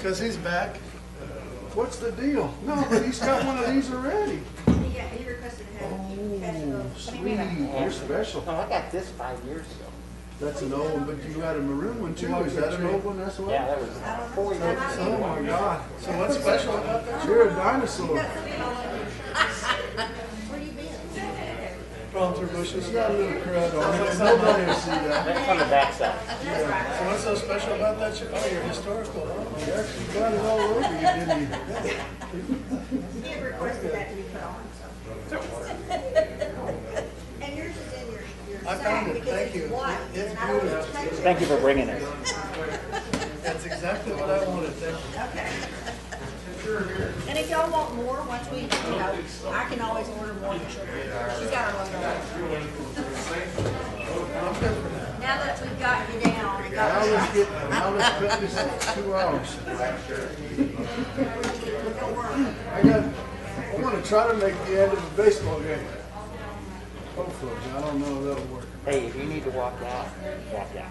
because he's back. What's the deal? No, but he's got one of these already. Yeah, he requested to have Oh, sweet. You're special. No, I got this 5 years ago. That's an old one, but you had a maroon one too. Is that an old one as well? Yeah, that was 4 years ago. Oh my God. So what's special about that? You're a dinosaur. Where you been? Crawling through bushes. You got a little crud on it. Nobody will see that. That's on the backside. So what's so special about that ship? Oh, you're historical, huh? You actually got it all over you, didn't you? He had requested that to be put on, so. And yours is in your I sack found it. because Thank it's you. white. It's and I don't beautiful. touch it. Thank you for bringing it. That's exactly what I wanted. Thank you. Okay. And if y'all want more, once we, I can always order more. She's got her logo. Now that we've got you down and got you. Now let's cut this at 2 hours. Don't worry. I want to try to make the end of a baseball game. Hopefully, I don't know if that'll work. Hey, if you need to walk out, walk out.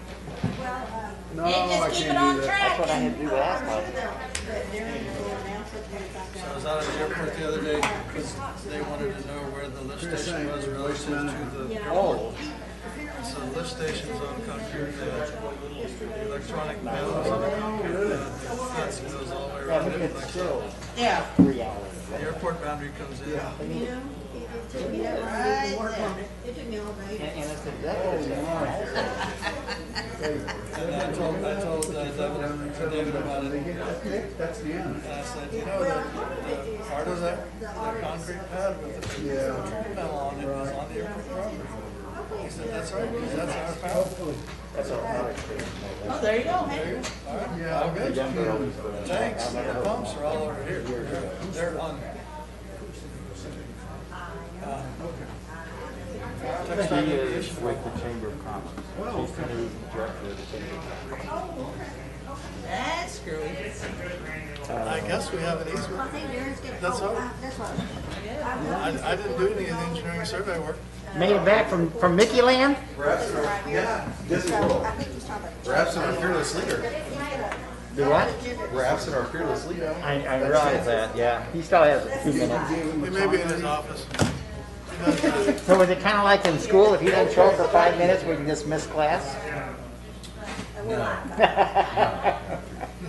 No, And I just keep it can't on do that. track. That's what I had to do last time. So I was out at the airport the other day because they wanted to know where the lift station was relative to the. Oh, So the lift station's on concrete, electronic panels on the concrete, fence goes all the way yeah, around but it. it's still Yeah. reality. The airport boundary comes in. You know, it took me that long to work on it. It took me all day. And it's exactly And I told David about it. That's the end. And I said, you know, the part of that concrete pad with the panel on it was on the airport property. He said, that's right, because that's our power. That's all right. Oh, there you go. All right, yeah, all good. The tanks and the pumps are all over here. They're on. He is with the Chamber of Commerce. He's kind of the director of the Chamber of Commerce. That's screwy. I guess we have an easement. I think Darren's getting. That's all. That's what. I didn't do any of the engineering survey work. Made it back from Mickey Land? Yeah. Disney So World. I think he's talking about. We're absent our fearless leader. Do what? We're absent our fearless leader. I realize that, yeah. He still has a few minutes. He may be in his office. So is it kind of like in school, if you don't show up for 5 minutes, we can just miss class? No.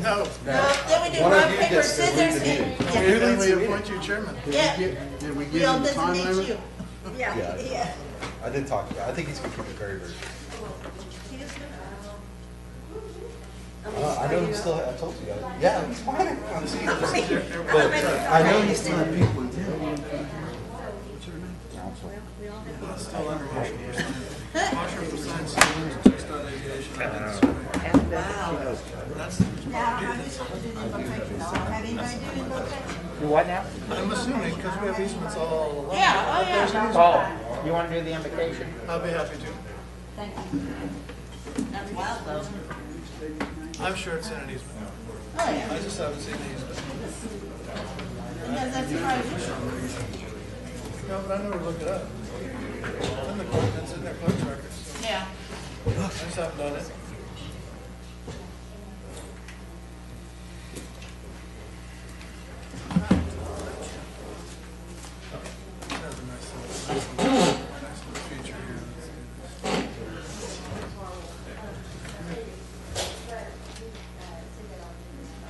No, then we do One of rock, you paper, gets to lead scissors, the meeting. and. Then we appoint you chairman. Yeah. Did we We give all him the time designate limit? you. Yeah, Yeah. yeah. I did talk about it. I think he's going to keep it very, very short. I know he's still, I told you guys. Yeah, it's fine. But I know he's still have people in town. Still under Marshall percent. Marshall percent, 6.aviation. That's, Now, I'm just supposed to do the invocation. Have anybody do the invocation? Do what now? I'm assuming, because we have easements all along. Yeah, oh, There's an yeah. easement. Oh, you want to do the invocation? I'll be happy to. Thank you. That's wild, though. I'm sure it's in an easement. Oh, yeah. I just haven't seen the easement. Because that's right. No, but I never looked it up. It's in the clerk, it's in their clerk's records. Yeah. I just haven't done it. That's a nice little feature here.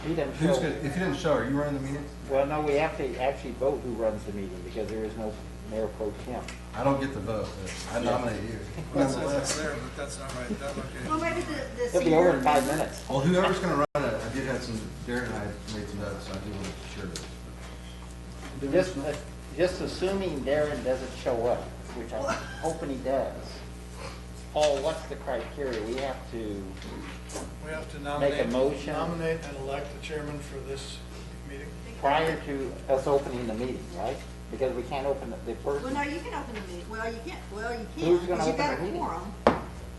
He doesn't Who's show. gonna, if you didn't show, are you running the meeting? Well, no, we have to actually vote who runs the meeting because there is no mayor pro tem. I don't get the vote. But I nominate you. That's there, but that's not right. That's Well, okay. maybe the He'll be over in senior 5 member- minutes. Well, whoever's going to run it, I did have some, Darren and I made some notes, so I do want to be sure that. Just assuming Darren doesn't show up, which I'm hoping he does. Paul, what's the criteria? We have to, We have to Make a motion. nominate and elect the chairman for this meeting. prior to us opening the meeting, right? Because we can't open the Well, first, no, you can open the meeting. Well, you can't. Well, you can. Who's gonna Because you open got the a meeting? quorum.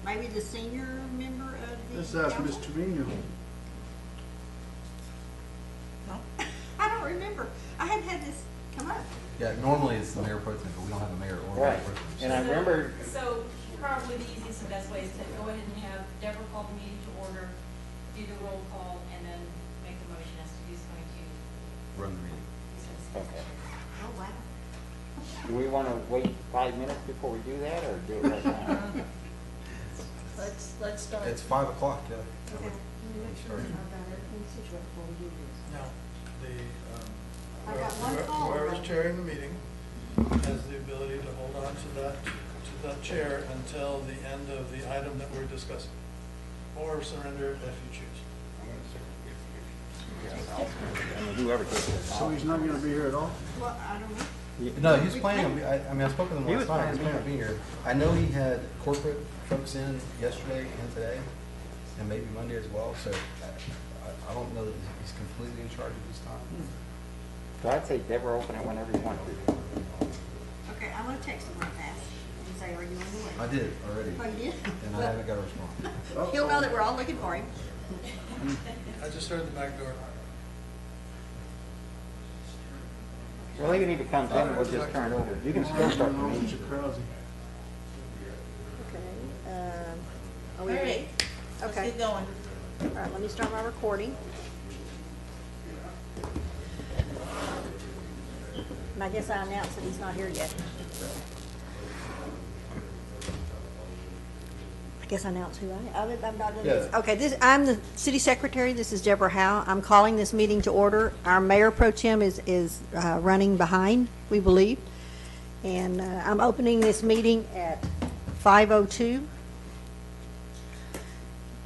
Maybe the senior member of the Let's ask council? Mr. Trevino. No. I don't remember. I hadn't had this come up. Yeah, normally it's the mayor pro tem, but we don't have a mayor or right? mayor pro tem. And I remember, So probably the easiest and best way is to go ahead and have Deborah call the meeting to order, do the roll call, and then make the motion as to Okay. Oh, wow. Do we want to wait 5 minutes before we do that, or do it right now? Let's start. It's 5 o'clock, yeah. Okay. Let me make sure I've got everything situated before we do this. No, I got one call. whoever's chairing the meeting has the ability to hold on to that chair until the end of the item that we're discussing, or surrender if you choose. I mean, whoever takes it. So he's not gonna be here at all? Well, I don't know. No, he was planning on, I mean, I spoke with him He last was night, he was planning on being here. I know he had corporate folks in yesterday and today, and maybe Monday as well, so I don't know that he's completely in charge of his time. So I'd say Deborah, open it whenever you want to. Okay, I'm gonna text him right fast and say, are you on the way? I did already, Oh, you did? and I haven't got a response. He'll know that we're all looking for him. I just heard the back door. Well, even if he comes in, we'll just turn it over. You can still start the meeting. Mr. Krause. Okay, are we All ready? right, let's Okay, get going. all right, let me start my recording. And I guess I announced that he's not here yet. I guess I announced who I am. I'm not doing this. Yeah. Okay, I'm the city secretary. This is Deborah Howe. I'm calling this meeting to order. Our mayor pro tem is running behind, we believe. And I'm opening this meeting at 5:02.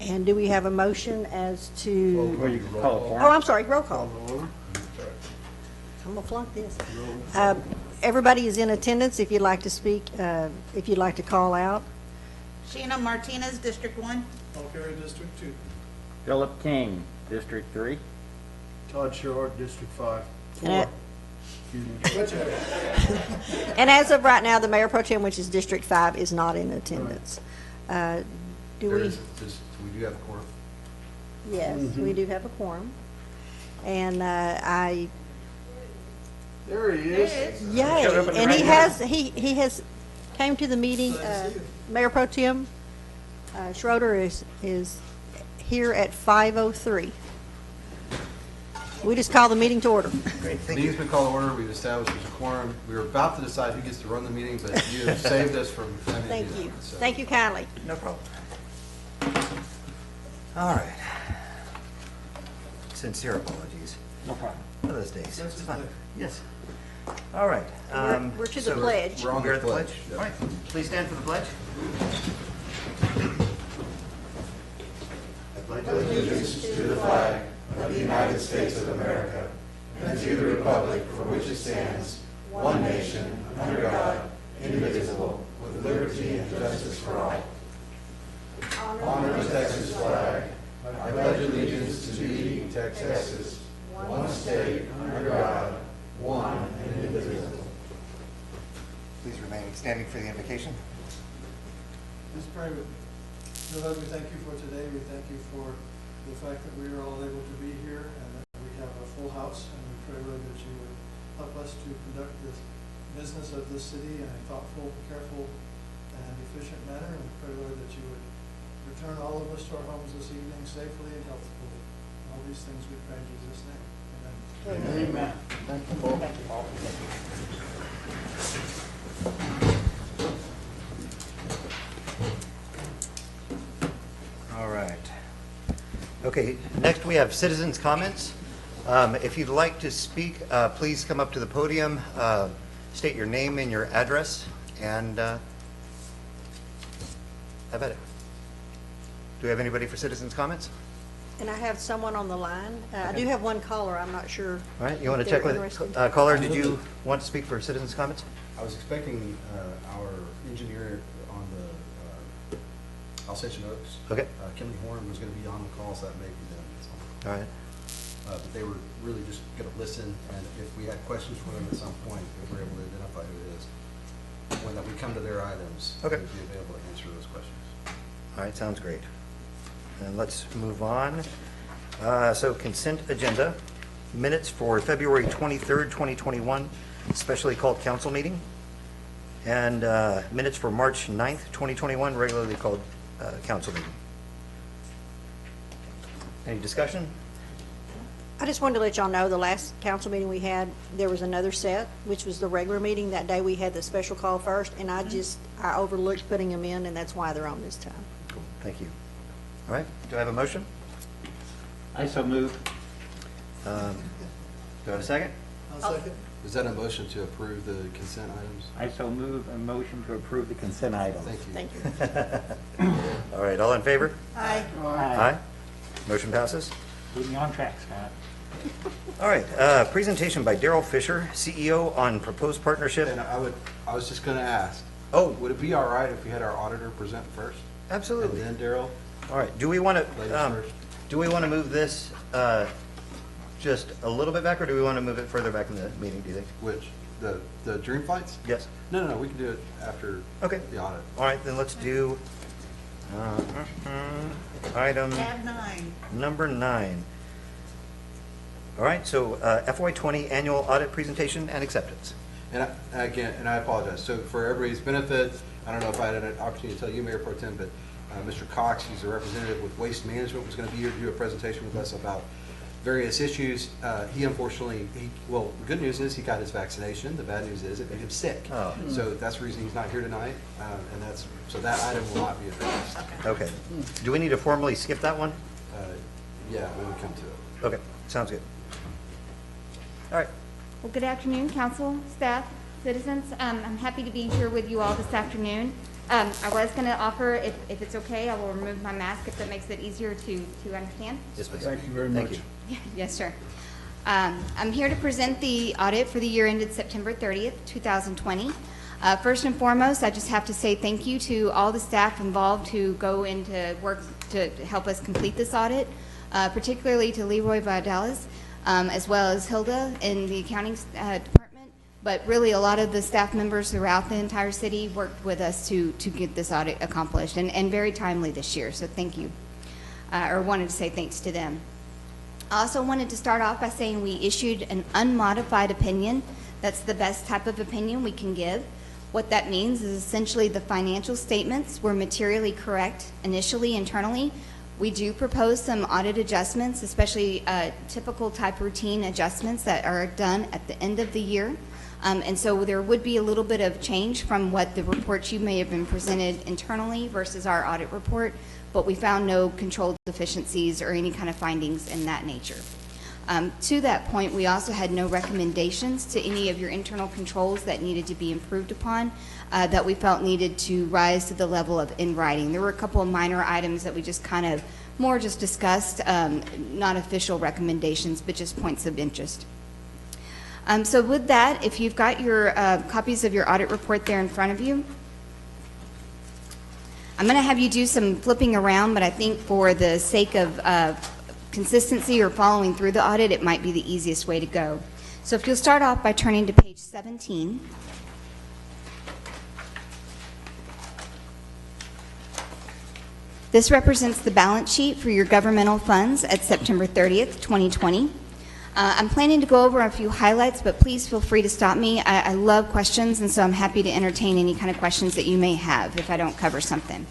And do we have a motion as to, Or you can call it for oh, him. I'm sorry, roll call. I'm gonna flunk this. Everybody is in attendance. If you'd like to speak, if you'd like to call out. Sheena Martinez, District 1. Paul Carey, District 2. Philip King, District 3. Todd Sherhart, District 5. And Excuse me. and as of right now, the mayor pro tem, which is District 5, is not in attendance. Do There we? is, we do have a quorum. Yes, we do have a quorum. And There he is. yay, and he has came to the meeting, Mayor Pro Tem Schroeder is here at 5:03. We just call the meeting to order. Meeting's been called to order, we've established there's a quorum. We were about to decide who gets to run the meeting, but you have saved us from having to Thank do you. that, so. Thank you kindly. No problem. All right. Sincere apologies No problem. for those days. That's It's his fine. day. Yes. All right. We're to the so pledge. We're on We're the at the pledge. yeah. All right. Please stand for the pledge. Please remain standing for the invocation. Let's pray with me. Dear Lord, we thank you for today. We thank you for the fact that we are all able to be here and that we have a full house. And we pray, Lord, that you would help us to conduct this business of this city in a thoughtful, careful, and efficient manner. And we pray, Lord, that you would return all of us to our homes this evening safely and healthfully. All these things we pray in Jesus' name. Amen. Amen. Thank you, Paul. Thank you, Paul. All right. Okay, next we have citizens' comments. If you'd like to speak, please come up to the podium, state your name and your address, and how about it? Do we have anybody for citizens' comments? And I have someone on the line. I do have one caller. I'm not sure. All right, you want to if check they're with, interested. caller, did you want to speak for citizens' comments? I was expecting our engineer on the Alsatian Oaks. Okay. Kimberly Horn was going to be on the call, so that may be them. So. All right. But they were really just going to listen, and if we had questions for them at some point, if we're able to identify who it is, when we come to their items, Okay. they'd be available to answer those questions. All right, sounds great. And let's move on. So consent agenda, minutes for February 23rd, 2021, specially called council meeting, and minutes for March 9th, 2021, regularly called council meeting. Any discussion? I just wanted to let y'all know, the last council meeting we had, there was another set, which was the regular meeting. That day we had the special call first, and I overlooked putting them in, and that's why they're on this time. Cool, thank you. All right, do I have a motion? I so move. Do I have a second? I'll second. Is that a motion to approve the consent items? I so move a motion to approve the consent items. Thank you. Thank you. All right, all in favor? Aye. Aye. Motion passes. Keep me on track, Scott. All right, presentation by Daryl Fisher, CEO on proposed partnership. And I was just gonna ask, Oh, would it be all right if we had our auditor present first? absolutely. And then Daryl, All right, do we want ladies to, first? do we want to move this just a little bit back, or do we want to move it further back in the meeting, do you think? Which, the dream flights? Yes. No, we can do it after Okay. the audit. All right, then let's do item Tab 9. number 9. All right, so FY20 annual audit presentation and acceptance. And I apologize. So for everybody's benefit, I don't know if I had an opportunity to tell you, Mayor Pro Tem, but Mr. Cox, who's a representative with Waste Management, was going to be here to do a presentation with us about various issues. He unfortunately, well, the good news is he got his vaccination. The bad news is it made him sick. Oh. So that's the reason he's not here tonight. So that item will not be addressed. Okay. Do we need to formally skip that one? Yeah, when we come to it. Okay, sounds good. All right. Well, good afternoon, council, staff, citizens. I'm happy to be here with you all this afternoon. I was going to offer, if it's okay, I will remove my mask if that makes it easier to understand. Yes, please. Thank you very much. Thank you. Yes, sir. I'm here to present the audit for the year ended September 30th, 2020. First and foremost, I just have to say thank you to all the staff involved who go into work to help us complete this audit, particularly to Leroy Vidalis, as well as Hilda in the accounting department. But really, a lot of the staff members throughout the entire city worked with us to get this audit accomplished, and very timely this year, so thank you. Or wanted to say thanks to them. I also wanted to start off by saying we issued an unmodified opinion. That's the best type of opinion we can give. What that means is essentially the financial statements were materially correct initially, internally. We do propose some audit adjustments, especially typical type routine adjustments that are done at the end of the year. And so there would be a little bit of change from what the reports you may have been presented internally versus our audit report, but we found no controlled deficiencies or any kind of findings in that nature. To that point, we also had no recommendations to any of your internal controls that needed to be improved upon that we felt needed to rise to the level of in writing. There were a couple of minor items that we just kind of more just discussed, not official recommendations, but just points of interest. So with that, if you've got your copies of your audit report there in front of you, I'm going to have you do some flipping around, but I think for the sake of consistency or following through the audit, it might be the easiest way to go. So if you'll start off by turning to page 17. This represents the balance sheet for your governmental funds at September 30th, 2020. I'm planning to go over a few highlights, but please feel free to stop me. I love questions, and so I'm happy to entertain any kind of questions that you may have if I don't cover something.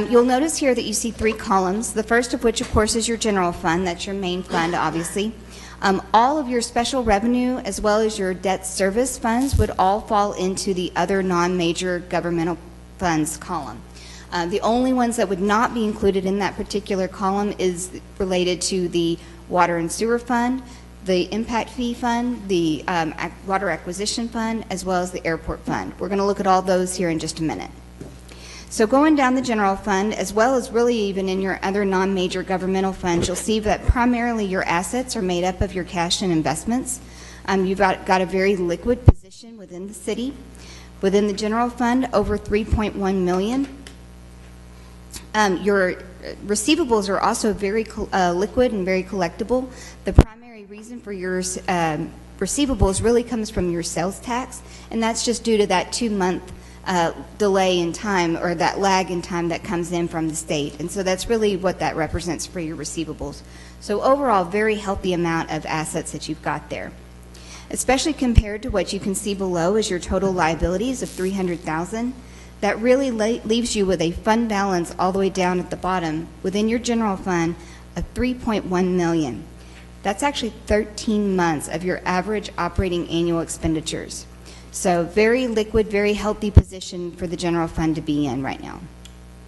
You'll notice here that you see 3 columns, the first of which, of course, is your general fund. That's your main fund, obviously. All of your special revenue, as well as your debt service funds, would all fall into the other non-major governmental funds column. The only ones that would not be included in that particular column is related to the water and sewer fund, the impact fee fund, the water acquisition fund, as well as the airport fund. We're going to look at all those here in just a minute. So going down the general fund, as well as really even in your other non-major governmental funds, you'll see that primarily your assets are made up of your cash and investments. You've got a very liquid position within the city. Within the general fund, over $3.1 million. Your receivables are also very liquid and very collectible. The primary reason for your receivables really comes from your sales tax, and that's just due to that 2-month delay in time, or that lag in time that comes in from the state. And so that's really what that represents for your receivables. So overall, very healthy amount of assets that you've got there. Especially compared to what you can see below is your total liabilities of $300,000. That really leaves you with a fund balance all the way down at the bottom within your general fund of $3.1 million. That's actually 13 months of your average operating annual expenditures. So very liquid, very healthy position for the general fund to be in right now.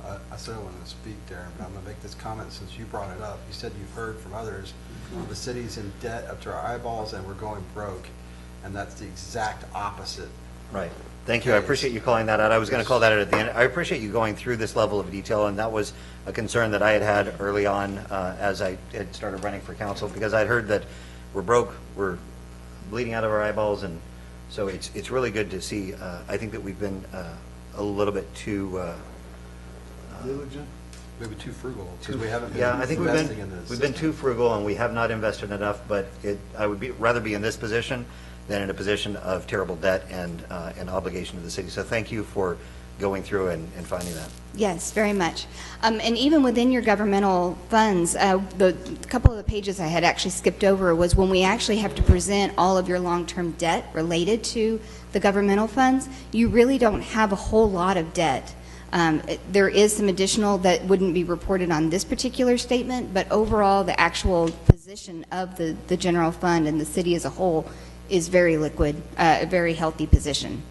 I still want to speak, Darren, but I'm going to make this comment since you brought it up. You said you've heard from others, the city's in debt up to our eyeballs and we're going broke, and that's the exact opposite. Right. Thank you. I appreciate you calling that out. I was going to call that out at the end. I appreciate you going through this level of detail, and that was a concern that I had early on as I had started running for council, because I'd heard that we're broke, we're bleeding out of our eyeballs, and so it's really good to see. I think that we've been a little bit too Diligent. Maybe too frugal, because we haven't been yeah, I think investing in this. we've been too frugal, and we have not invested enough. But I would rather be in this position than in a position of terrible debt and an obligation to the city. So thank you for going through and finding that. Yes, very much. And even within your governmental funds, the couple of the pages I had actually skipped over was when we actually have to present all of your long-term debt related to the governmental funds, you really don't have a whole lot of debt. There is some additional that wouldn't be reported on this particular statement, but overall the actual position of the general fund and the city as a whole is very liquid, a very healthy position.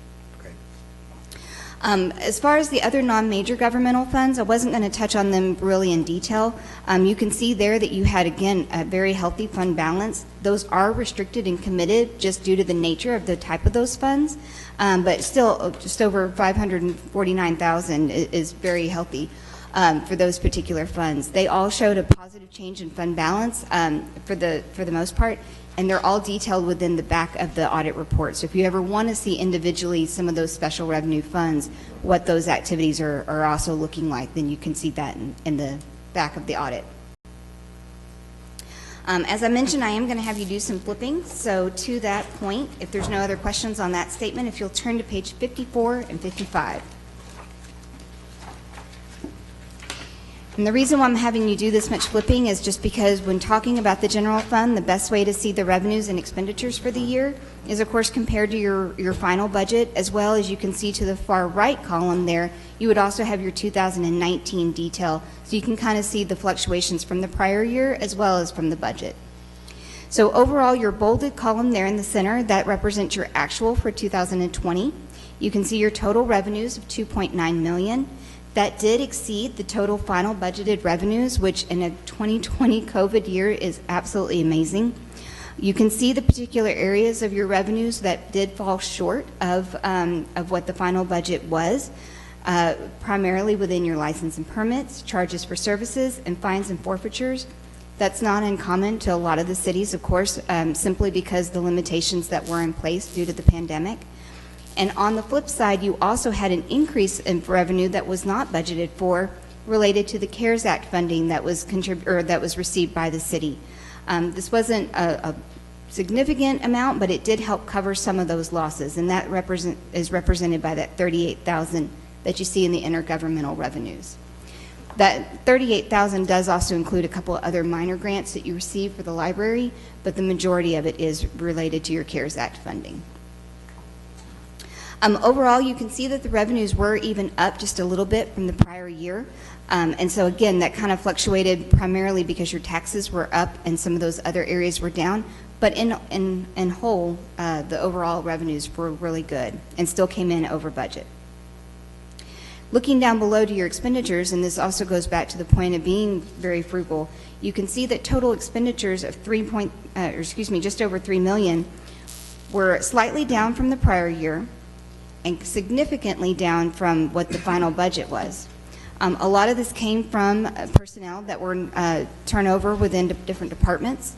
As far as the other non-major governmental funds, I wasn't going to touch on them really in detail. You can see there that you had, again, a very healthy fund balance. Those are restricted and committed just due to the nature of the type of those funds, but still just over $549,000 is very healthy for those particular funds. They all showed a positive change in fund balance for the most part, and they're all detailed within the back of the audit report. So if you ever want to see individually some of those special revenue funds, what those activities are also looking like, then you can see that in the back of the audit. As I mentioned, I am going to have you do some flipping. So to that point, if there's no other questions on that statement, if you'll turn to page 54 and 55. And the reason why I'm having you do this much flipping is just because when talking about the general fund, the best way to see the revenues and expenditures for the year is, of course, compared to your final budget, as well as you can see to the far right column there, you would also have your 2019 detail. So you can kind of see the fluctuations from the prior year as well as from the budget. So overall, your bolded column there in the center, that represents your actual for 2020. You can see your total revenues of $2.9 million. That did exceed the total final budgeted revenues, which in a 2020 COVID year is absolutely amazing. You can see the particular areas of your revenues that did fall short of what the final budget was, primarily within your license and permits, charges for services, and fines and forfeitures. That's not uncommon to a lot of the cities, of course, simply because the limitations that were in place due to the pandemic. And on the flip side, you also had an increase in revenue that was not budgeted for, related to the CARES Act funding that was received by the city. This wasn't a significant amount, but it did help cover some of those losses, and that is represented by that $38,000 that you see in the intergovernmental revenues. That $38,000 does also include a couple of other minor grants that you receive for the library, but the majority of it is related to your CARES Act funding. Overall, you can see that the revenues were even up just a little bit from the prior year. And so again, that kind of fluctuated primarily because your taxes were up and some of those other areas were down. But in whole, the overall revenues were really good and still came in over budget. Looking down below to your expenditures, and this also goes back to the point of being very frugal, you can see that total expenditures of just over $3 million were slightly down from the prior year, and significantly down from what the final budget was. A lot of this came from personnel that were turnover within different departments.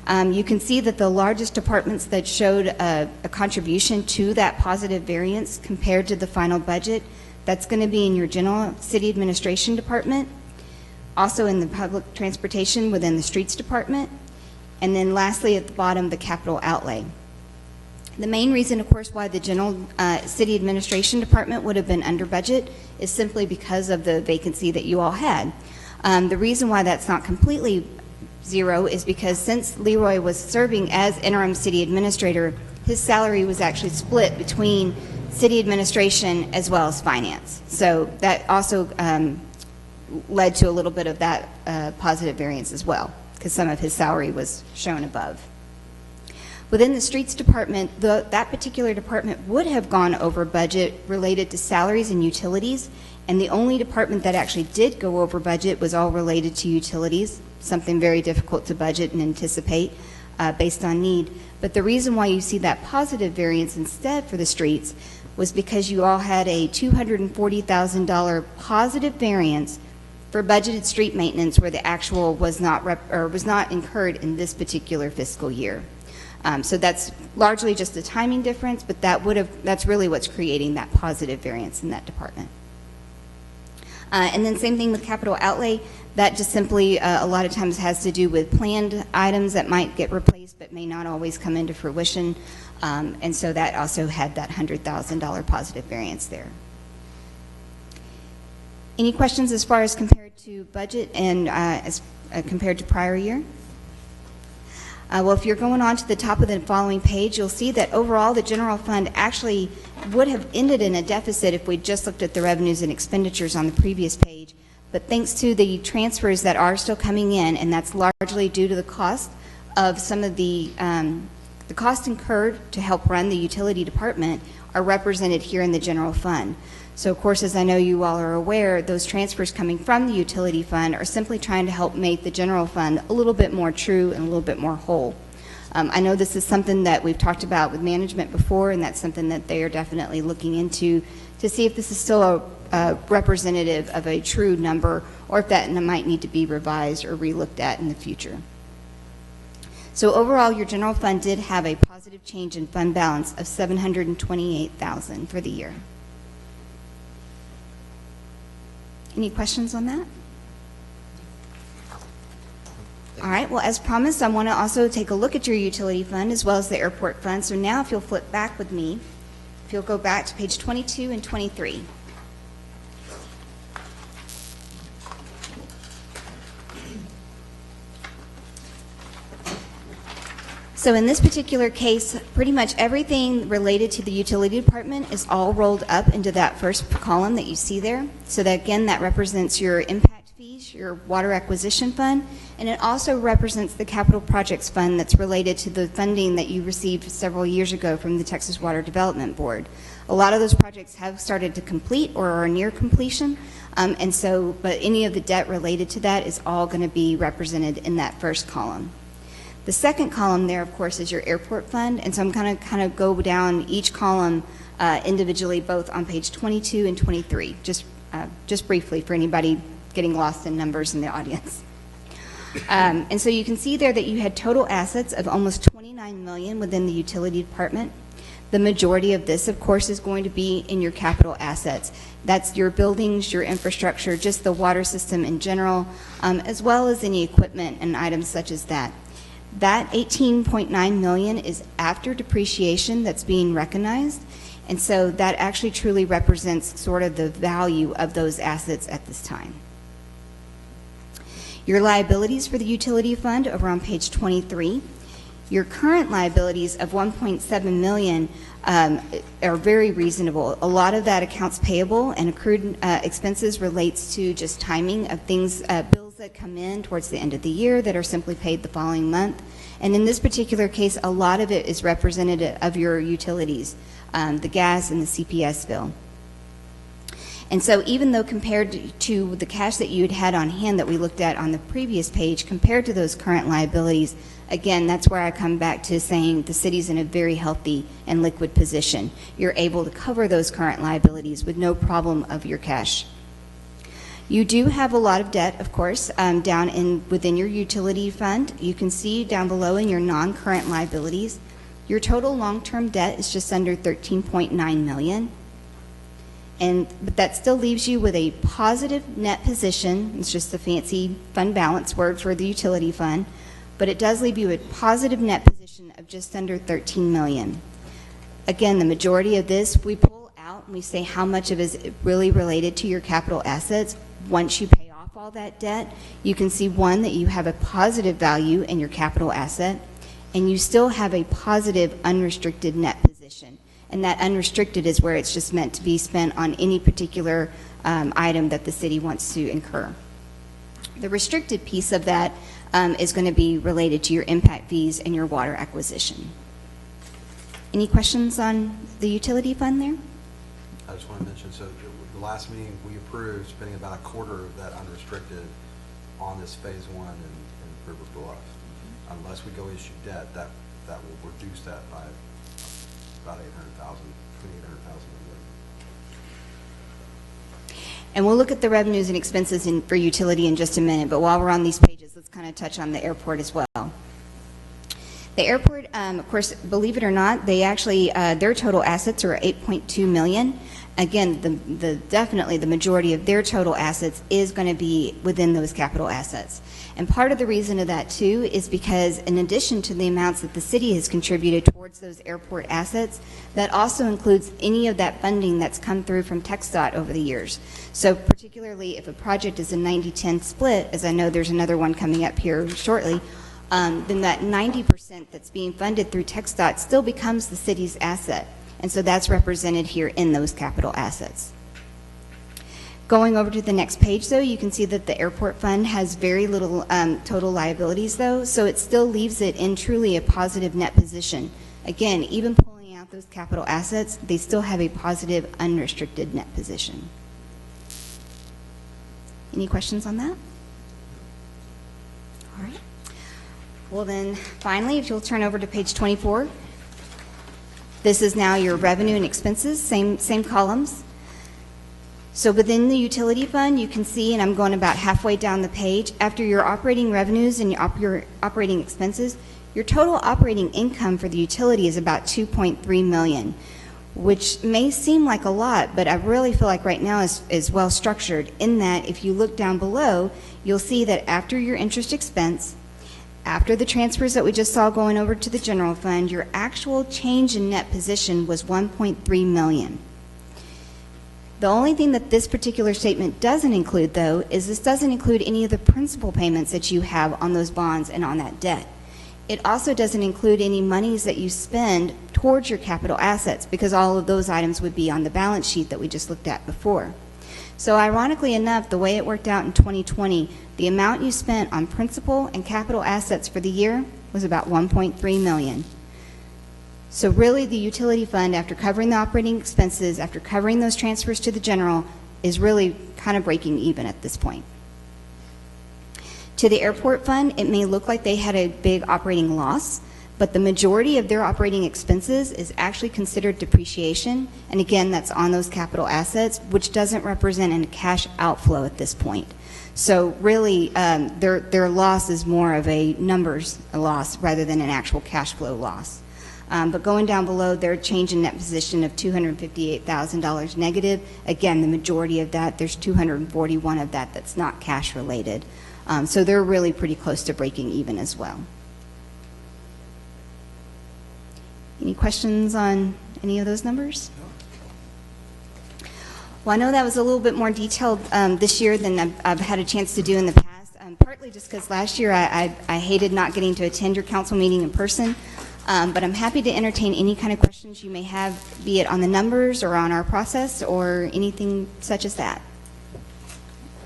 You can see that the largest departments that showed a contribution to that positive variance compared to the final budget, that's going to be in your general city administration department, also in the public transportation within the streets department, and then lastly at the bottom, the capital outlay. The main reason, of course, why the general city administration department would have been under budget is simply because of the vacancy that you all had. The reason why that's not completely zero is because since Leroy was serving as interim city administrator, his salary was actually split between city administration as well as finance. So that also led to a little bit of that positive variance as well. because some of his salary was shown above. Within the streets department, that particular department would have gone over budget related to salaries and utilities, and the only department that actually did go over budget was all related to utilities, something very difficult to budget and anticipate based on need. But the reason why you see that positive variance instead for the streets was because you all had a $240,000 positive variance for budgeted street maintenance where the actual was not incurred in this particular fiscal year. So that's largely just a timing difference, but that's really what's creating that positive variance in that department. And then same thing with capital outlay. That just simply a lot of times has to do with planned items that might get replaced but may not always come into fruition. And so that also had that $100,000 positive variance there. Any questions as far as compared to budget and as compared to prior year? Well, if you're going on to the top of the following page, you'll see that overall the general fund actually would have ended in a deficit if we just looked at the revenues and expenditures on the previous page. But thanks to the transfers that are still coming in, and that's largely due to the cost of some of the costs incurred to help run the utility department, are represented here in the general fund. So, of course, as I know you all are aware, those transfers coming from the utility fund are simply trying to help make the general fund a little bit more true and a little bit more whole. I know this is something that we've talked about with management before, and that's something that they are definitely looking into to see if this is still a representative of a true number or if that might need to be revised or relooked at in the future. So overall, your general fund did have a positive change in fund balance of $728,000 for the year. Any questions on that? All right, well, as promised, I want to also take a look at your utility fund as well as the airport fund. So now if you'll flip back with me, if you'll go back to page 22 and 23. So in this particular case, pretty much everything related to the utility department is all rolled up into that first column that you see there. So that, again, that represents your impact fees, your water acquisition fund, and it also represents the capital projects fund that's related to the funding that you received several years ago from the Texas Water Development Board. A lot of those projects have started to complete or are near completion, but any of the debt related to that is all going to be represented in that first column. The second column there, of course, is your airport fund, and so I'm going to kind of go down each column individually, both on page 22 and 23, just briefly for anybody getting lost in numbers in the audience. And so you can see there that you had total assets of almost $29 million within the utility department. The majority of this, of course, is going to be in your capital assets. That's your buildings, your infrastructure, just the water system in general, as well as any equipment and items such as that. That $18.9 million is after depreciation that's being recognized, and so that actually truly represents sort of the value of those assets at this time. Your liabilities for the utility fund over on page 23. Your current liabilities of $1.7 million are very reasonable. A lot of that accounts payable and accrued expenses relates to just timing of things, bills that come in towards the end of the year that are simply paid the following month. And in this particular case, a lot of it is representative of your utilities, the gas and the CPS bill. And so even though compared to the cash that you had had on hand that we looked at on the previous page, compared to those current liabilities, again, that's where I come back to saying the city's in a very healthy and liquid position. You're able to cover those current liabilities with no problem of your cash. You do have a lot of debt, of course, within your utility fund. You can see down below in your non-current liabilities, your total long-term debt is just under $13.9 million. But that still leaves you with a positive net position. It's just the fancy fund balance word for the utility fund. But it does leave you a positive net position of just under $13 million. Again, the majority of this we pull out and we say how much of it is really related to your capital assets. Once you pay off all that debt, you can see, one, that you have a positive value in your capital asset, and you still have a positive unrestricted net position. And that unrestricted is where it's just meant to be spent on any particular item that the city wants to incur. The restricted piece of that is going to be related to your impact fees and your water acquisition. Any questions on the utility fund there? I just want to mention, so the last meeting, we approved spending about a quarter of that unrestricted on this phase one in River Bluff. Unless we go issue debt, that will reduce that by about 800,000, between 800,000 and And we'll look at the revenues and expenses for utility in just a minute, but while we're on these pages, let's kind of touch on the airport as well. The airport, of course, believe it or not, they actually, their total assets are $8.2 million. Again, definitely the majority of their total assets is going to be within those capital assets. And part of the reason of that, too, is because in addition to the amounts that the city has contributed towards those airport assets, that also includes any of that funding that's come through from TxDOT over the years. So particularly if a project is a 90-10 split, as I know there's another one coming up here shortly, then that 90% that's being funded through TxDOT still becomes the city's asset. And so that's represented here in those capital assets. Going over to the next page, though, you can see that the airport fund has very little total liabilities, though, so it still leaves it in truly a positive net position. Again, even pulling out those capital assets, they still have a positive unrestricted net position. Any questions on that? All right. Well, then, finally, if you'll turn over to page 24. This is now your revenue and expenses, same columns. So within the utility fund, you can see, and I'm going about halfway down the page, after your operating revenues and your operating expenses, your total operating income for the utility is about $2.3 million, which may seem like a lot, but I really feel like right now is well structured in that if you look down below, you'll see that after your interest expense, after the transfers that we just saw going over to the general fund, your actual change in net position was $1.3 million. The only thing that this particular statement doesn't include, though, is this doesn't include any of the principal payments that you have on those bonds and on that debt. It also doesn't include any monies that you spend towards your capital assets, because all of those items would be on the balance sheet that we just looked at before. So ironically enough, the way it worked out in 2020, the amount you spent on principal and capital assets for the year was about $1.3 million. So really the utility fund, after covering the operating expenses, after covering those transfers to the general, is really kind of breaking even at this point. To the airport fund, it may look like they had a big operating loss, but the majority of their operating expenses is actually considered depreciation, and again, that's on those capital assets, which doesn't represent a cash outflow at this point. So really, their loss is more of a numbers loss rather than an actual cash flow loss. But going down below, their change in net position of $258,000 negative, again, the majority of that, there's $241 of that that's not cash related. So they're really pretty close to breaking even as well. Any questions on any of those numbers? Well, I know that was a little bit more detailed this year than I've had a chance to do in the past, partly just because last year I hated not getting to attend your council meeting in person, but I'm happy to entertain any kind of questions you may have, be it on the numbers or on our process or anything such as that.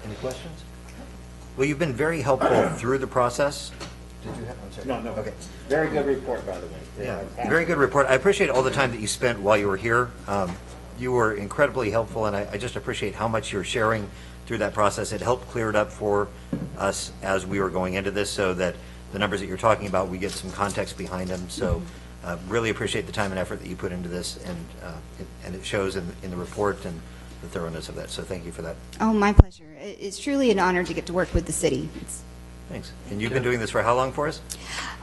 Any questions? Well, you've been very helpful through the process. Did you have? I'm sorry. No. Okay. Very good report, by the way. Yeah, very good report. I appreciate all the time that you spent while you were here. You were incredibly helpful, and I just appreciate how much you're sharing through that process. It helped clear it up for us as we were going into this, so that the numbers that you're talking about, we get some context behind them. So really appreciate the time and effort that you put into this, and it shows in the report and the thoroughness of that. So thank you for that. Oh, my pleasure. It's truly an honor to get to work with the city. Thanks. And you've been doing this for how long for us?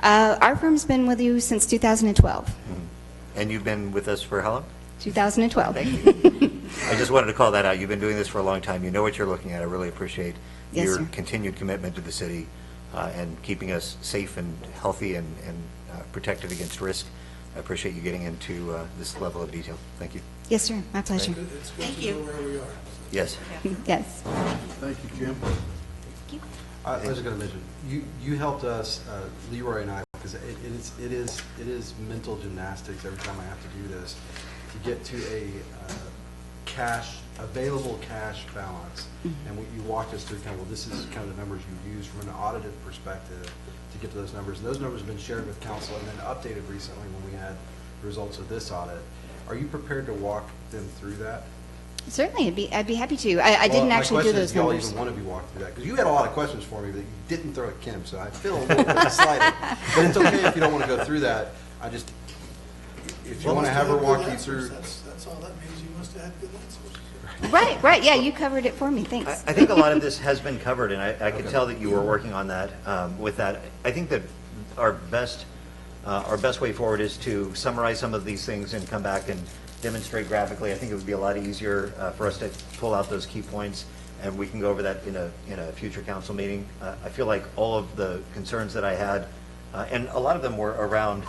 Our firm's been with you since 2012. Mm-hmm. And you've been with us for how long? 2012. Thank you. I just wanted to call that out. You've been doing this for a long time. You know what you're looking at. I really appreciate Yes, your sir. continued commitment to the city and keeping us safe and healthy and protected against risk. I appreciate you getting into this level of detail. Thank you. Yes, sir. My pleasure. It's good Thank to you. know where we are. Yes. Yes. Thank you, Kim. I was going to mention, you helped us, Leroy and I, because it is mental gymnastics every time I have to do this, to get to a cash, available cash balance. And what you walked us through kind of, well, this is kind of the numbers you use from an audited perspective to get to those numbers. And those numbers have been shared with council and then updated recently when we had the results of this audit. Are you prepared to walk them through that? Certainly, I'd be happy to. I didn't actually do those My question is, do y'all numbers. even want to be walked through that? Because you had a lot of questions for me that you didn't throw at Kim, so I feel a little bit slighted. But it's okay if you don't want to go through that. I just, if you want to have her walk you through. That's all that means, you must have had good answers. Right, yeah, you covered it for me, thanks. I think a lot of this has been covered, and I could tell that you were working on that, with that. I think that our best way forward is to summarize some of these things and come back and demonstrate graphically. I think it would be a lot easier for us to pull out those key points, and we can go over that in a future council meeting. I feel like all of the concerns that I had, and a lot of them were around,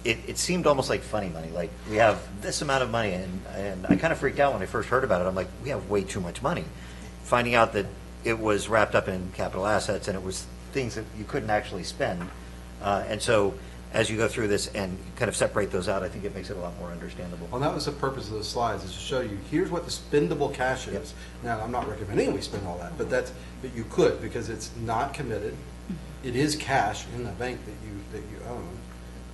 it seemed almost like funny money. Like, we have this amount of money, and I kind of freaked out when I first heard about it. I'm like, we have way too much money. Finding out that it was wrapped up in capital assets, and it was things that you couldn't actually spend. And so, as you go through this and kind of separate those out, I think it makes it a lot more understandable. Well, that was the purpose of those slides, is to show you, here's what the spendable cash is. Yep. Now, I'm not recommending we spend all that, but you could, because it's not committed. It is cash in the bank that you own.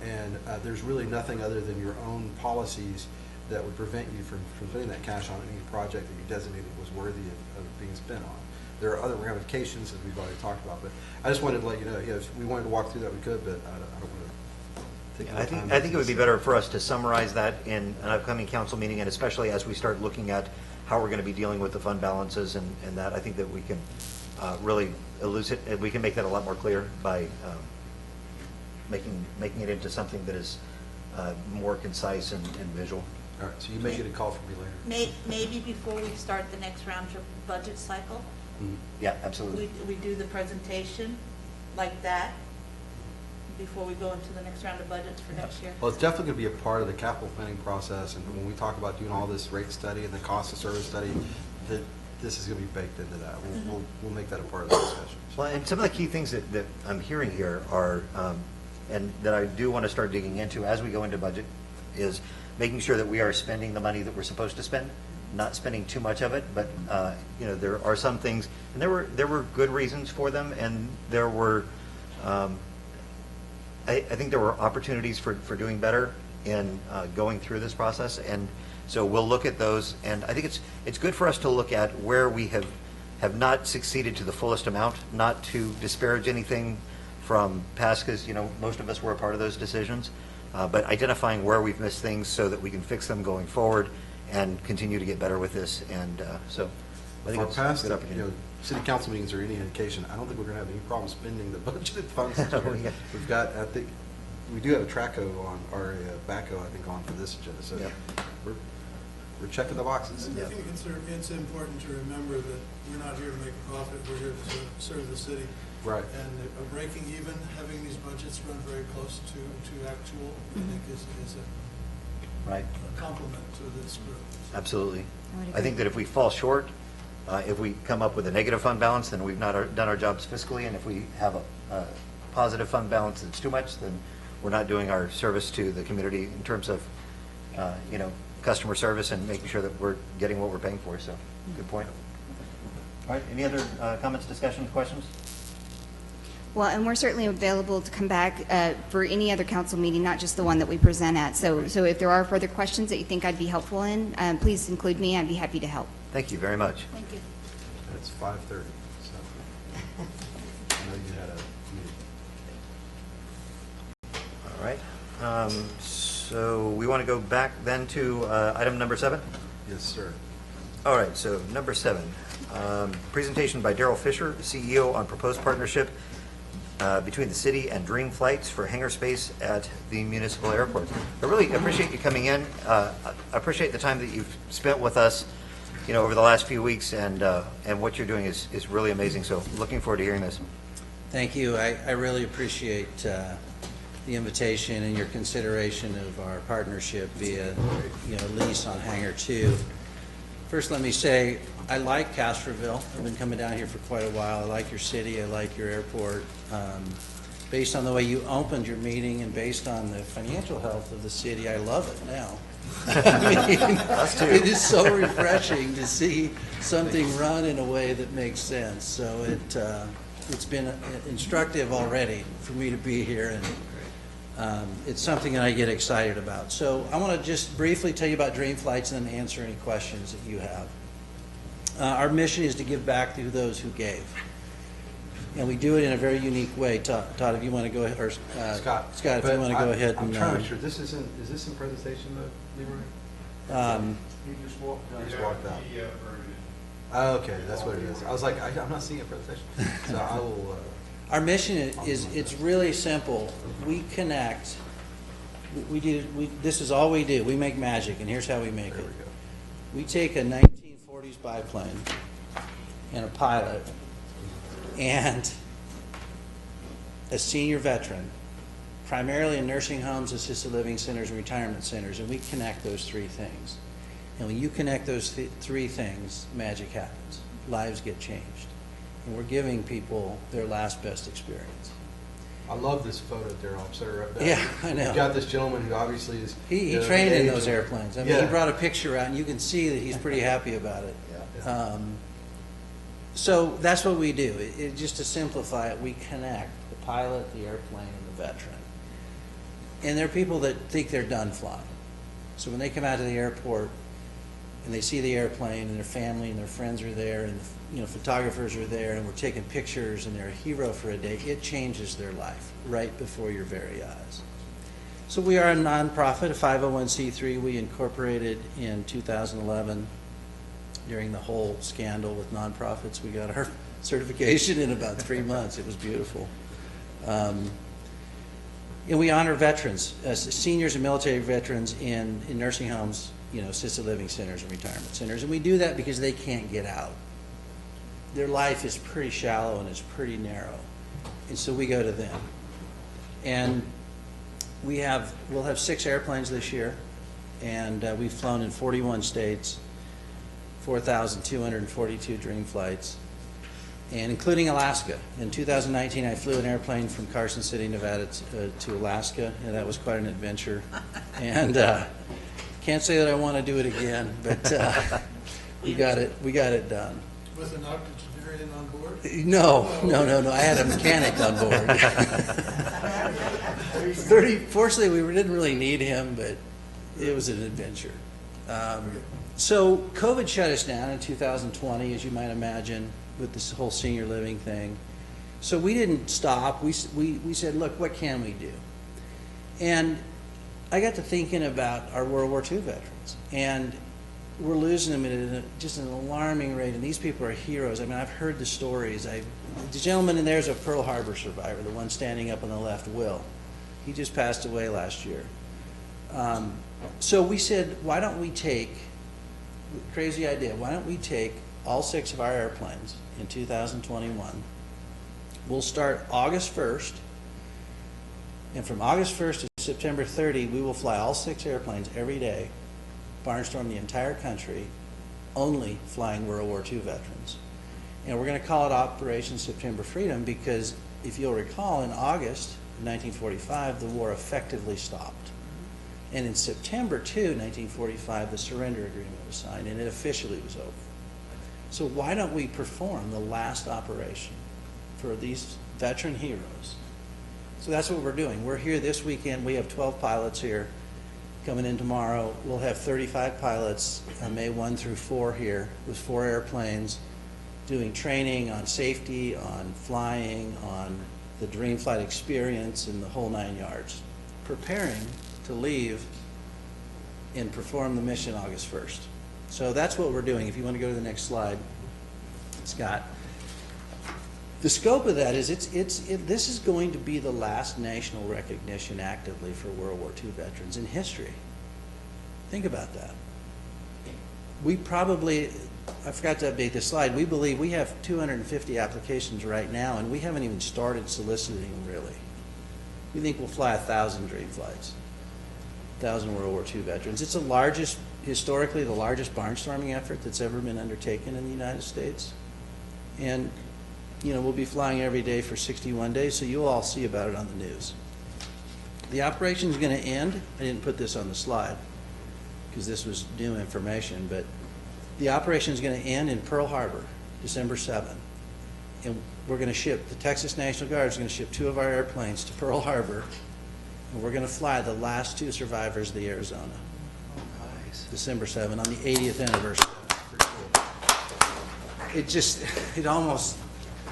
And there's really nothing other than your own policies that would prevent you from putting that cash on any project that you designated was worthy of being spent on. There are other ramifications, as we've already talked about, but I just wanted to let you know, if we wanted to walk through that, we could, but I don't want to take more time. I think it would be better for us to summarize that in an upcoming council meeting, and especially as we start looking at how we're going to be dealing with the fund balances and that. I think that we can really elucidate, we can make that a lot more clear by making it into something that is more concise and visual. All right, so you may get a call from me later. Maybe before we start the next round of budget cycle, Yeah, absolutely. we do the presentation like that before we go into the next round of budgets for next year. Well, it's definitely going to be a part of the capital planning process, and when we talk about doing all this rate study and the cost of service study, this is going to be baked into that. We'll make that a part of the discussion. Well, and some of the key things that I'm hearing here are, and that I do want to start digging into as we go into budget, is making sure that we are spending the money that we're supposed to spend, not spending too much of it. But there are some things, and there were good reasons for them, and there were, I think there were opportunities for doing better in going through this process, and so we'll look at those. And I think it's good for us to look at where we have not succeeded to the fullest amount, not to disparage anything from past, because most of us were a part of those decisions, but identifying where we've missed things so that we can fix them going forward and continue to get better with this. And so I think For it's past, a good opportunity. city council meetings are any indication, I don't think we're going to have any problem spending the budgeted funds this year. Yeah. We've got, I think, we do have a Traco on, or a backhoe, I think, on for this agenda, so Yeah. we're checking the boxes. I think it's important to remember that we're not here to make a profit, we're here to serve the city. Right. And a breaking even, having these budgets run very close to actual, I think is Right. a compliment to this group. Absolutely. I would I think agree. that if we fall short, if we come up with a negative fund balance, then we've not done our jobs fiscally, and if we have a positive fund balance that's too much, then we're not doing our service to the community in terms of, customer service and making sure that we're getting what we're paying for. So, good point. All right, any other comments, discussions, questions? Well, and we're certainly available to come back for any other council meeting, not just the one that we present at. So if there are further questions that you think I'd be helpful in, please include me. I'd be happy to help. Thank you very much. Thank you. It's 5:30, so I know you had a meeting. All right. So we want to go back then to item number 7? Yes, sir. All right, so number 7, presentation by Daryl Fisher, CEO, on proposed partnership between the city and Dream Flights for hangar space at the municipal airport. I really appreciate you coming in. I appreciate the time that you've spent with us, over the last few weeks, and what you're doing is really amazing. So looking forward to hearing this. Thank you. I really appreciate the invitation and your consideration of our partnership via lease on Hangar 2. First, let me say I like Castorville. I've been coming down here for quite a while. I like your city. I like your airport. based on the way you opened your meeting and based on the financial health of the city, I love it now. I mean, it is so refreshing to see something run in a way that makes sense. So it's been instructive already for me to be here, and it's something that I get excited about. So I want to just briefly tell you about Dream Flights and then answer any questions that you have. Our mission is to give back to those who gave. And we do it in a very unique way. Todd, if you want to go ahead, or Scott, if you want to go ahead. I'm trying to make sure, is this in presentation mode, Leroy? He just walked out. He just walked out. Oh, okay, that's what it is. I was like, I'm not seeing a presentation. So I will. Our mission is it's really simple. We connect. This is all we do. We make magic, and here's how we make it. We take a 1940s biplane and a pilot and a senior veteran, primarily in nursing homes, assisted living centers, and retirement centers, and we connect those three things. And when you connect those three things, magic happens. Lives get changed. And we're giving people their last best experience. I love this photo, Daryl. I'm sorry. Yeah, I know. You've got this gentleman who obviously is... He trained in those airplanes. I mean, he brought a picture out, and you can see that he's pretty happy about it. Yeah. So that's what we do. Just to simplify it, we connect the pilot, the airplane, and the veteran. And there are people that think they're done flying. So when they come out to the airport and they see the airplane and their family and their friends are there and photographers are there and we're taking pictures and they're a hero for a day, it changes their life right before your very eyes. So we are a nonprofit, a 501c3. We incorporated in 2011. During the whole scandal with nonprofits, we got our certification in about 3 months. It was beautiful. And we honor veterans, seniors and military veterans in nursing homes, assisted living centers and retirement centers. And we do that because they can't get out. Their life is pretty shallow and it's pretty narrow. And so we go to them. And we'll have 6 airplanes this year. And we've flown in 41 states. 4,242 Dream Flights, and including Alaska. In 2019, I flew an airplane from Carson City, Nevada to Alaska, and that was quite an adventure. And can't say that I want to do it again, but we got it done. With an octogenarian on board? No. I had a mechanic on board. Fortunately, we didn't really need him, but it was an adventure. So COVID shut us down in 2020, as you might imagine, with this whole senior living thing. So we didn't stop. We said, look, what can we do? And I got to thinking about our World War II veterans. And we're losing them at just an alarming rate. And these people are heroes. I mean, I've heard the stories. The gentleman in there is a Pearl Harbor survivor, the one standing up on the left, Will. He just passed away last year. So we said, why don't we take... Crazy idea. Why don't we take all 6 of our airplanes in 2021? We'll start August 1st, and from August 1st to September 30, we will fly all 6 airplanes every day, barnstorm the entire country, only flying World War II veterans. And we're going to call it Operation September Freedom because, if you'll recall, in August of 1945, the war effectively stopped. And in September 2, 1945, the surrender agreement was signed, and it officially was over. So why don't we perform the last operation for these veteran heroes? So that's what we're doing. We're here this weekend. We have 12 pilots here coming in tomorrow. We'll have 35 pilots on May 1 through 4 here with 4 airplanes doing training on safety, on flying, on the Dream Flight experience, and the whole 9 yards, preparing to leave and perform the mission August 1st. So that's what we're doing. If you want to go to the next slide, Scott. The scope of that is this is going to be the last national recognition actively for World War II veterans in history. Think about that. We probably, I forgot to update this slide, we believe we have 250 applications right now, and we haven't even started soliciting them really. We think we'll fly 1,000 Dream Flights. 1,000 World War II veterans. It's historically the largest barnstorming effort that's ever been undertaken in the United States. And we'll be flying every day for 61 days, so you'll all see about it on the news. The operation's going to end. I didn't put this on the slide because this was new information, but the operation's going to end in Pearl Harbor, December 7th. And we're going to ship, the Texas National Guard is going to ship 2 of our airplanes to Pearl Harbor, and we're going to fly the last 2 survivors of the Arizona. December 7th, on the 80th anniversary. It almost,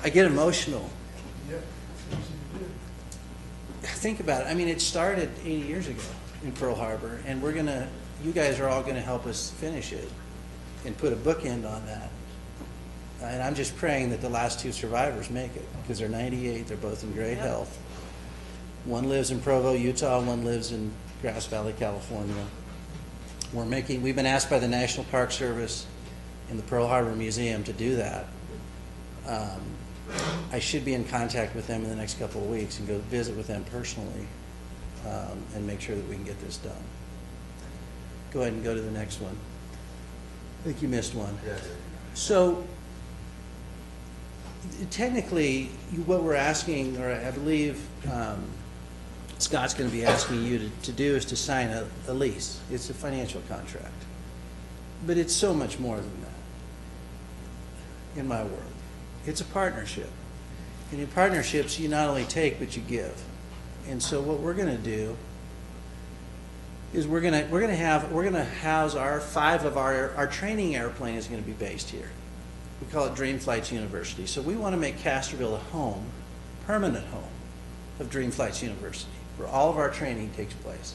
I get emotional. Think about it. I mean, it started 80 years ago in Pearl Harbor, and you guys are all gonna help us finish it and put a bookend on that. And I'm just praying that the last 2 survivors make it, because they're 98, they're both in great health. One lives in Provo, Utah, and one lives in Grass Valley, California. We've been asked by the National Park Service and the Pearl Harbor Museum to do that. I should be in contact with them in the next couple of weeks and go visit with them personally and make sure that we can get this done. Go ahead and go to the next one. I think you missed one. Yeah. So technically, what we're asking, or I believe Scott's going to be asking you to do, is to sign a lease. It's a financial contract. But it's so much more than that in my world. It's a partnership. And in partnerships, you not only take, but you give. And so what we're going to do is we're going to house our 5 of our training airplane is going to be based here. We call it Dream Flights University. So we want to make Castorville a home, permanent home of Dream Flights University, where all of our training takes place.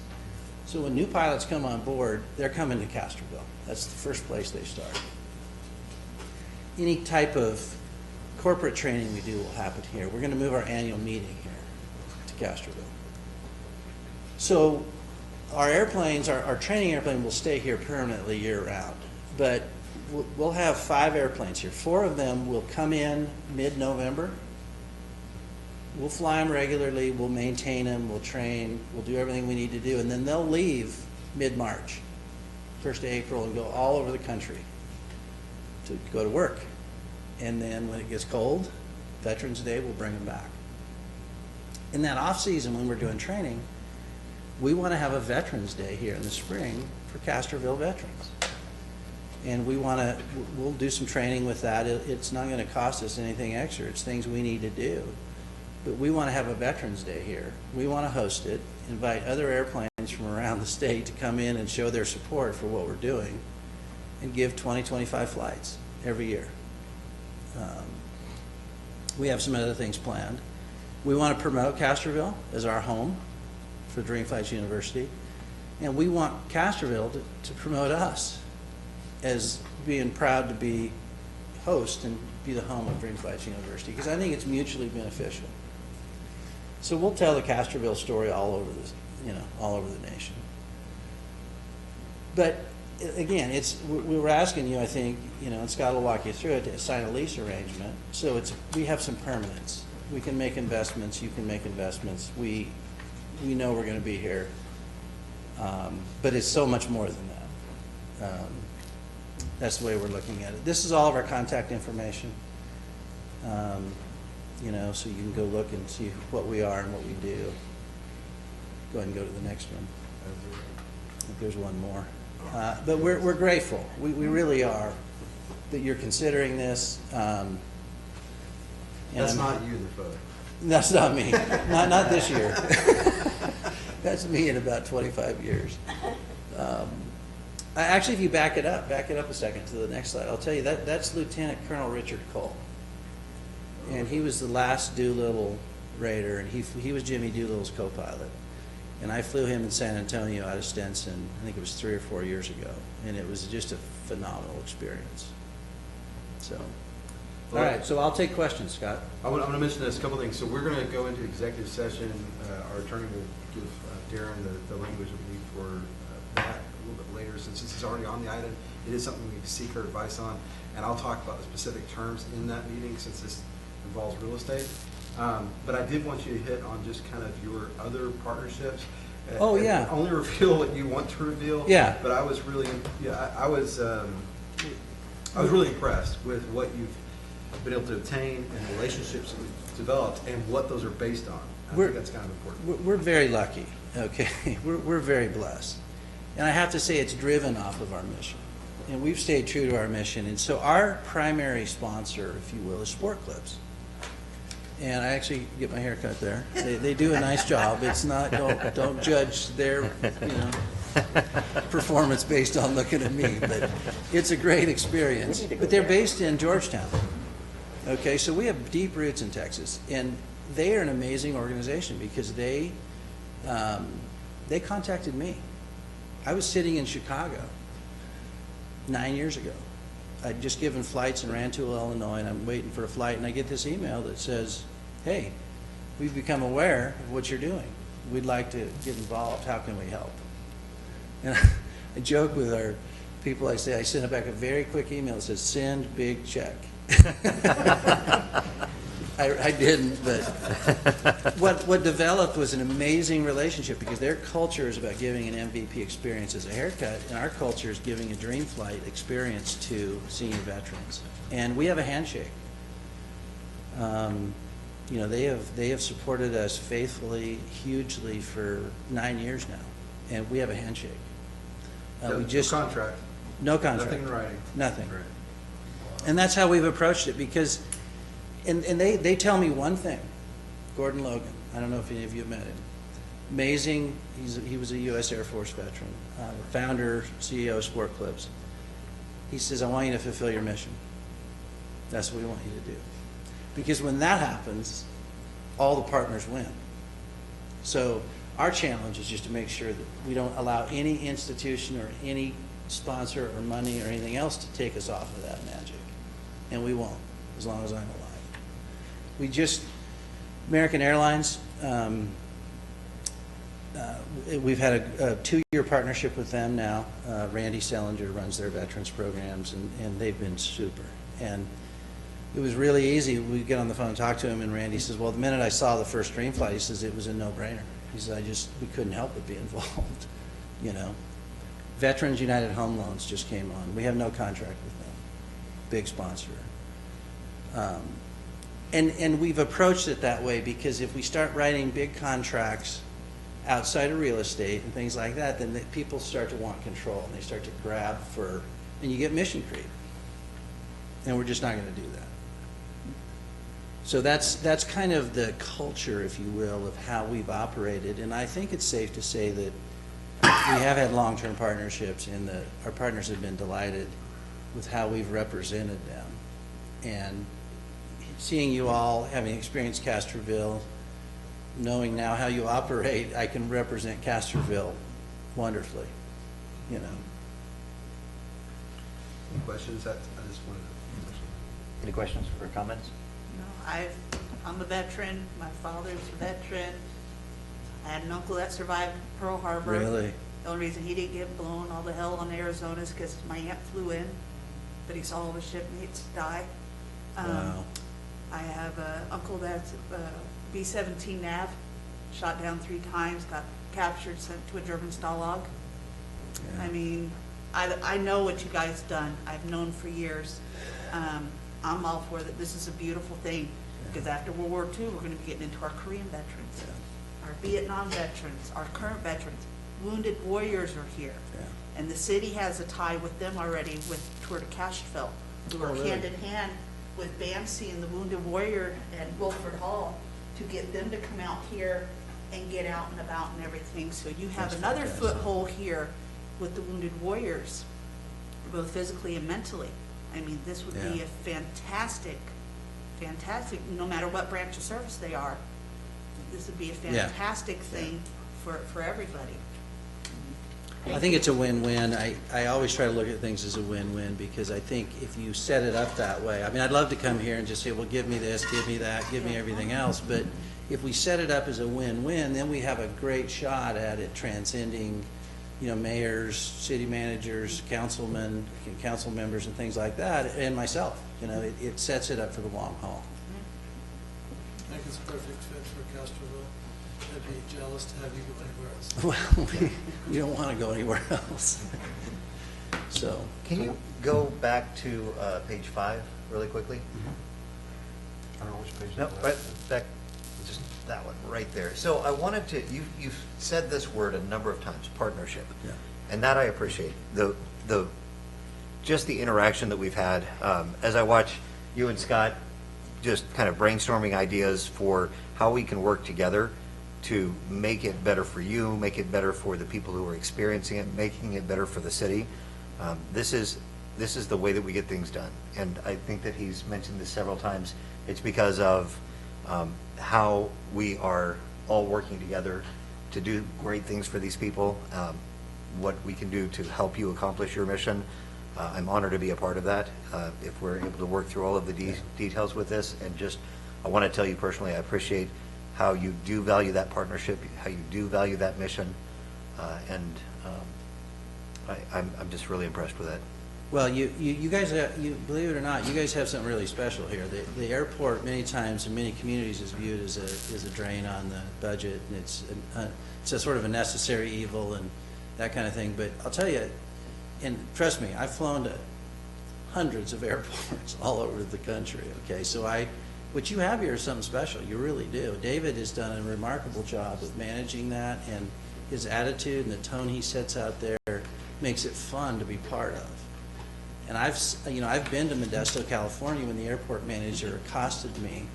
So when new pilots come on board, they're coming to Castorville. That's the first place they start. Any type of corporate training we do will happen here. We're going to move our annual meeting here to Castorville. So our airplanes, our training airplane will stay here permanently year-round. But we'll have 5 airplanes here. 4 of them will come in mid-November. We'll fly them regularly, we'll maintain them, we'll train, we'll do everything we need to do, and then they'll leave mid-March, 1st of April, and go all over the country to go to work. And then when it gets cold, Veterans Day, we'll bring them back. In that off-season, when we're doing training, we want to have a Veterans Day here in the spring for Castorville veterans. And we'll do some training with that. It's not going to cost us anything extra. It's things we need to do. But we want to have a Veterans Day here. We want to host it, invite other airplanes from around the state to come in and show their support for what we're doing, and give 20, 25 flights every year. We have some other things planned. We want to promote Castorville as our home for Dream Flights University, and we want Castorville to promote us as being proud to be host and be the home of Dream Flights University, because I think it's mutually beneficial. So we'll tell the Castorville story all over the nation. But again, we were asking you, I think, and Scott will walk you through it, to sign a lease arrangement. So we have some permanence. We can make investments. You can make investments. We know we're going to be here, but it's so much more than that. That's the way we're looking at it. This is all of our contact information. So you can go look and see what we are and what we do. Go ahead and go to the next one. I think there's one more. But we're grateful. We really are that you're considering this. That's not you in the photo. That's not me. Not this year. That's me in about 25 years. Actually, if you back it up a second to the next slide, I'll tell you that's Lieutenant Colonel Richard Cole. And he was the last Doolittle Raider, and he was Jimmy Doolittle's co-pilot. And I flew him in San Antonio out of Stinson, I think it was 3 or 4 years ago, and it was just a phenomenal experience. So, all right, so I'll take questions, Scott. I'm going to mention this, a couple things. So we're going to go into executive session. Our attorney will give Darren the language that we need for that a little bit later, since this is already on the item. It is something we seek her advice on, and I'll talk about the specific terms in that meeting, since this involves real estate. But I did want you to hit on just kind of your other partnerships. Oh, yeah. Only reveal what you want to reveal. Yeah. But I was really, I was really impressed with what you've been able to obtain and the relationships that we've developed and what those are based on. I We're- think that's kind of important. We're very lucky, okay? We're very blessed. And I have to say, it's driven off of our mission. And we've stayed true to our mission. And so our primary sponsor, if you will, is Sport Clips. And I actually get my hair cut there. They do a nice job. It's not, don't judge their, performance based on looking at me. But it's a great experience. But they're based in Georgetown. Okay, so we have deep roots in Texas. And they are an amazing organization because they contacted me. I was sitting in Chicago 9 years ago. I'd just given flights and ran to Illinois, and I'm waiting for a flight, and I get this email that says, hey, we've become aware of what you're doing. We'd like to get involved. How can we help? And I joke with our people. I say, I sent back a very quick email that says, send big check. I didn't, but what developed was an amazing relationship because their culture is about giving an MVP experience as a haircut, and our culture is giving a dream flight experience to senior veterans. And we have a handshake. They have supported us faithfully, hugely for 9 years now, and we have a handshake. No contract. No contract. Nothing in writing. Nothing. Right. And that's how we've approached it because, and they tell me one thing, Gordon Logan, I don't know if any of you have met him, amazing, he was a U.S. Air Force veteran, founder, CEO of Sport Clips. He says, I want you to fulfill your mission. That's what we want you to do. Because when that happens, all the partners win. So our challenge is just to make sure that we don't allow any institution or any sponsor or money or anything else to take us off of that magic. And we won't, as long as I'm alive. American Airlines, we've had a 2-year partnership with them now. Randy Sellinger runs their veterans programs, and they've been super. And it was really easy. We get on the phone and talk to him, and Randy says, well, the minute I saw the first dream flight, he says, it was a no-brainer. He says, we couldn't help but be involved, Veterans United Home Loans just came on. We have no contract with them. Big sponsor. And we've approached it that way because if we start writing big contracts outside of real estate and things like that, then people start to want control and they start to grab for, and you get mission creep. And we're just not going to do that. So that's kind of the culture, if you will, of how we've operated. And I think it's safe to say that we have had long-term partnerships and our partners have been delighted with how we've represented them. And seeing you all, having experienced Castorville, knowing now how you operate, I can represent Castorville wonderfully, Any questions? I just wanted to. Any questions or comments? No, I'm a veteran. My father's a veteran. I had an uncle that survived Pearl Harbor. really. The only reason he didn't get blown all the hell on Arizona is because my aunt flew in, but he saw all his shipmates die. Wow. I have an uncle that's B-17 Nav, shot down 3 times, got captured, sent to a German Stalag. Yeah. I mean, I know what you guys done. I've known for years. I'm all for that. This is a beautiful thing because after World War II, we're going to be getting into our Korean veterans, our Vietnam veterans, our current veterans. Wounded warriors are here. Yeah. And the city has a tie with them already with Tour de Cashville. We work really? hand in hand with BAMC and the Wounded Warrior and Wilford Hall to get them to come out here and get out and about and everything. So you have That's another fantastic. foothold here with the Wounded Warriors, both physically and mentally. I mean, this would be Yeah. a fantastic, no matter what branch of service they are, this would be a Yeah. fantastic thing for everybody. I think it's a win-win. I always try to look at things as a win-win because I think if you set it up that way, I mean, I'd love to come here and just say, well, give me this, give me that, give me everything else. But if we set it up as a win-win, then we have a great shot at it transcending, mayors, city managers, councilmen, council members, and things like that, and myself. It sets it up for the long haul. I think it's a perfect fit for Castorville. I'd be jealous to have you go anywhere else. Well, we don't want to go anywhere else. So. Can you go back to page 5 really quickly? I don't know which page. No, but that, just that one right there. So I wanted to, you've said this word a number of times, partnership. Yeah. And that I appreciate. Just the interaction that we've had, as I watch you and Scott just kind of brainstorming ideas for how we can work together to make it better for you, make it better for the people who are experiencing it, making it better for the city. This is the way that we get things done. And I think that he's mentioned this several times. It's because of how we are all working together to do great things for these people, what we can do to help you accomplish your mission. I'm honored to be a part of that. If we're able to work through all of the details with this, and just, I want to tell you personally, I appreciate how you do value that partnership, how you do value that mission, and I'm just really impressed with that. Well, you guys, believe it or not, you guys have something really special here. The airport, many times in many communities, is viewed as a drain on the budget, and it's a sort of a necessary evil and that kind of thing. But I'll tell you, and trust me, I've flown to hundreds of airports all over the country, okay? So what you have here is something special. You really do. David has done a remarkable job of managing that, and his attitude and the tone he sets out there makes it fun to be part of. And I've been to Modesto, California, when the airport manager accosted me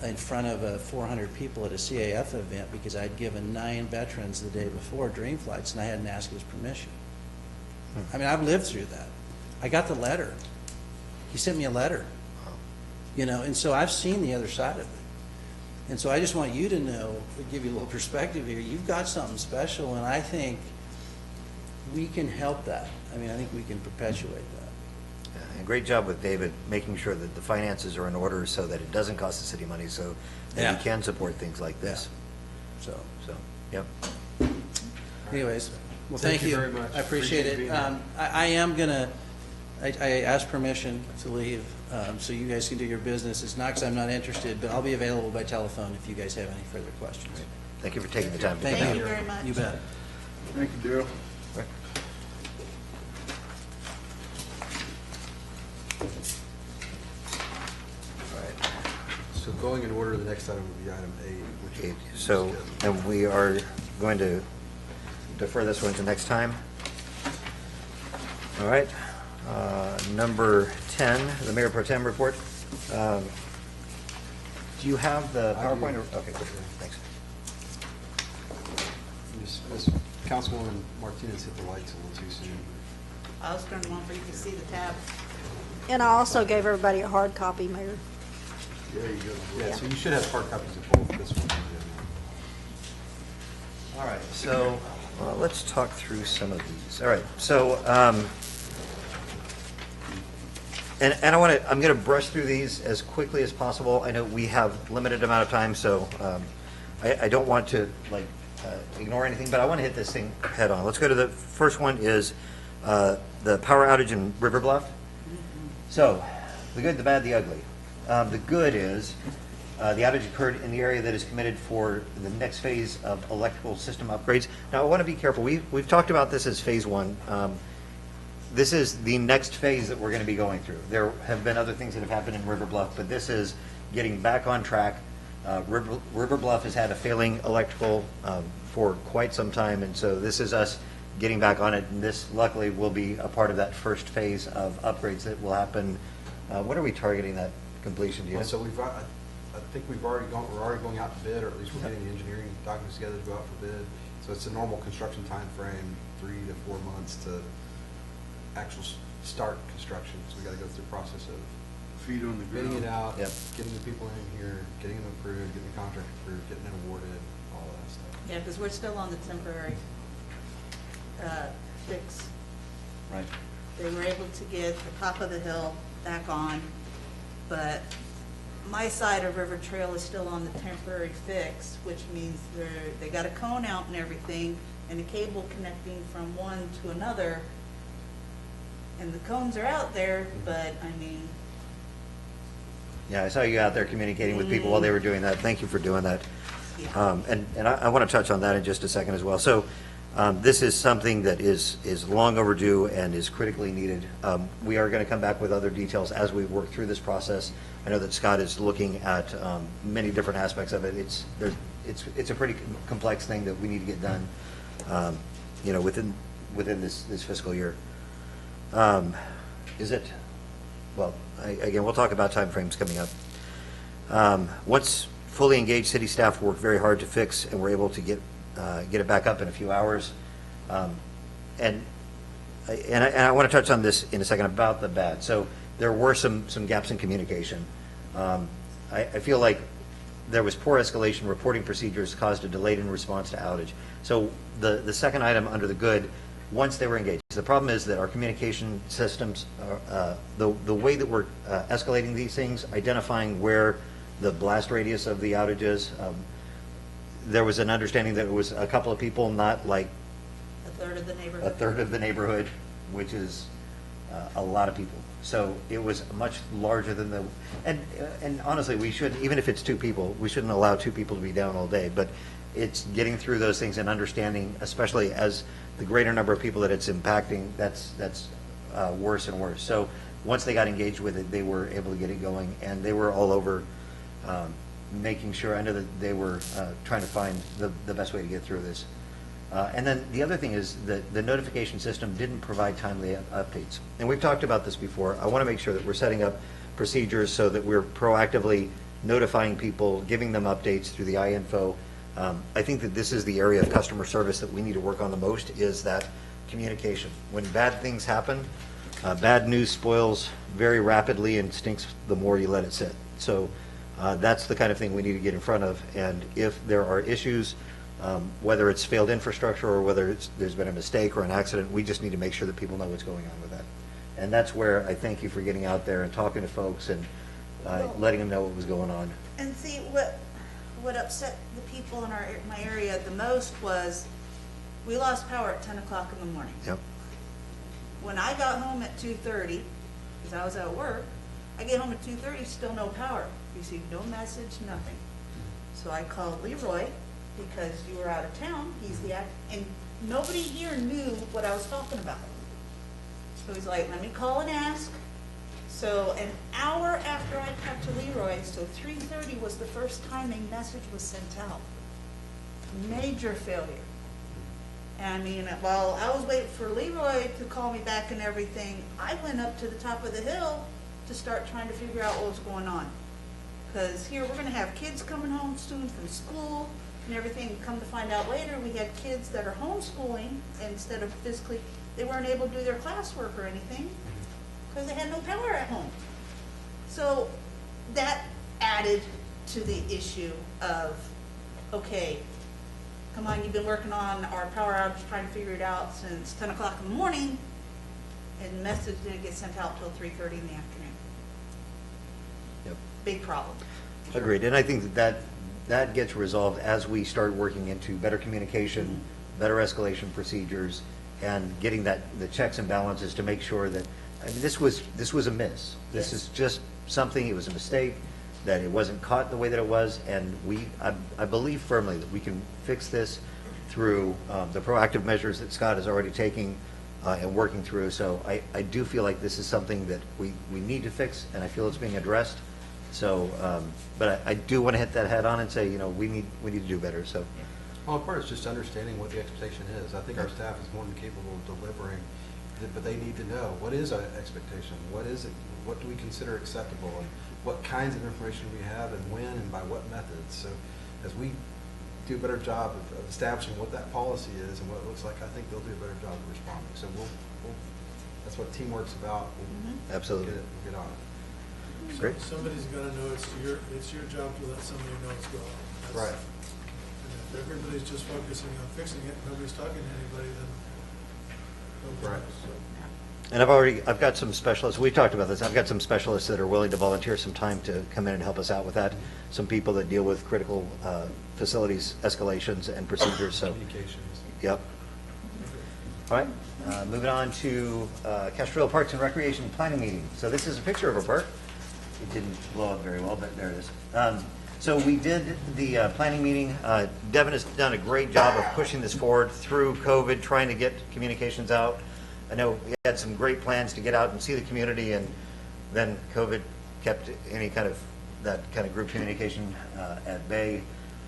in front of 400 people at a CAF event because I'd given 9 veterans the day before dream flights, and I hadn't asked his permission. I mean, I've lived through that. I got the letter. He sent me a letter, and so I've seen the other side of it. And so I just want you to know, to give you a little perspective here, you've got something special, and I think we can help that. I mean, I think we can perpetuate that. Yeah, and great job with David, making sure that the finances are in order so that it doesn't cost the city money, so that we can support things like this. So, Yep. anyways, well, Thank thank you you. very much. I appreciate Appreciate it. being here. I am gonna, I asked permission to leave, so you guys can do your business. It's not because I'm not interested, but I'll be available by telephone if you guys have any further questions. Thank you for taking the time to Thank come. Thank you very much. You bet. Thank you, Daryl. Right. So going in order, the next item would be item 8, which Okay, is. so, and we are going to defer this one to next time. All right. Number 10, the Mayor Pro Tem report. Do you have the I do. PowerPoint? Okay, good. Thanks. Miss Councilwoman Martinez hit the lights a little too soon. I was turning them on for you to see the tab. And I also gave everybody a hard copy, Mayor. There you go. Yeah, so you should have hard copies of both, this one and the other. All right, so let's talk through some of these. All right, so, and I'm going to brush through these as quickly as possible. I know we have limited amount of time, so I don't want to ignore anything, but I want to hit this thing head on. Let's go to the first one is the power outage in River Bluff. So, the good, the bad, the ugly. The good is the outage occurred in the area that is committed for the next phase of electrical system upgrades. Now, I want to be careful. We've talked about this as phase 1. This is the next phase that we're going to be going through. There have been other things that have happened in River Bluff, but this is getting back on track. River Bluff has had a failing electrical for quite some time, and so this is us getting back on it, and this luckily will be a part of that first phase of upgrades that will happen. When are we targeting that completion, do you know? So I think we're already going out to bid, or at least we're getting the engineering documents together to go out for bid. So it's a normal construction time frame, 3 to 4 months to actual start construction. So we got to go through the process of Feet on the ground. bidding it out, Yep. getting the people in here, getting them approved, getting the contract approved, getting it awarded, all of that stuff. Yeah, because we're still on the temporary fix. Right. They were able to get the top of the hill back on, but my side of River Trail is still on the temporary fix, which means they got a cone out and everything, and a cable connecting from one to another, and the cones are out there, but I mean, Yeah, I saw you out there communicating with people while they were doing that. Thank you for doing that. yeah. And I want to touch on that in just a second as well. So This is something that is long overdue and is critically needed. We are going to come back with other details as we work through this process. I know that Scott is looking at many different aspects of it. It's a pretty complex thing that we need to get done, within this fiscal year. Is it? Well, again, we'll talk about timeframes coming up. Once fully engaged, city staff worked very hard to fix, and we're able to get it back up in a few hours. And I want to touch on this in a second about the bad. So there were some gaps in communication. I feel like there was poor escalation. Reporting procedures caused a delay in response to outage. So the second item under the good, once they were engaged. The problem is that our communication systems, the way that we're escalating these things, identifying where the blast radius of the outage is, there was an understanding that it was a couple of people, not like A third of the neighborhood. a third of the neighborhood, which is a lot of people. So it was much larger than the, and honestly, we shouldn't, even if it's 2 people, we shouldn't allow 2 people to be down all day, but it's getting through those things and understanding, especially as the greater number of people that it's impacting, that's worse and worse. So once they got engaged with it, they were able to get it going, and they were all over making sure, I know that they were trying to find the best way to get through this. And then the other thing is that the notification system didn't provide timely updates. And we've talked about this before. I want to make sure that we're setting up procedures so that we're proactively notifying people, giving them updates through the iInfo. I think that this is the area of customer service that we need to work on the most, is that communication. When bad things happen, bad news spoils very rapidly and stinks the more you let it sit. So that's the kind of thing we need to get in front of. And if there are issues, whether it's failed infrastructure or whether there's been a mistake or an accident, we just need to make sure that people know what's going on with that. And that's where I thank you for getting out there and talking to folks and letting them know what was going on. And see, what upset the people in my area the most was we lost power at 10 o'clock in the morning. Yep. When I got home at 2:30, because I was at work, I get home at 2:30, still no power. Received no message, nothing. So I called Leroy, because you were out of town. He's the and nobody here knew what I was talking about. So he's like, let me call and ask. So an hour after I talked to Leroy, so 3:30 was the first time a message was sent out. Major failure. And I mean, while I was waiting for Leroy to call me back and everything, I went up to the top of the hill to start trying to figure out what was going on. Because here we're going to have kids coming home soon from school and everything. Come to find out later, we had kids that are homeschooling instead of physically, they weren't able to do their classwork or anything because they had no power at home. So that added to the issue of, okay, come on, you've been working on our power outage, trying to figure it out since 10 o'clock in the morning, and the message didn't get sent out till 3:30 in the afternoon. Yep. Big problem. Agreed. And I think that gets resolved as we start working into better communication, better escalation procedures, and getting the checks and balances to make sure that, I mean, this was a miss. This is just something, it was a mistake, that it wasn't caught the way that it was, and I believe firmly that we can fix this through the proactive measures that Scott is already taking and working through. So I do feel like this is something that we need to fix, and I feel it's being addressed. So, but I do want to hit that head on and say, we need to do better. So, Well, part is just understanding what the expectation is. I think our staff is more than capable of delivering, but they need to know, what is our expectation? What is it? What do we consider acceptable? And what kinds of information we have and when and by what methods? So as we do a better job of establishing what that policy is and what it looks like, I think they'll do a better job of responding. So that's what teamwork's about. Absolutely. We'll get on it. Great. Somebody's got to know it's your job to let somebody know it's going. Right. And if everybody's just focusing on fixing it, nobody's talking to anybody, then nobody Right. knows. So. And I've got some specialists, we talked about this, I've got some specialists that are willing to volunteer some time to come in and help us out with that. Some people that deal with critical facilities escalations and procedures, so. Communications. Yep. All right, moving on to Castor Parks and Recreation Planning Meeting. So this is a picture of a park. It didn't blow up very well, but there it is. So we did the planning meeting. Devin has done a great job of pushing this forward through COVID, trying to get communications out. I know we had some great plans to get out and see the community, and then COVID kept any kind of that kind of group communication at bay.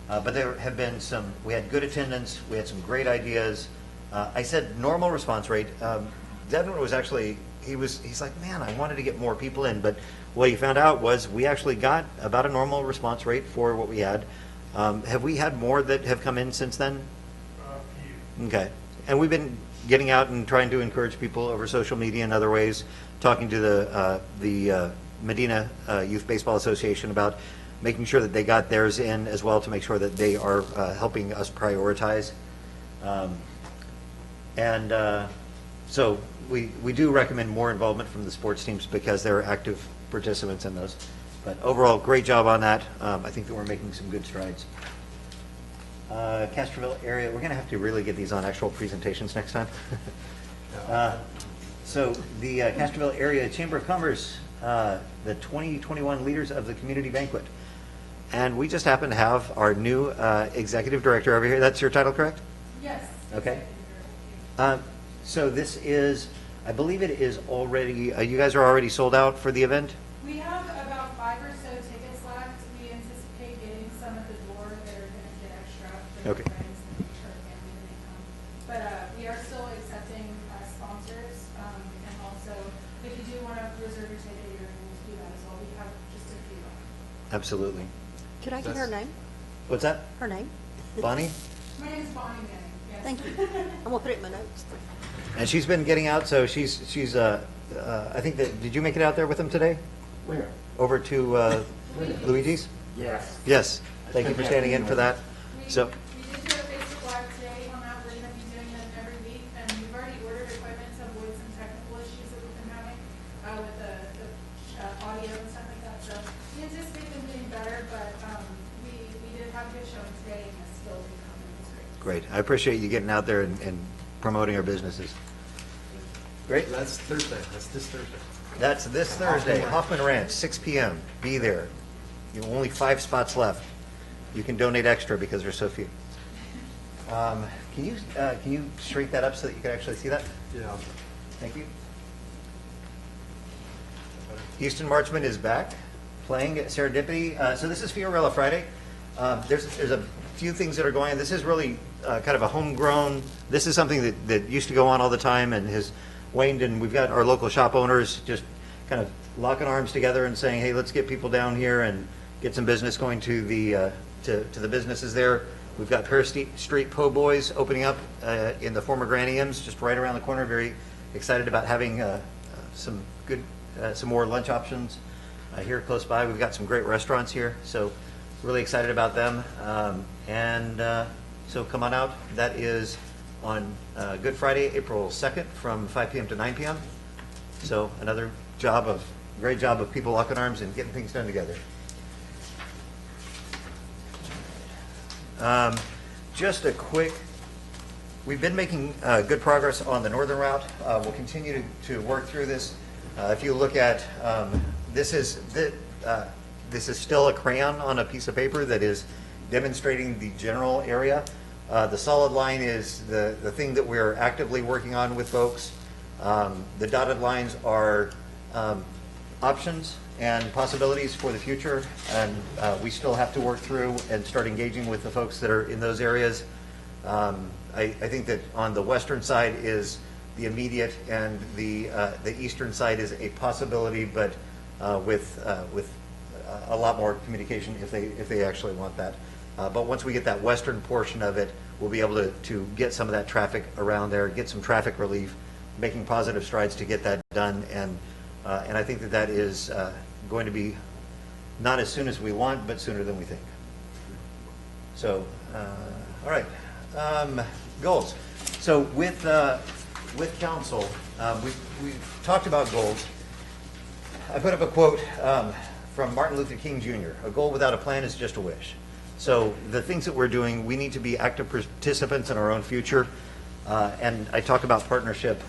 But there have been we had good attendance, we had some great ideas. I said normal response rate. Devin was actually, he's like, man, I wanted to get more people in, but what he found out was we actually got about a normal response rate for what we had. Have we had more that have come in since then? Okay. And we've been getting out and trying to encourage people over social media and other ways, talking to the Medina Youth Baseball Association about making sure that they got theirs in as well, to make sure that they are helping us prioritize. So we do recommend more involvement from the sports teams because they're active participants in those. But overall, great job on that. I think that we're making some good strides. Castorville area, we're going to have to really get these on actual presentations next time. So the Castorville area Chamber of Commerce, the 2021 Leaders of the Community Banquet. And we just happen to have our new executive director over here. That's your title, correct? Yes. Okay. So this is, I believe it is already, you guys are already sold out for the event? We have about 5 or so tickets left. We anticipate getting some at the door that are going to get extra for Okay. their friends and make sure family when they come. But we are still accepting sponsors. And also, if you do want to reserve your ticket, you're able to do that as well. We have just a few left. Absolutely. Could I get her name? What's that? Her name? Bonnie? My name is Bonnie Manning. Yes. Thank you. I'm gonna put it in my notes. And she's been getting out, so she's I think that, did you make it out there with them today? Where? Over to Luigi's? Yes. Yes. Thank you for standing in for that. So, We did do a Facebook Live today on that. We're going to be doing them every week. And we've already ordered equipment to avoid some technical issues that we've been having with the audio and stuff like that. So we anticipate them getting better, but we did have a good showing today, and it's still becoming great. great. I appreciate you getting out there and promoting our businesses. Great. That's Thursday. That's this Thursday. That's this Thursday, Hoffman Ranch, 6 p.m. Be there. You have only 5 spots left. You can donate extra because there's so few. Can you shrink that up so that you can actually see that? Yeah. Thank you. Houston Marchman is back playing at Serendipity. So this is Fiorella Friday. There's a few things that are going on. This is really kind of a homegrown. This is something that used to go on all the time and has waned, and we've got our local shop owners just kind of locking arms together and saying, hey, let's get people down here and get some business going to the the businesses there. We've got Paris Street Po' Boys opening up in the former Granny M's just right around the corner. Very excited about having some more lunch options here close by. We've got some great restaurants here, so really excited about them. So come on out. That is on Good Friday, April 2nd from 5 p.m. to 9 p.m. So another great job of people locking arms and getting things done together. Just a quick, we've been making good progress on the northern route. We'll continue to work through this. If you look at, this is still a crayon on a piece of paper that is demonstrating the general area. The solid line is the thing that we're actively working on with folks. The dotted lines are options and possibilities for the future, and we still have to work through and start engaging with the folks that are in those areas. I think that on the western side is the immediate, and the eastern side is a possibility, but with a lot more communication if they actually want that. But once we get that western portion of it, we'll be able to get some of that traffic around there, get some traffic relief, making positive strides to get that done. And I think that is going to be not as soon as we want, but sooner than we think. So, all right, goals. So with council, we've talked about goals. I put up a quote from Martin Luther King Jr. A goal without a plan is just a wish. So the things that we're doing, we need to be active participants in our own future. And I talk about partnership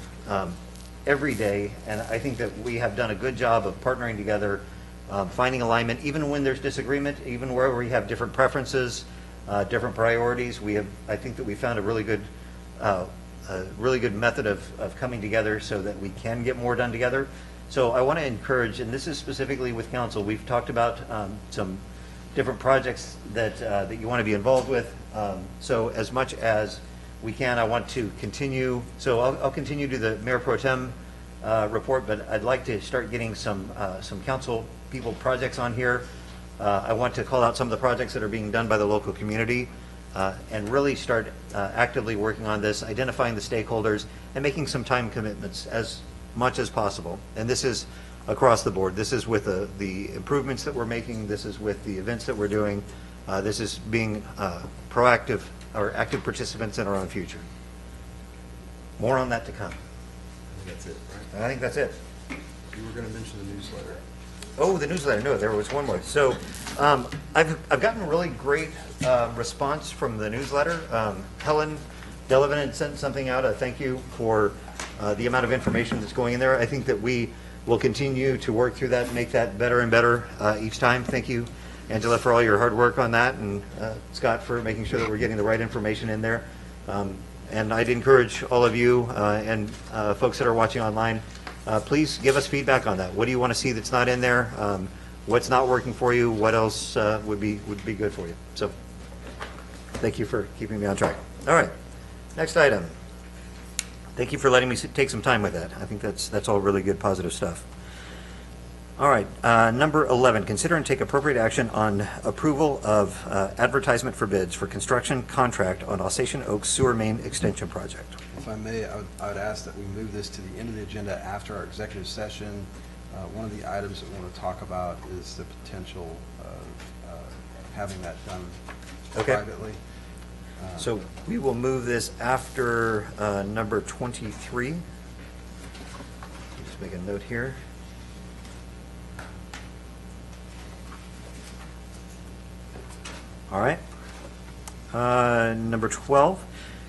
every day, and I think that we have done a good job of partnering together finding alignment, even when there's disagreement, even where we have different preferences, different priorities. I think that we found a really good method of coming together so that we can get more done together. So I want to encourage, and this is specifically with council, we've talked about some different projects that you want to be involved with. So as much as we can, I want to continue. So I'll continue to the Mayor Pro Tem report, but I'd like to start getting some council people projects on here. I want to call out some of the projects that are being done by the local community and really start actively working on this, identifying the stakeholders, and making some time commitments as much as possible. And this is across the board. This is with the improvements that we're making. This is with the events that we're doing. This is being proactive or active participants in our own future. More on that to come. That's it, right? I think that's it. You were going to mention the newsletter. Oh, the newsletter. No, there was one more. So I've gotten really great response from the newsletter. Helen Delavan had sent something out, a thank you for the amount of information that's going in there. I think that we will continue to work through that and make that better and better each time. Thank you, Angela, for all your hard work on that, and Scott for making sure that we're getting the right information in there. And I'd encourage all of you and folks that are watching online, please give us feedback on that. What do you want to see that's not in there? What's not working for you? What else would be good for you? So thank you for keeping me on track. All right, next item. Thank you for letting me take some time with that. I think that's all really good, positive stuff. All right, number 11, consider and take appropriate action on approval of advertisement for bids for construction contract on Alsatian Oaks Sewer Main Extension Project. If I may, I would ask that we move this to the end of the agenda after our executive session. One of the items that we want to talk about is the potential of having that done privately. So we will move this after number 23. Just make a note here. All right. Number 12,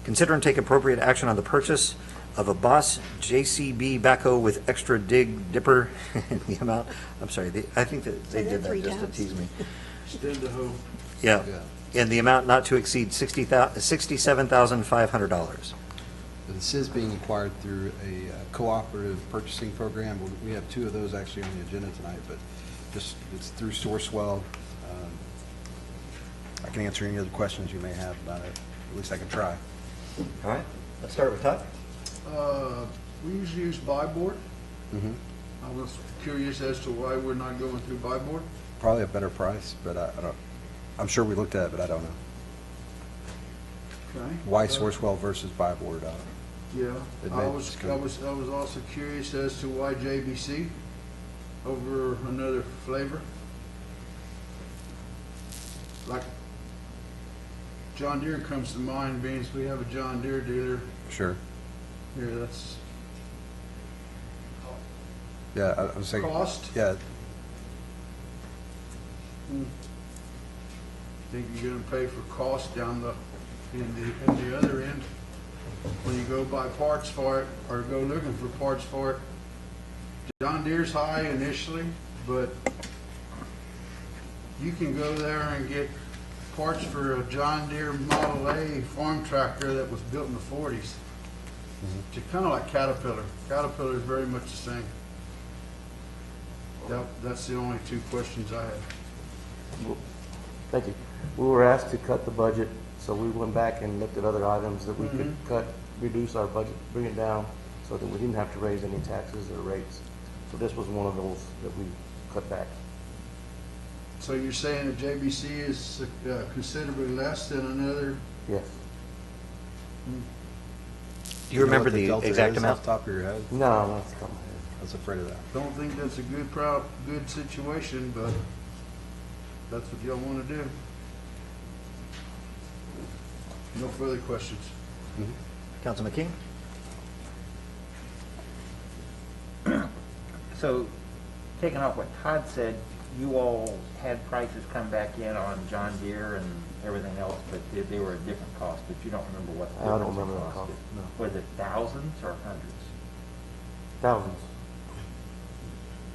consider and take appropriate action on the purchase of a Boss JCB backhoe with extra dig dipper in the amount, I'm sorry, I think that they did that just to tease me. Extend the hoe. Yeah, in the amount not to exceed $67,500. This is being acquired through a cooperative purchasing program. We have two of those actually on the agenda tonight, but just it's through Sourcewell. I can answer any other questions you may have about it. At least I can try. All right, let's start with Todd. We usually use buy board. I was curious as to why we're not going through buy board. Probably a better price, but I don't. I'm sure we looked at it, but I don't know. Okay. Why Sourcewell versus buy board? Yeah, I was also curious as to why JBC over another flavor. Like John Deere comes to mind, being as we have a John Deere dealer Sure. here. That's Yeah, I was thinking. cost. Yeah. Think you're gonna pay for cost down in the other end when you go buy parts for it or go looking for parts for it. John Deere's high initially, but you can go there and get parts for a John Deere Model A farm tractor that was built in the 40s. It's kind of like Caterpillar. Caterpillar is very much the same. That's the only two questions I have. Thank you. We were asked to cut the budget, so we went back and looked at other items that we could cut, reduce our budget, bring it down, so that we didn't have to raise any taxes or rates. So this was one of those that we cut back. So you're saying that JBC is considerably less than another? Yes. Do you remember know what the delta exact is amount? off the top of your head? No, that's coming ahead. I was afraid of that. Don't think that's a good situation, but that's what y'all want to do. No further questions. Councilman King? So, taking off what Todd said, you all had prices come back in on John Deere and everything else, but they were a different cost, but you don't remember what the I don't difference in remember that cost cost, is. no. Was it thousands or hundreds? Thousands.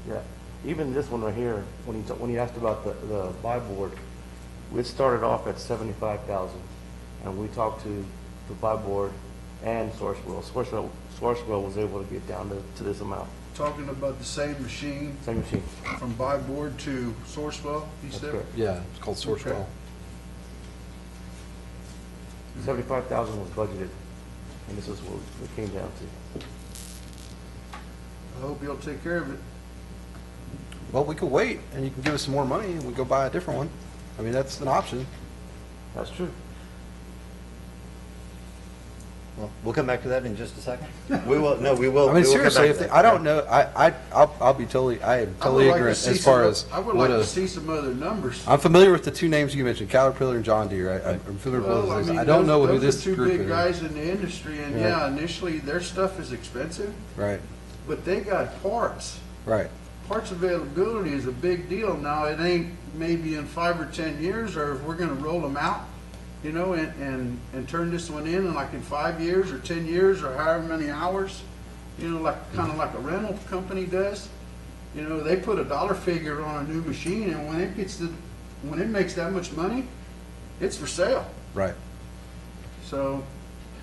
Yeah. even this one right here, when he asked about the buy board, it started off at 75,000, and we talked to the buy board and Sourcewell. Sourcewell was able to get down to this amount. Talking about the same machine Same machine. from buy board to Sourcewell, you That's said? correct. Yeah, it's called Sourcewell. Okay. 75,000 was budgeted, and this is what it came down to. I hope you'll take care of it. Well, we could wait, and you can give us some more money, and we go buy a different one. I mean, that's an option. That's true. Well, we'll come back to that in just a second. We will, no, we will. I we mean, will come seriously, back if to they, that. I don't know, I'll be totally, I am I would totally like to ignorant see as far some- as I would what like a, to see some other numbers. I'm familiar with the two names you mentioned, Caterpillar and John Deere. I'm familiar with Well, both of those. mean, I don't know who those this are two group big is. guys in the industry, and Yeah. yeah, initially, their stuff is expensive, Right, but they got parts. right. Parts availability is a big deal. Now, it ain't maybe in 5 or 10 years, or if we're gonna roll them out, you know, and turn this one in like in 5 years or 10 years or however many hours, you know, like, kinda like a rental company does. You know, they put a dollar figure on a new machine, and when it makes that much money, it's for sale. Right. So,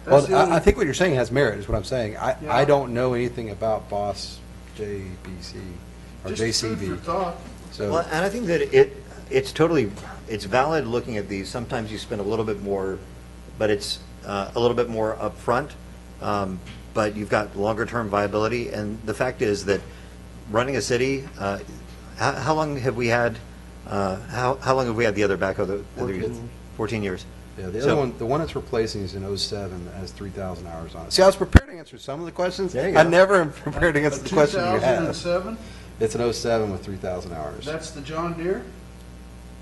that's the Well, only. I think what you're saying has merit, is what I'm saying. Yeah. I don't know anything about Boss JBC or Just food for JCB. thought. So, Well, and I think that it's totally, it's valid looking at these. Sometimes you spend a little bit more, but it's a little bit more upfront. But you've got longer term viability. And the fact is that running a city, how long have we had, how long have we had the other backhoe? The other 14 years. 14 years. yeah, the So- other one, the one it's replacing is in '07, has 3,000 hours on it. See, I was prepared to answer some of the questions. There you I go. never am prepared to answer the question you have. 2007, It's an '07 with 3,000 hours. that's the John Deere?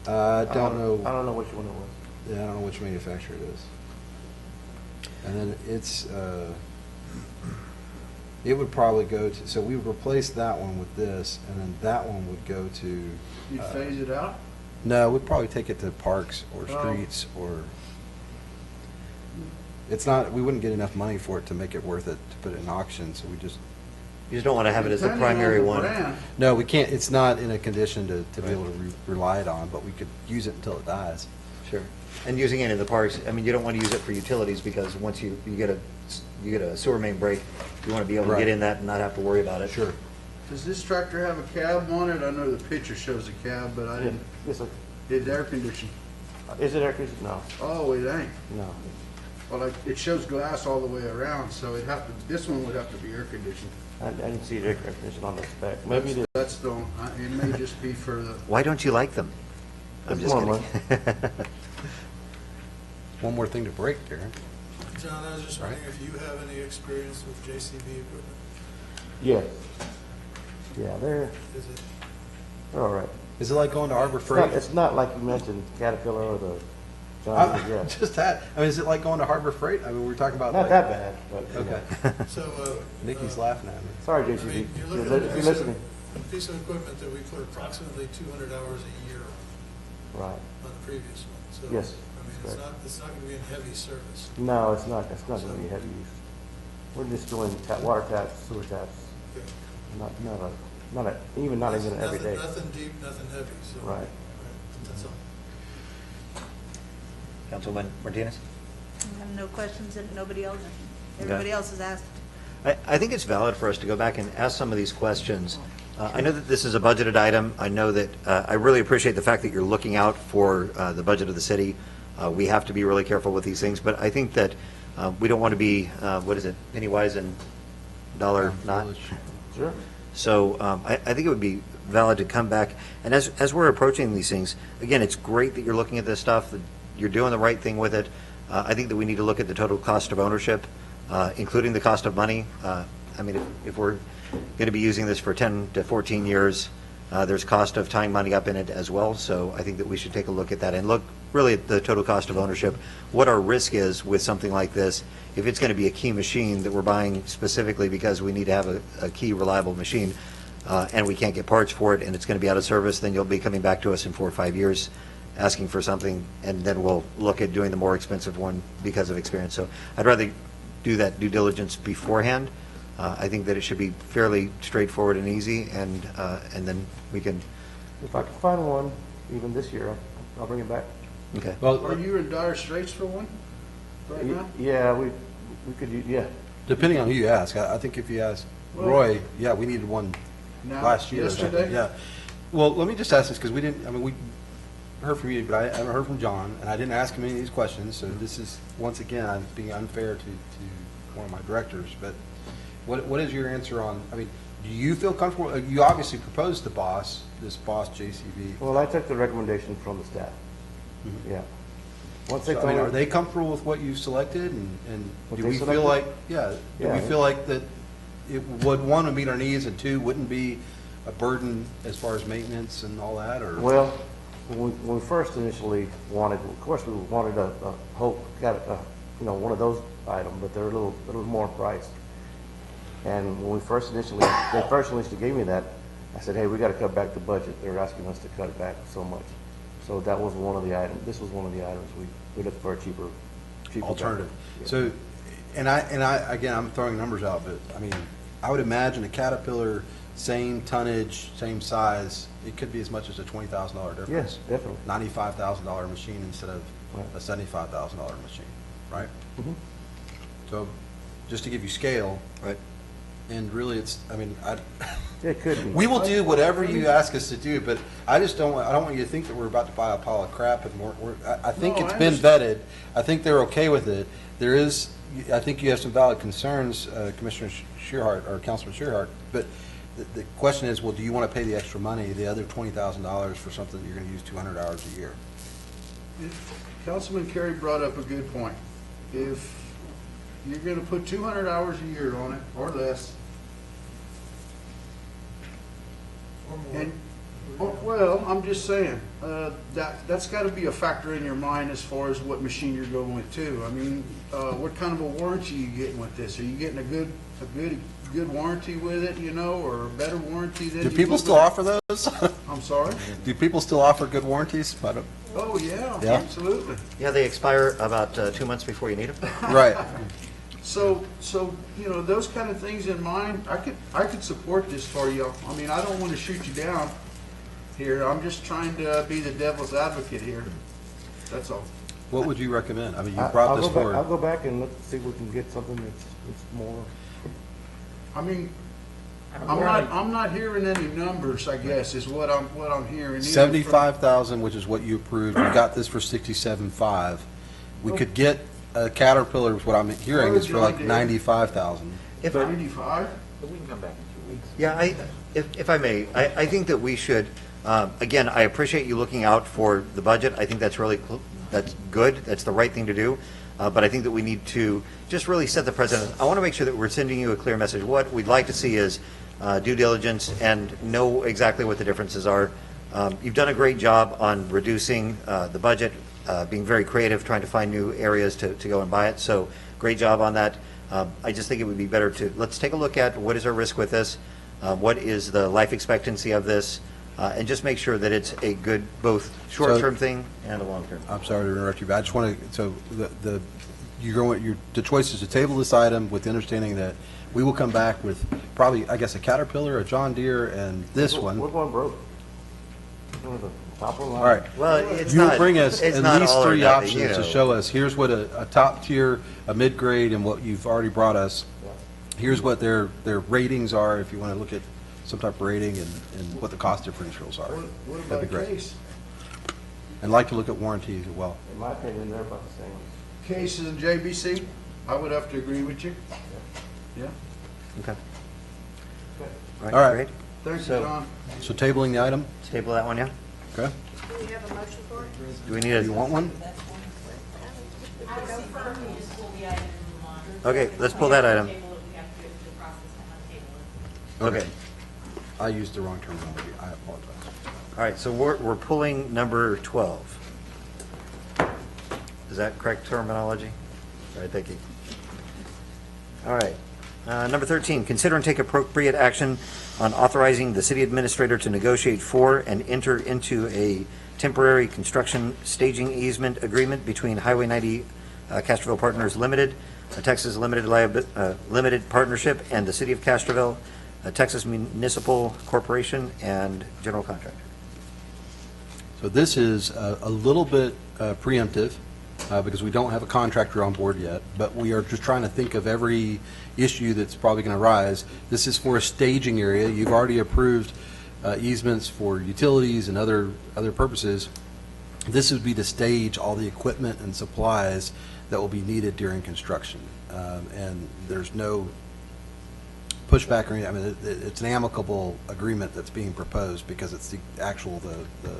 I don't I know. don't know which one it was. Yeah, I don't know which manufacturer it is. And then it's, it would probably go to, so we would replace that one with this, and then that one would go to, You'd phase it out? no, we'd probably take it to parks or Oh. streets or, it's not, we wouldn't get enough money for it to make it worth it to put it in auction, so we just, You just don't want to have it as the Depending on primary the one. brand, no, we can't, it's not in a condition to be able to rely it on, but we could use it until it dies. Sure. And using it in the parks, I mean, you don't want to use it for utilities because once you get a sewer main break, you want to be able to Right. get in that and not have to worry about it. Sure. Does this tractor have a cab on it? I know the picture shows a cab, but I didn't, Yes, sir. it's air conditioned. Is it air conditioned? No, Oh, it ain't. no. Well, it shows glass all the way around, so this one would have to be air conditioned. I didn't see the air conditioning on the spec. Maybe it is. That's the, it may just be for the, Why don't you like them? I'm It's just more kidding. One more thing to break, Karen. John, I was just wondering if you have any experience with JCB equipment? Yeah. Yeah, they're Is it, all right. Is it like going to Harbor It's Freight? it's not like you mentioned Caterpillar or the John I Deere, yeah. just had, I mean, is it like going to Harbor Freight? I mean, we were talking about. Not like- that bad, but. you know. Okay. so, Nikki's laughing at me. Sorry, I JCB. mean, you're If looking you're at if you're listening. a piece of equipment that we put approximately 200 hours a year on Right. the previous one, so. Yes, I mean, correct. it's not gonna be in heavy service. No, it's not going to be heavy use. We're just doing water taps, sewer taps, Okay. not even an everyday. Nothing deep, nothing heavy, so. Right. That's all. Councilman Martinez? I have no questions and nobody else, everybody else has asked. I think it's valid for us to go back and ask some of these questions. I know that this is a budgeted item. I know that, I really appreciate the fact that you're looking out for the budget of the city. We have to be really careful with these things, but I think that we don't want to be, what is it, penny wise and dollar not? Sure. So I think it would be valid to come back, and as we're approaching these things, again, it's great that you're looking at this stuff, that you're doing the right thing with it. I think that we need to look at the total cost of ownership, including the cost of money. I mean, if we're going to be using this for 10 to 14 years, there's cost of tying money up in it as well, so I think that we should take a look at that and look really at the total cost of ownership, what our risk is with something like this. If it's going to be a key machine that we're buying specifically because we need to have a key reliable machine, and we can't get parts for it and it's going to be out of service, then you'll be coming back to us in 4 or 5 years asking for something, and then we'll look at doing the more expensive one because of experience. So I'd rather do that due diligence beforehand. I think that it should be fairly straightforward and easy, and then we can, If I can find one, even this year, I'll bring it back. okay. Well, Are you in dire straits for one right now? Yeah, we could, yeah. depending on who you ask, I think if you ask Roy, yeah, we needed one Now, last year. yesterday? Yeah. Well, let me just ask this, because we didn't, I mean, we heard from you, but I haven't heard from John, and I didn't ask him any of these questions, so this is, once again, I'm being unfair to one of my directors, but what is your answer on, I mean, do you feel comfortable, you obviously proposed the boss, this boss JCB. Well, I took the recommendation from the staff. Yeah. Once they So, I told mean, me. are they comfortable with what you've selected, and What do they we feel selected? like, yeah, do we Yeah. feel like that it would, one, would meet our needs, and two, wouldn't be a burden as far as maintenance and all that, or? Well, when we first initially wanted, of course, we wanted a whole, one of those items, but they're a little more priced. And when they first initially gave me that, I said, hey, we got to cut back the budget. They're asking us to cut it back so much. So that was one of the items. This was one of the items we looked for a cheaper Alternative. Yeah. So, and I, again, I'm throwing numbers out, but, I mean, I would imagine a Caterpillar, same tonnage, same size, it could be as much as a $20,000 difference. Yes, definitely. $95,000 machine instead of Right. a $75,000 machine, right? Mhm. So, just to give you scale, Right. and really it's, I mean, It could be. we will do whatever you ask us to do, but I just don't want you to think that we're about to buy a pile of crap, and I think No, it's I been vetted. I think they're okay with it. There is, I think you have some valid concerns, Commissioner Shearhart, or Councilman Shearhart, but the question is, well, do you want to pay the extra money, the other $20,000 for something that you're going to use 200 hours a year? Councilman Carey brought up a good point. If you're gonna put 200 hours a year on it, or less, and, well, I'm just saying, that's gotta be a factor in your mind as far as what machine you're going with too. I mean, what kind of a warranty are you getting with this? Are you getting a good warranty with it, or a better warranty than? Do you people would still with- offer those? I'm sorry? Do people still offer good warranties? I don't- Oh, yeah, Yeah? absolutely. Yeah, they expire about 2 months before you need them. Right. So, those kind of things in mind, I could support this for you. I mean, I don't want to shoot you down here. I'm just trying to be the devil's advocate here. That's all. What would you recommend? I mean, you I'll brought this go back- I'll forward. go back and see if we can get something that's more. I mean, I'm not hearing any numbers, I guess, is what I'm hearing. Either from- 75,000, which is what you approved. We got this for 67.5. We could get a Caterpillar, is what I'm hearing, is for like 95,000. If 95? But we can come back in 2 weeks. Yeah, if I may, I think that we should, again, I appreciate you looking out for the budget. I think that's really, that's good. That's the right thing to do. But I think that we need to just really set the precedent. I want to make sure that we're sending you a clear message. What we'd like to see is due diligence and know exactly what the differences are. You've done a great job on reducing the budget, being very creative, trying to find new areas to go and buy it. So great job on that. I just think it would be better to, let's take a look at what is our risk with this, what is the life expectancy of this, and just make sure that it's a good, both short-term thing and a long-term. I'm sorry to interrupt you, but I just want to, so the choice is to table this item with the understanding that we will come back with probably, I guess, a Caterpillar, a John Deere, and this one. What one broke? One of the top one? All right. Well, it's You not. bring us it's at not least all or 3 nothing, options you to know. show us, here's what a top tier, a mid-grade, and what you've already brought us. Here's what their ratings are, if you want to look at some type of rating, and what the cost differentials are. What about That'd a be great. case? And like to look at warranties as well. In my opinion, they're about the same. Cases in JBC? I would have to agree with you. Yeah. Okay. All right. Great. Thank you, So- John. So tabling the item, Table that one, yeah? okay? Do we have a motion for it? Do we need Do you a, want one? okay, let's pull that item. Okay. I used the wrong terminology, I apologize. All right, so we're pulling number 12. Is that correct terminology? All right, thank you. All right. Number 13, consider and take appropriate action on authorizing the city administrator to negotiate for and enter into a temporary construction staging easement agreement between Highway 90 Casterville Partners Limited a Texas Limited Partnership, and the City of Castroville, a Texas Municipal Corporation, and General Contractor. So this is a little bit preemptive because we don't have a contractor on board yet, but we are just trying to think of every issue that's probably going to arise. This is for a staging area. You've already approved easements for utilities and other purposes. This would be to stage all the equipment and supplies that will be needed during construction. And there's no pushback or anything. I mean, it's an amicable agreement that's being proposed because it's the actual, the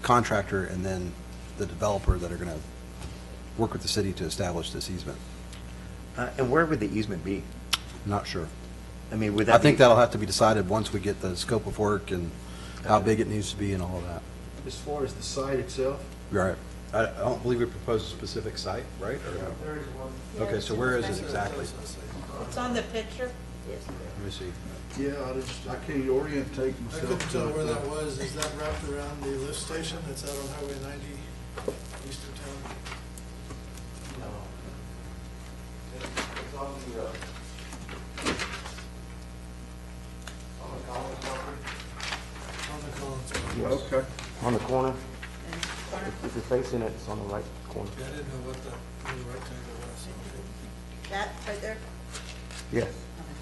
contractor and then the developer that are going to work with the city to establish this easement. And where would the easement be? Not sure. I mean, would I that think be? that'll have to be decided once we get the scope of work and how big it needs to be and all of that. As far as the site itself? Right. I don't believe we proposed a specific site, right? Or no? There is one. Okay, so where is it exactly? It's on the picture. Let me see. Yeah, I can't orientate I myself. couldn't tell where to that was. Is that wrapped around the lift station that's out on Highway 90, east of town? No. It's on the Collins property. On the Collins property. Okay. On the corner. If you're facing it, it's on the right corner. Yeah, I didn't know what that little rectangle was. Okay. That right there? Yes.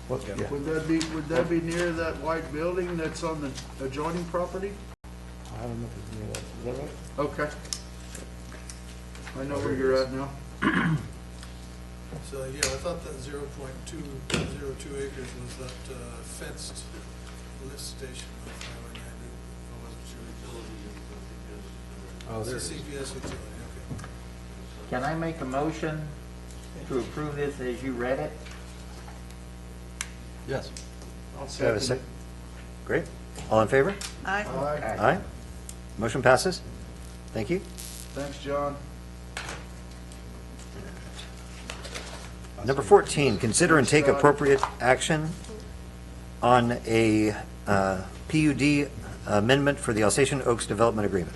Well, yeah. Would that be near that white building that's on the adjoining property? I don't know if it's near that. Is that right? Okay. I know where you're at now. So, yeah, I thought that 0.202 acres was that fenced lift station on Highway 90. I wasn't sure. Oh, It's there a it is. CPS utility, okay. Can I make a motion to approve this as you read it? Yes. I'll Do I have a second second? Great. All in favor? Aye. it. Aye. Aye. Motion passes. Thank you. Thanks, John. Number 14, consider and take appropriate action on a PUD amendment for the Alsatian Oaks Development Agreement.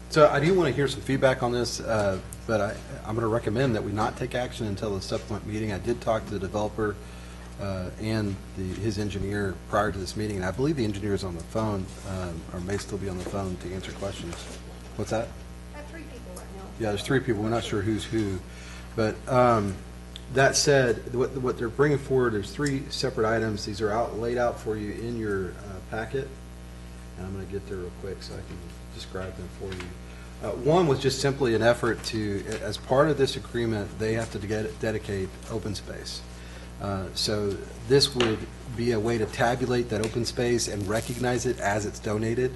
So I do want to hear some feedback on this, but I'm going to recommend that we not take action until the subsequent meeting. I did talk to the developer and his engineer prior to this meeting, and I believe the engineer is on the phone, or may still be on the phone to answer questions. What's that? I have 3 people right now. Yeah, there's 3 people. We're not sure who's who. But that said, what they're bringing forward, there's 3 separate items. These are laid out for you in your packet. And I'm going to get there real quick so I can describe them for you. One was just simply an effort to, as part of this agreement, they have to dedicate open space. So this would be a way to tabulate that open space and recognize it as it's donated.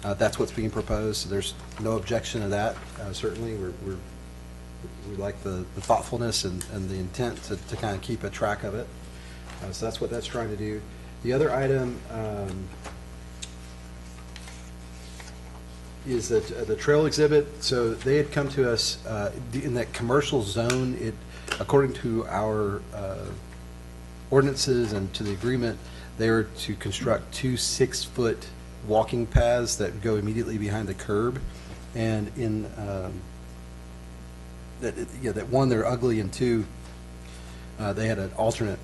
That's what's being proposed. So there's no objection to that. Certainly, we like the thoughtfulness and the intent to kind of keep a track of it. So that's what that's trying to do. The other item is that the trail exhibit. So they had come to us in that commercial zone. It, according to our ordinances and to the agreement, they are to construct 2 6-foot walking paths that go immediately behind the curb. And in that one, they're ugly, and 2, they had an alternate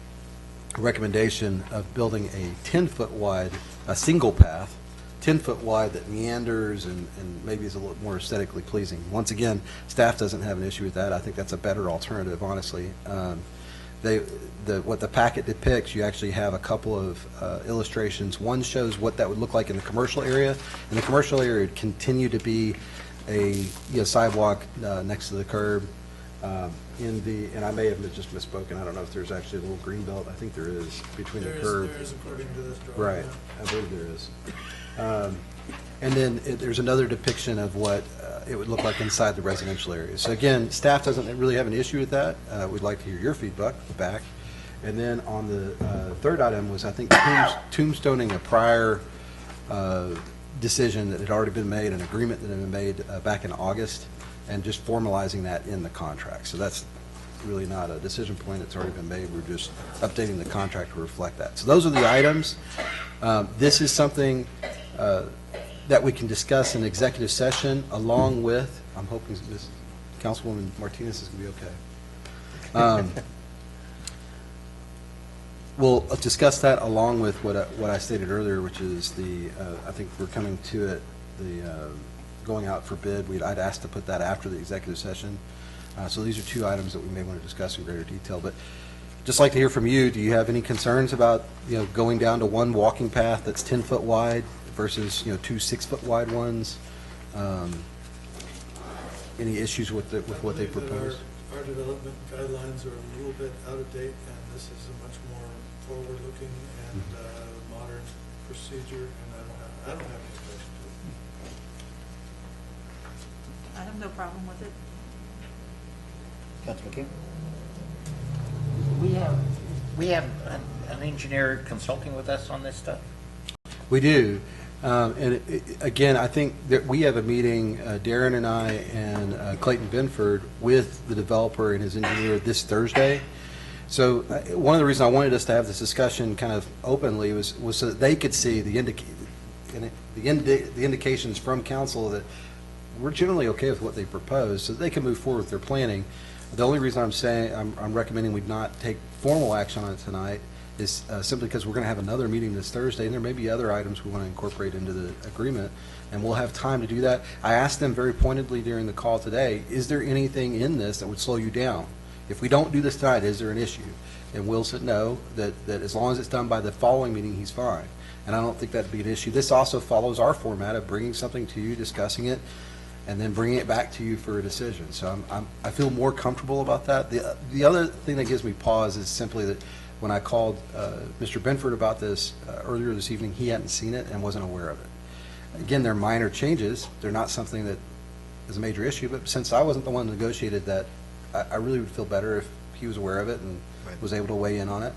recommendation of building a 10-foot wide, a single path, 10-foot wide that meanders and maybe is a little more aesthetically pleasing. Once again, staff doesn't have an issue with that. I think that's a better alternative, honestly. What the packet depicts, you actually have a couple of illustrations. One shows what that would look like in the commercial area, and the commercial area would continue to be a sidewalk next to the curb. And I may have just misspoken. I don't know if there's actually a little green belt. I think there is between the curb. There is according to this drawing. Right, I believe there is. And then there's another depiction of what it would look like inside the residential area. So again, staff doesn't really have an issue with that. We'd like to hear your feedback back. And then on the third item was, I think, tombstoning a prior decision that had already been made, an agreement that had been made back in August, and just formalizing that in the contract. So that's really not a decision point. It's already been made. We're just updating the contract to reflect that. So those are the items. This is something that we can discuss in executive session along with, I'm hoping Ms. Councilwoman Martinez is going to be okay. We'll discuss that along with what I stated earlier, which is I think we're coming to it, going out for bid. I'd asked to put that after the executive session. So these are two items that we may want to discuss in greater detail. But just like to hear from you, do you have any concerns about, going down to one walking path that's 10 foot wide versus, 2 6-foot wide ones? Any issues with what they I believe that proposed? Our development guidelines are a little bit out of date, and this is a much more forward-looking and modern procedure, and I don't have any objection to it. I have no problem with it. Councilman King? We have an engineer consulting with us on this stuff? We do. Again, I think that we have a meeting, Darren and I and Clayton Benford, with the developer and his engineer this Thursday. So one of the reasons I wanted us to have this discussion kind of openly was so that they could see the indications from council that we're generally okay with what they propose, so that they can move forward with their planning. The only reason I'm recommending we not take formal action on it tonight is simply because we're going to have another meeting this Thursday, and there may be other items we want to incorporate into the agreement, and we'll have time to do that. I asked them very pointedly during the call today, is there anything in this that would slow you down? If we don't do this tonight, is there an issue? And Will said no, that as long as it's done by the following meeting, he's fine. And I don't think that'd be an issue. This also follows our format of bringing something to you, discussing it, and then bringing it back to you for a decision. So I feel more comfortable about that. The other thing that gives me pause is simply that when I called Mr. Benford about this earlier this evening, he hadn't seen it and wasn't aware of it. Again, they're minor changes. They're not something that is a major issue, but since I wasn't the one who negotiated that, I really would feel better if he was aware of it and was able to weigh in on it.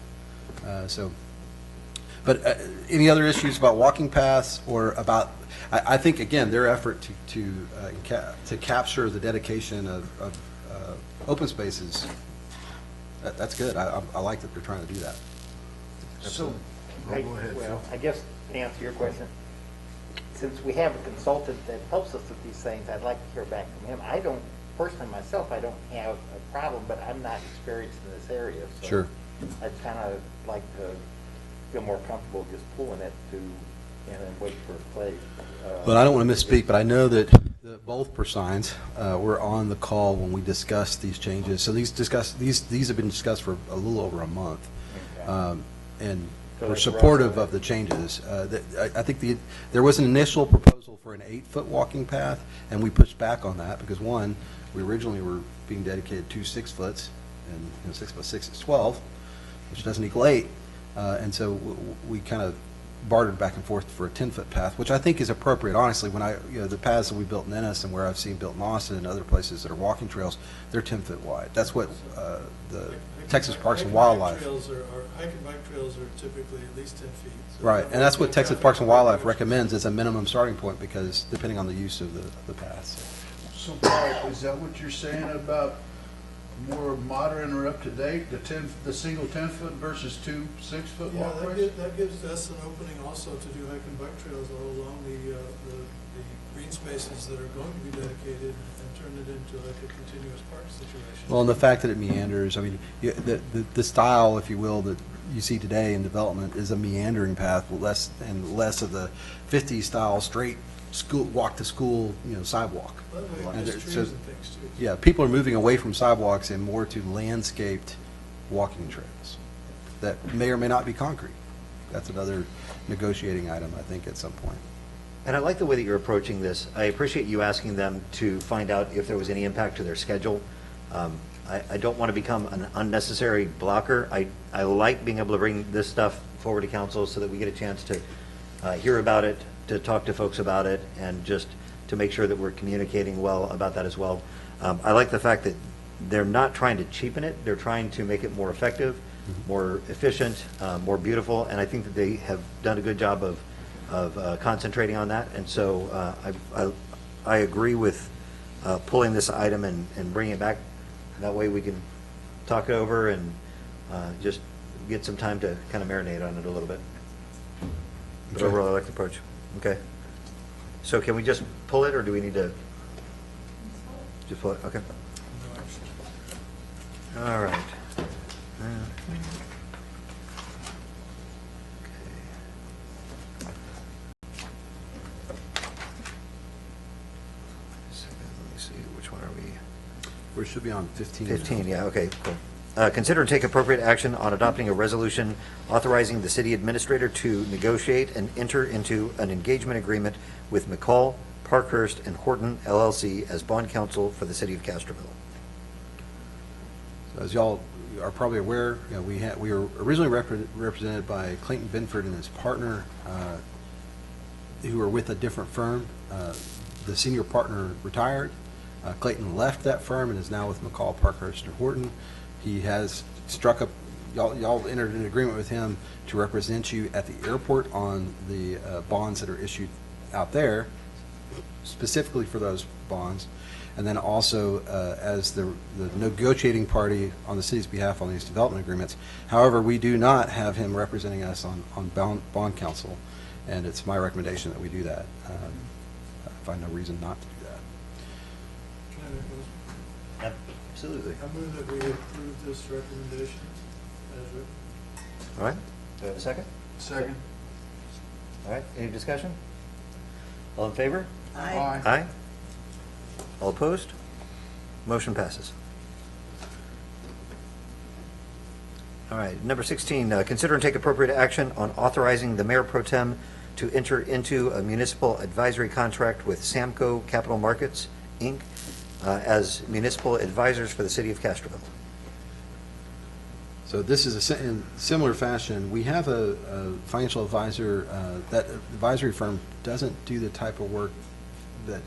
But any other issues about walking paths or about, I think, again, their effort to capture the dedication of open spaces, that's good. I like that they're trying to do that. So, I go ahead, Phil. I guess to answer your question, since we have a consultant that helps us with these things, I'd like to hear back from him. I don't, personally myself, I don't have a problem, but I'm not experienced in this area. So Sure. I'd kind of like to feel more comfortable just pulling it and then wait for a play. But I don't want to misspeak, but I know that both Persines were on the call when we discussed these changes. So these have been discussed for a little over a month, and So we're it's supportive rough. of the changes. I think there was an initial proposal for an 8-foot walking path, and we pushed back on that because, one, we originally were being dedicated 2 6-foots, and 6 by 6 is 12, which doesn't equal 8. And so we kind of bartered back and forth for a 10-foot path, which I think is appropriate. Honestly, when the paths that we built in Ennis and where I've seen built in Austin and other places that are walking trails, they're 10 foot wide. That's what the Texas Parks and Wildlife. Hike and bike trails are typically at least 10 feet. So Right, and that's what Texas Parks and Wildlife recommends as a minimum starting point, because depending on the use of the paths. So, Paul, is that what you're saying about more modern or up-to-date, the single 10-foot versus 2 6-foot Yeah, walkways? that gives us an opening also to do hike and bike trails all along the green spaces that are going to be dedicated and turn it into like a continuous park situation. Well, and the fact that it meanders, I mean, the style, if you will, that you see today in development is a meandering path, with less of the 50s style straight walk to school, sidewalk. By the way, And there's trees so- and things too. Yeah, people are moving away from sidewalks and more to landscaped walking trails that may or may not be concrete. That's another negotiating item, I think, at some point. And I like the way that you're approaching this. I appreciate you asking them to find out if there was any impact to their schedule. I don't want to become an unnecessary blocker. I like being able to bring this stuff forward to council so that we get a chance to hear about it, to talk to folks about it, and just to make sure that we're communicating well about that as well. I like the fact that they're not trying to cheapen it. They're trying to make it more effective, more efficient, more beautiful, and I think that they have done a good job of concentrating on that. And so I agree with pulling this item and bringing it back. That way we can talk it over and just get some time to kind of marinate on it a little bit. But Okay. overall, I like the approach. Okay. So can we just pull it, or do we need to just pull it? Okay. All right. Let me see, which one are we? We should be on 15. 15, yeah, okay, cool. Consider and take appropriate action on adopting a resolution authorizing the city administrator to negotiate and enter into an engagement agreement with McCall, Parkhurst, and Horton LLC as bond counsel for the city of Castroville. So as y'all are probably aware, you know, we were originally represented by Clayton Binford and his partner, who are with a different firm. The senior partner retired. Clayton left that firm and is now with McCall, Parkhurst, and Horton. He has struck up, y'all entered an agreement with him to represent you at the airport on the bonds that are issued out there, specifically for those bonds, and then also as the negotiating party on the city's behalf on these development agreements. However, we do not have him representing us on bond counsel, and it's my recommendation that we do that. I find no reason not to do that. Can I make a motion? Absolutely. I move that we approve this recommendation as written. All right, do I have a second? Second. All right, any discussion? All in favor? Aye. Aye. All opposed? Motion passes. All right, number 16, consider and take appropriate action on authorizing the mayor pro tem to enter into a municipal advisory contract with Samco Capital Markets, Inc., as municipal advisors for the city of Castroville. So this is in similar fashion. We have a financial advisor. That advisory firm doesn't do the type of work that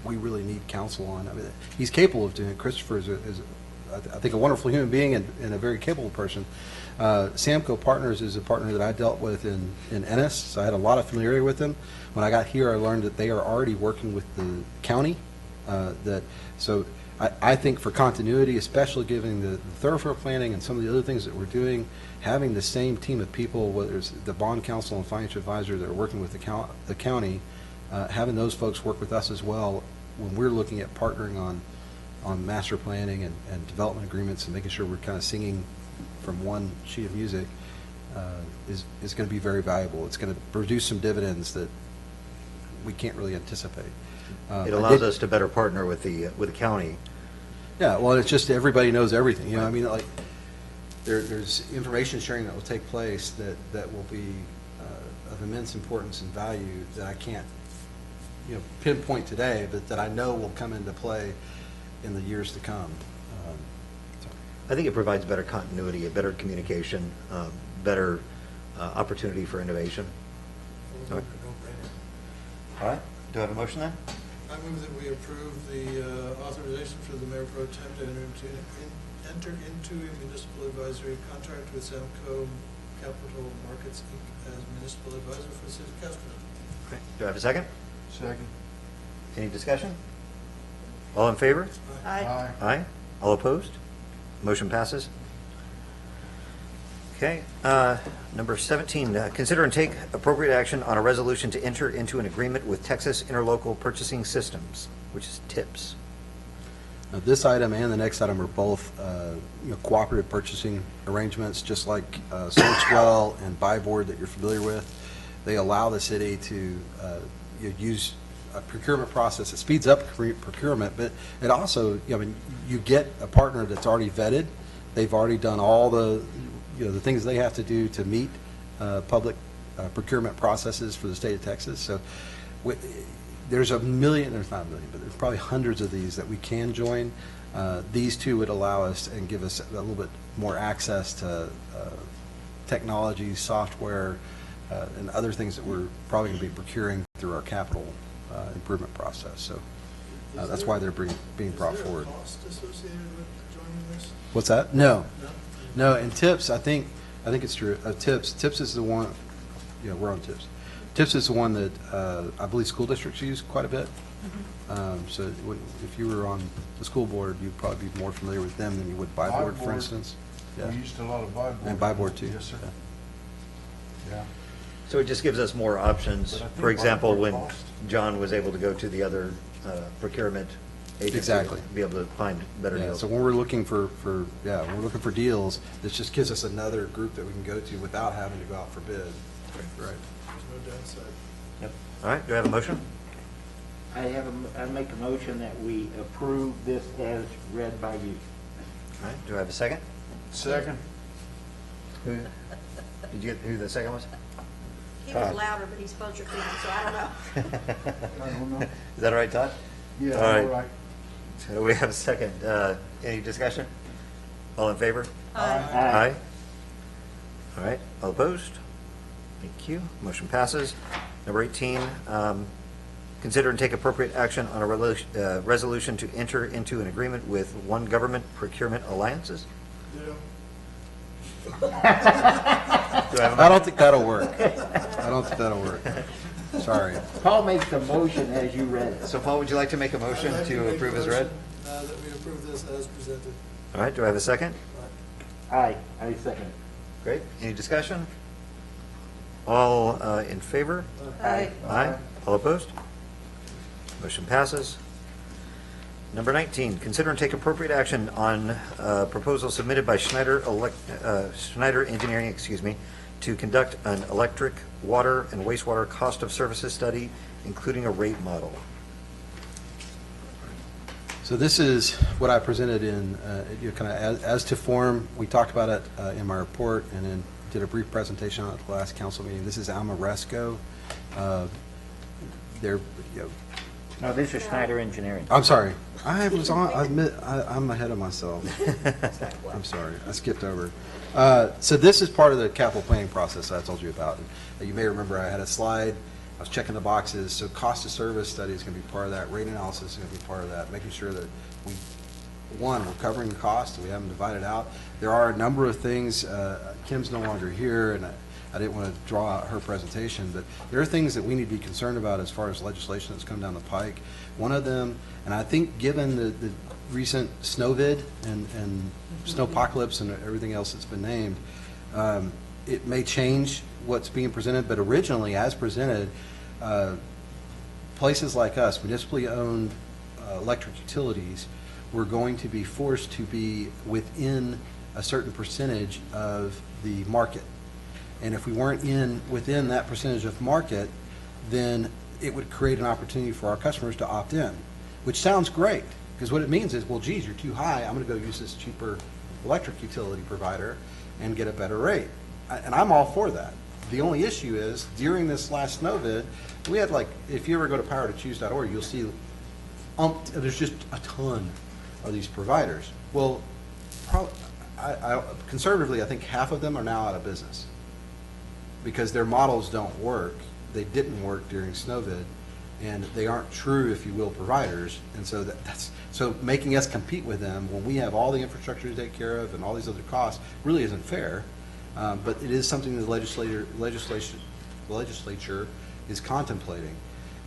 we really need counsel on. I mean, he's capable of doing it. Christopher is I think, a wonderful human being and a very capable person. Samco Partners is a partner that I dealt with in Ennis, so I had a lot of familiarity with them. When I got here, I learned that they are already working with the county. So I think for continuity, especially given the thoroughfare planning and some of the other things that we're doing, having the same team of people, whether it's the bond counsel and financial advisor that are working with the county, having those folks work with us as well when we're looking at partnering on master planning and development agreements and making sure we're kind of singing from one sheet of music is going to be very valuable. It's going to produce some dividends that we can't really anticipate. It allows us to better partner with the county. Yeah, well, it's just everybody knows everything. You know, I mean, like there's information sharing that will take place that will be of immense importance and value that I can't, pinpoint today, but that I know will come into play in the years to come. I think it provides better continuity, a better communication, better opportunity for innovation. No-brainer. All right, do I have a motion then? I move that we approve the authorization for the mayor pro tem to enter into a municipal advisory contract with Samco Capital Markets, Inc. as municipal advisor for the city of Castor. Okay. Do I have a second? Second. Any discussion? All in favor? Aye. Aye. All opposed? Motion passes. Okay, number 17, consider and take appropriate action on a resolution to enter into an agreement with Texas Interlocal Purchasing Systems, which is TIPS. Now, this item and the next item are both cooperative purchasing arrangements, just like Sourcewell and Buy Board that you're familiar with. They allow the city to use a procurement process. It speeds up procurement, but it also, you get a partner that's already vetted. They've already done all the things they have to do to meet public procurement processes for the state of Texas. So there's not a million, but there's probably hundreds of these that we can join. These two would allow us and give us a little bit more access to technology, software, and other things that we're probably going to be procuring through our capital improvement process. So that's why they're being brought forward. Is there a cost associated with joining this? What's that? No. And TIPS, I think it's true. TIPS is the one. Yeah, we're on TIPS. TIPS is the one that I believe school districts use quite a bit. So if you were on the school board, you'd probably be more familiar with them than you would Buy Board, for instance. We used a lot of Buy Board. And Buy Board too. Yes, sir. Yeah. So it just gives us more options. But I think For example, Buy Board when cost. John was able to go to the other procurement agency Exactly. to be able to find better Yeah, deals. so when we're looking for deals, this just gives us another group that we can go to without having to go out for bid. Right. There's no downside. Yep. All right, do I have a motion? I make a motion that we approve this as read by you. All right, do I have a second? Second. Who, did you get who the second was? He was louder, but he spoke your feeling, so I don't know. I don't know. Is that all right, Todd? Yeah, All right. all right. So we have a second. Any discussion? All in favor? Aye. All right, all opposed? Thank you. Motion passes. Number 18, consider and take appropriate action on a resolution to enter into an agreement with One Government Procurement Alliances. Ditto. Do I have a I don't think that'll work. I don't think that'll work. Sorry. Paul makes the motion as you read it. So Paul, would you like to make a motion I'd like to make approve a as read? motion, that we approve this as presented. All right, do I have a second? Aye, I second. Great. Any discussion? All in favor? Aye. Aye. All opposed? Motion passes. Number 19, consider and take appropriate action on proposal submitted by Schneider Engineering, to conduct an electric, water, and wastewater cost of services study, including a rate model. So this is what I presented in, kind of as to form. We talked about it in my report and then did a brief presentation on it at the last council meeting. This is Amoresco. They're, No, this is Schneider Engineering. I'm sorry. I was on, I'm ahead of myself. I'm sorry. I skipped over. So this is part of the capital planning process that I told you about. You may remember I had a slide. I was checking the boxes. So cost of service study is going to be part of that. Rate analysis is going to be part of that. Making sure that we're covering the cost and we haven't divided out. There are a number of things. Kim's no longer here, and I didn't want to draw out her presentation, but there are things that we need to be concerned about as far as legislation that's come down the pike. One of them, and I think given the recent snowvid and snowpocalypse and everything else that's been named, it may change what's being presented, but originally, as presented, places like us, municipally owned electric utilities, were going to be forced to be within a certain percentage of the market. And if we weren't within that percentage of market, then it would create an opportunity for our customers to opt in, which sounds great, because what it means is, well, geez, you're too high, I'm going to go use this cheaper electric utility provider and get a better rate. And I'm all for that. The only issue is, during this last snowvid, we had if you ever go to powertochoose.org, you'll see there's just a ton of these providers. Well, conservatively, I think half of them are now out of business because their models don't work. They didn't work during snowvid, and they aren't true, if you will, providers. And so so making us compete with them when we have all the infrastructure to take care of and all these other costs really isn't fair. But it is something the legislature is contemplating.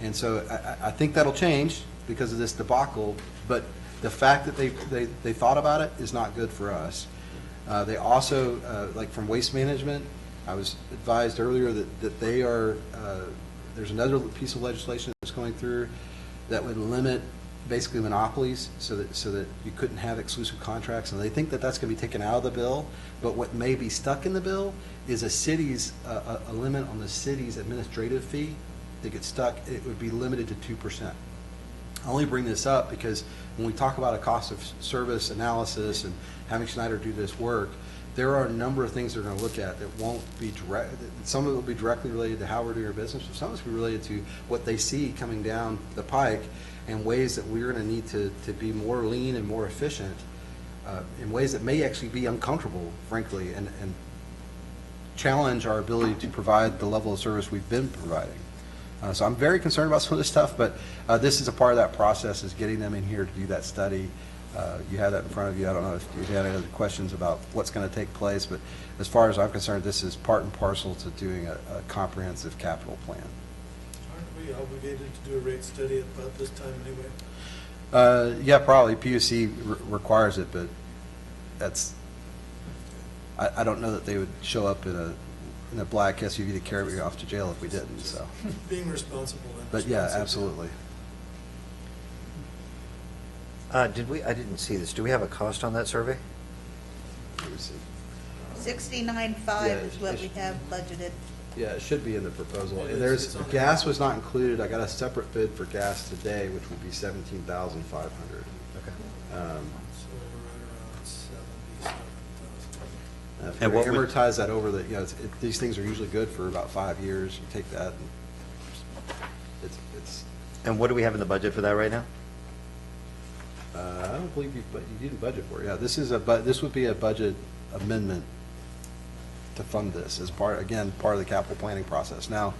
And so I think that'll change because of this debacle, but the fact that they thought about it is not good for us. They also, from Waste Management, I was advised earlier that they are, there's another piece of legislation that's going through that would limit basically monopolies so that you couldn't have exclusive contracts, and they think that that's going to be taken out of the bill. But what may be stuck in the bill is a limit on the city's administrative fee that gets stuck. It would be limited to 2%. I only bring this up because when we talk about a cost of service analysis and having Schneider do this work, there are a number of things they're going to look at that won't be direct. Some of it will be directly related to how we're doing our business, but some of it will be related to what they see coming down the pike and ways that we're going to need to be more lean and more efficient in ways that may actually be uncomfortable, frankly, and challenge our ability to provide the level of service we've been providing. So I'm very concerned about some of this stuff, but this is a part of that process, is getting them in here to do that study. You have that in front of you. I don't know if you had any other questions about what's going to take place, but as far as I'm concerned, this is part and parcel to doing a comprehensive capital plan. Aren't we obligated to do a rate study at about this time anyway? Yeah, probably. PUC requires it, but I don't know that they would show up in a black SUV to carry me off to jail if we didn't. So, Being responsible. but yeah, absolutely. I didn't see this. Do we have a cost on that survey? Let me see. 69.5 Yeah, is what we have budgeted. Yeah, it should be in the proposal. It And is. there's, It's on the- gas was not included. I got a separate bid for gas today, which would be 17,500. Okay. So we're right around 77,000. If And you what would- amortize that over the, these things are usually good for about 5 years. You take that and it's, And what do we have in the budget for that right now? I don't believe you didn't budget for it. Yeah, this would be a budget amendment to fund this as part of the capital planning process. Now,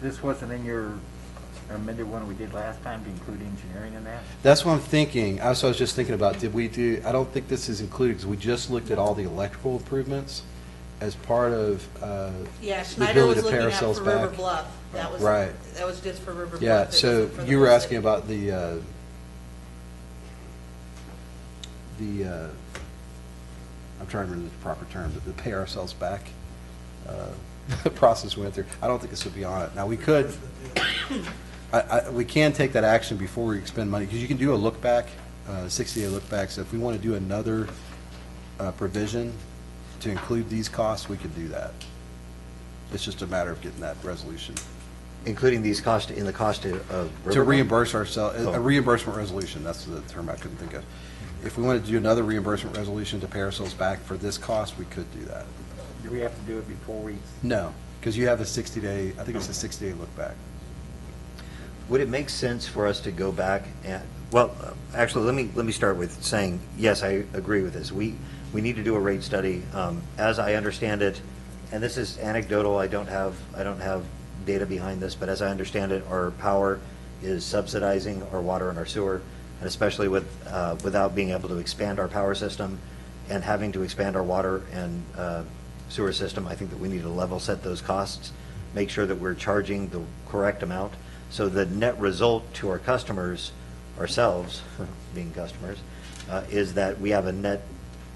This wasn't in your amended one we did last time to include engineering in that? that's what I'm thinking. I was just thinking about, I don't think this is included because we just looked at all the electrical improvements as part of Yeah, the Schneider was ability to pay looking at ourselves for River back. Bluff. That was, Right. that was just for River Bluff. Yeah, It so wasn't for the you were whole asking city. about I'm trying to remember the proper term, but the pay ourselves back process we went through. I don't think this would be on it. Now, we could, we can take that action before we expend money, because you can do a look back, 60-day look back. So if we want to do another provision to include these costs, we could do that. It's just a matter of getting that resolution. Including these costs in the cost of To Riverboat? reimburse ourselves, Oh. a reimbursement resolution, that's the term I couldn't think of. If we wanted to do another reimbursement resolution to pay ourselves back for this cost, we could do that. Do we have to do it before we? No, because you have a 60-day, I think it's a 60-day look back. Would it make sense for us to go back and, well, actually, let me start with saying, yes, I agree with this. We need to do a rate study. As I understand it, and this is anecdotal, I don't have data behind this, but as I understand it, our power is subsidizing our water and our sewer, and especially without being able to expand our power system and having to expand our water and sewer system, I think that we need to level set those costs, make sure that we're charging the correct amount, so the net result to our customers, ourselves, being customers, is that we have a net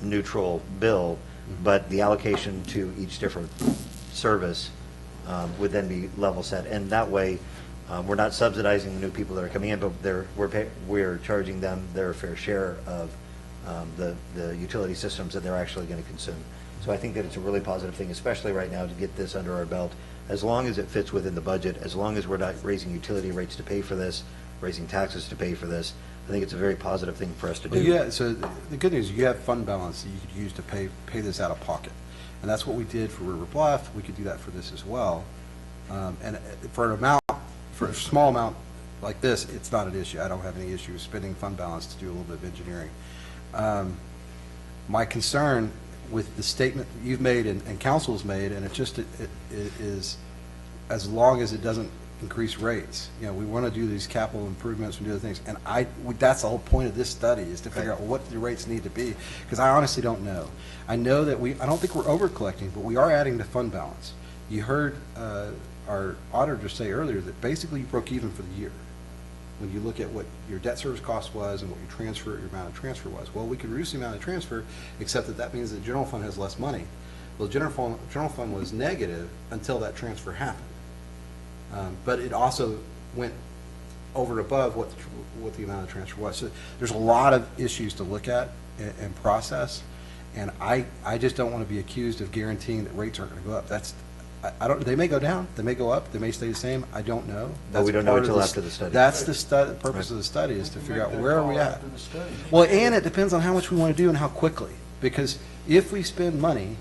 neutral bill, but the allocation to each different service would then be level set. And that way, we're not subsidizing the new people that are coming in, but we're charging them their fair share of the utility systems that they're actually going to consume. So I think that it's a really positive thing, especially right now, to get this under our belt. As long as it fits within the budget, as long as we're not raising utility rates to pay for this, raising taxes to pay for this, I think it's a very positive thing for us to do. Well, yeah, so the good news, you have fund balance that you could use to pay this out of pocket. And that's what we did for River Bluff. We could do that for this as well. And for a small amount like this, it's not an issue. I don't have any issue spending fund balance to do a little bit of engineering. My concern with the statement that you've made and council's made, and it is, as long as it doesn't increase rates. We want to do these capital improvements and do other things. And that's the whole point of this study, is to figure out what the rates need to be, because I honestly don't know. I know that I don't think we're over collecting, but we are adding to fund balance. You heard our auditor say earlier that basically you broke even for the year when you look at what your debt service cost was and what your amount of transfer was. Well, we could reduce the amount of transfer, except that means the general fund has less money. Well, the general fund was negative until that transfer happened. But it also went over and above what the amount of transfer was. So there's a lot of issues to look at and process, and I just don't want to be accused of guaranteeing that rates aren't going to go up. They may go down, they may go up, they may stay the same, I don't know. But we don't know until after the study. That's the purpose of the study, is to figure out where are we at. After the study. Well, and it depends on how much we want to do and how quickly, because if we spend money,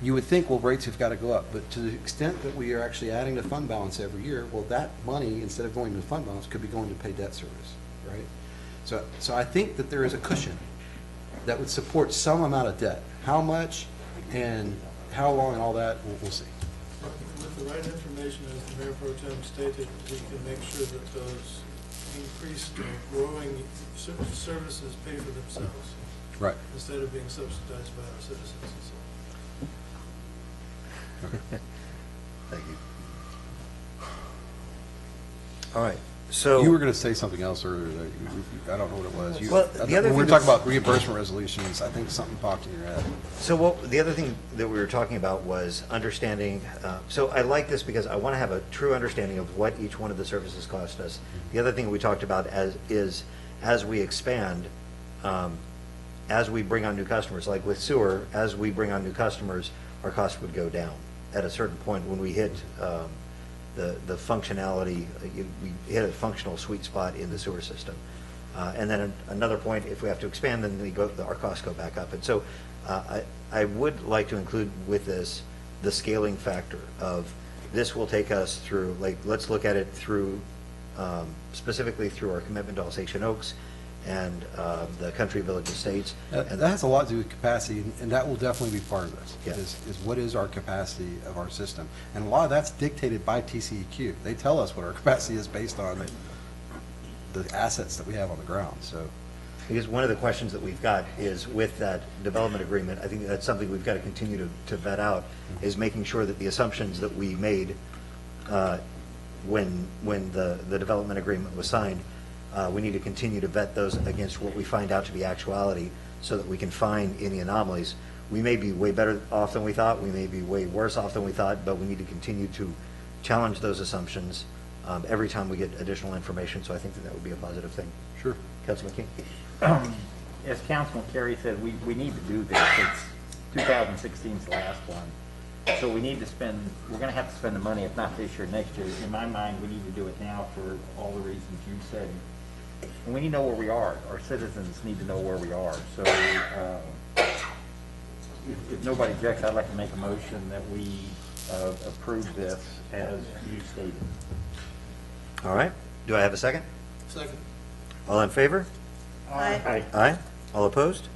you would think, well, rates have got to go up, but to the extent that we are actually adding to fund balance every year, well, that money, instead of going to fund balance, could be going to pay debt service, right? So I think that there is a cushion that would support some amount of debt. How much and how long and all that, we'll see. With the right information, as the Mayor Pro Tem stated, we can make sure that those increased or growing services pay for themselves, Right. instead of being subsidized by our citizens and so on. Thank you. All right. So. You were going to say something else earlier that I don't know what it was. Well, the other when we were thing talking that's- about reimbursement resolutions, I think something popped in your head. So the other thing that we were talking about was understanding, so I like this because I want to have a true understanding of what each one of the services cost us. The other thing we talked about is as we expand, as we bring on new customers, like with sewer, as we bring on new customers, our costs would go down at a certain point when we hit the functionality, we hit a functional sweet spot in the sewer system. And then another point, if we have to expand, then our costs go back up. And so I would like to include with this the scaling factor of this will take us through, like, let's look at it through, specifically through our commitment to Alsatian Oaks and the Country Village Estates. That has a lot to do with capacity, and that will definitely be part of this. Yeah. Is what is our capacity of our system? And a lot of that's dictated by TCEQ. They tell us what our capacity is based on the assets that we have on the ground, so. Because one of the questions that we've got is with that development agreement, I think that's something we've got to continue to vet out, is making sure that the assumptions that we made when the development agreement was signed, we need to continue to vet those against what we find out to be actuality so that we can find any anomalies. We may be way better off than we thought, we may be way worse off than we thought, but we need to continue to challenge those assumptions every time we get additional information, so I think that would be a positive thing. Sure. Councilman King? As Councilman Carey said, we need to do this. It's 2016's the last one. So we need to spend, we're going to have to spend the money, if not this year, next year. In my mind, we need to do it now for all the reasons you said. And we need to know where we are. Our citizens need to know where we are. So if nobody objects, I'd like to make a motion that we approve this as you stated. All right. Do I have a second? Second. All in favor? Aye. Aye. All opposed?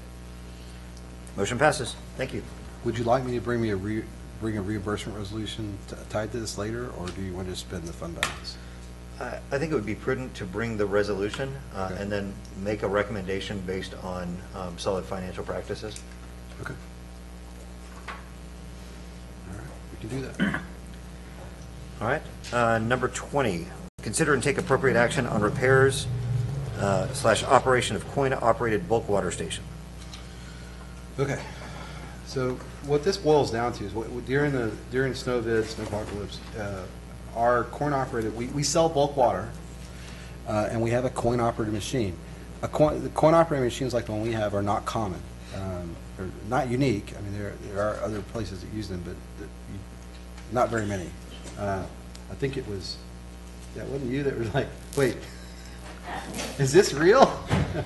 Motion passes. Thank you. Would you like me to bring a reimbursement resolution tied to this later, or do you want to spend the fund balance? I think it would be prudent to bring the resolution Okay. and then make a recommendation based on solid financial practices. Okay. All right, we can do that. All right. Number 20, consider and take appropriate action on repairs / operation of coin-operated bulk water station. Okay, so what this boils down to is during snowvid, snowpocalypse, our coin-operated, we sell bulk water, and we have a coin-operated machine. The coin-operated machines like the one we have are not common. They're not unique. I mean, there are other places that use them, but not very many. I think it was, wasn't you that was like, wait, is this real?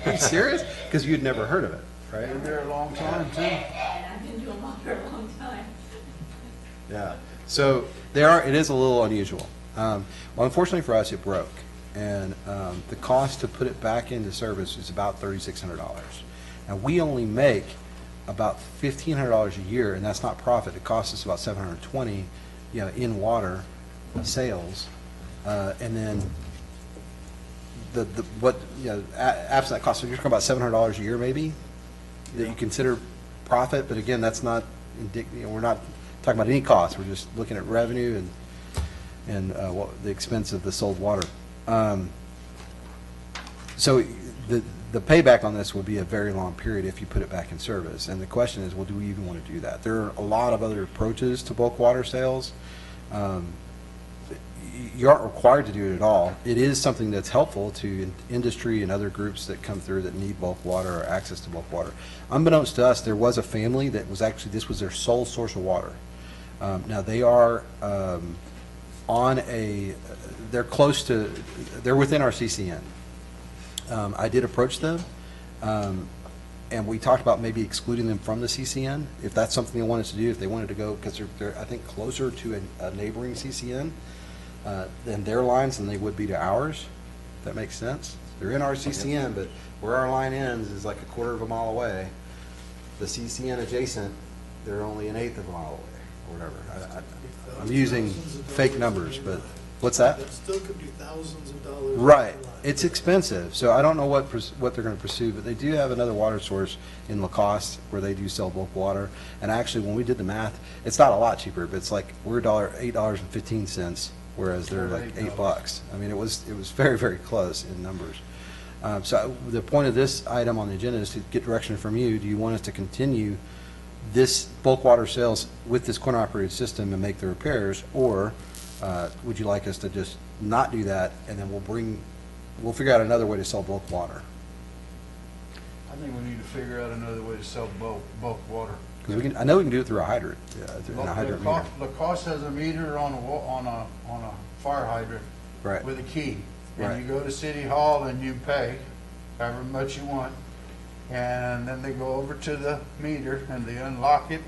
Are you serious? Because you'd never heard of it, right? Been there a long time, too. I've been doing one for a long time. Yeah. So it is a little unusual. Well, unfortunately for us, it broke, and the cost to put it back into service is about $3,600. Now we only make about $1,500 a year, and that's not profit. It costs us about $720, in water sales, and then absent that cost, so you're talking about $700 a year maybe that you consider profit. But again, that's not we're not talking about any cost. We're just looking at revenue and the expense of the sold water. So the payback on this will be a very long period if you put it back in service. And the question is, well, do we even want to do that? There are a lot of other approaches to bulk water sales. You aren't required to do it at all. It is something that's helpful to industry and other groups that come through that need bulk water or access to bulk water. Unbeknownst to us, there was a family that was actually, this was their sole source of water. Now they are they're within our CCN. I did approach them, and we talked about maybe excluding them from the CCN, if that's something they wanted to do, if they wanted to go, because they're I think, closer to a neighboring CCN than their lines than they would be to ours, if that makes sense. They're in our CCN, but where our line ends is like a quarter of a mile away. The CCN adjacent, they're only an eighth of a mile away, or whatever. I'm using fake numbers, but what's that? That still could be thousands of dollars. Right. It's expensive, so I don't know what they're going to pursue, but they do have another water source in Lacoste where they do sell bulk water. And actually, when we did the math, it's not a lot cheaper, but it's like we're $8.15 whereas they're like $8. I mean, it was very, very close in numbers. So the point of this item on the agenda is to get direction from you. Do you want us to continue this bulk water sales with this coin-operated system and make the repairs, or would you like us to just not do that, and then we'll figure out another way to sell bulk water? I think we need to figure out another way to sell bulk water. Because I know we can do it through a hydrant, through a hydrant meter. Lacoste has a meter on a fire hydrant. Right. With a key. Right. And you go to City Hall and you pay however much you want. And then they go over to the meter and they unlock it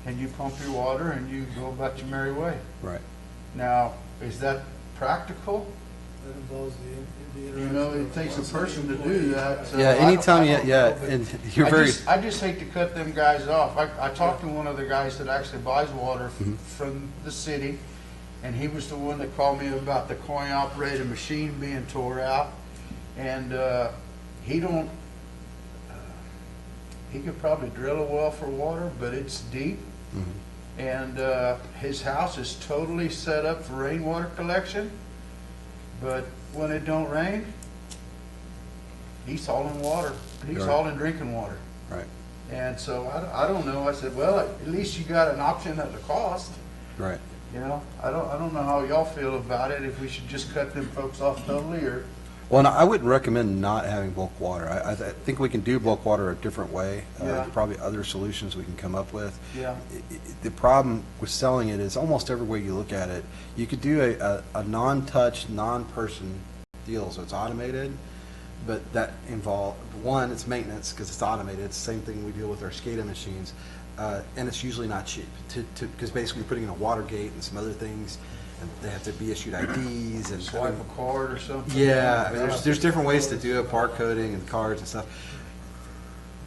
and you pump your water and you go about your merry way. Right. Now, is that practical? That involves the You interaction. know, it of takes a lots of person to do employees. that. so Yeah, I don't- anytime, I don't know, but and you're very, I just hate to cut them guys off. I talked to one of the guys that actually buys water from the city, and he was the one that called me about the coin-operated machine being tore out. And he don't, he could probably drill a well for water, but it's deep. And his house is totally set up for rainwater collection, but when it don't rain, he's hauling water. He's Right. hauling drinking water. right, And so I don't know. I said, well, at least you got an option at the cost. right. You know, I don't know how y'all feel about it, if we should just cut them folks off totally, or, Well, no, I wouldn't recommend not having bulk water. I think we can do bulk water a different way. Yeah. Probably other solutions we can come up with. yeah. The problem with selling it is almost every way you look at it. You could do a non-touch, non-person deal, so it's automated, but that involves, one, it's maintenance because it's automated. It's the same thing we deal with our SCADA machines, and it's usually not cheap because basically you're putting in a water gate and some other things, and they have to be issued IDs and Swipe a card or something. yeah, there's different ways to do it, barcoding and cards and stuff.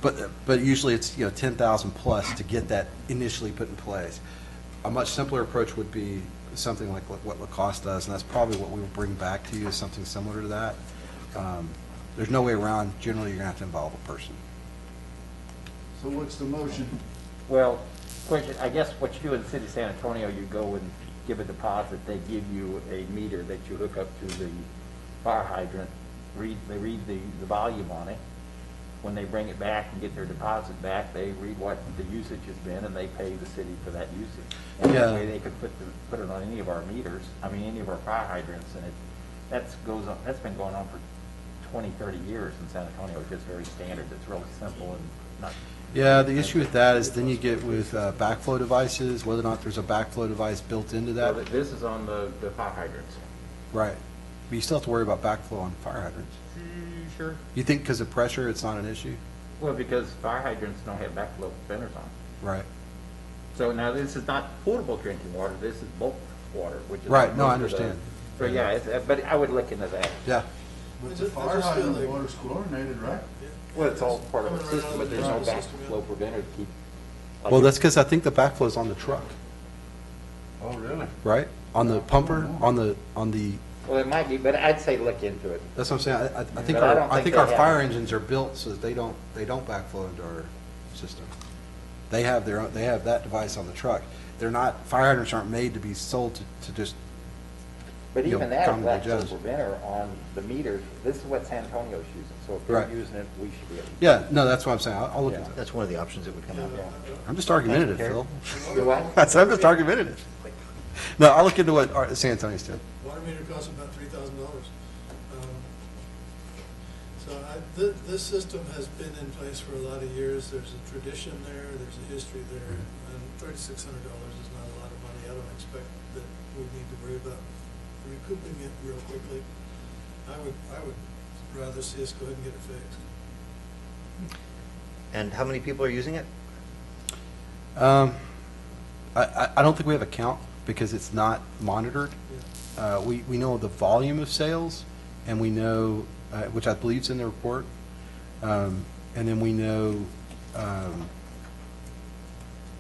But usually it's 10,000 plus to get that initially put in place. A much simpler approach would be something like what Lacoste does, and that's probably what we will bring back to you, is something similar to that. There's no way around. Generally, you're gonna have to involve a person. So what's the motion? Well, question, I guess what you do in the city of San Antonio, you go and give a deposit, they give you a meter that you hook up to the fire hydrant, they read the volume on it. When they bring it back and get their deposit back, they read what the usage has been and they pay the city for that usage. And that Yeah. way they could put it on any of our meters, any of our fire hydrants, and that's been going on for 20, 30 years in San Antonio. It's just very standard, it's really simple and not. Yeah, the issue with that is then you get with backflow devices, whether or not there's a backflow device built into that. So this is on the fire hydrants. Right. But you still have to worry about backflow on fire hydrants. Sure. You think because of pressure, it's not an issue? Well, because fire hydrants don't have backflow preventers on. Right. So now this is not potable drinking water, this is bulk water, which is. Right, no, I most of the- understand. So yeah, but I would look into that. Yeah. But I the just fire feel hydrant like- water's chlorinated, right? Well, it's all part of the Coming right system, out but of the there's no system, yeah. backflow preventer to keep. Well, that's because I think the backflow's on the truck, Oh, really? right? On the pumper, on the, Well, it might be, but I'd say look into it. that's what I'm saying. I think But I our, don't I think think they our have fire it. engines are built so that they don't backflow into our system. They have their own, they have that device on the truck. They're not, fire hydrants aren't made to be sold to just, But You know, even that common backflow Joe's. preventer on the meters, this is what San Antonio's using, so if they're Right. using it, we should be able to. yeah, no, that's what I'm saying. I'll look Yeah. into that. That's one of the options that would come up. I'm just argumentative, Thank you, Phil. You what? I'm just argumentative. No, I'll look into what San Antonio's doing. Water meter costs about $3,000. So this system has been in place for a lot of years. There's a tradition there, there's a history there, and $3,600 is not a lot of money. I don't expect that we need to worry about recouping it real quickly. I would rather see us go ahead and get it fixed. And how many people are using it? I don't think we have a count because it's not monitored. We know the volume of sales, and we know, which I believe is in the report, and then we know,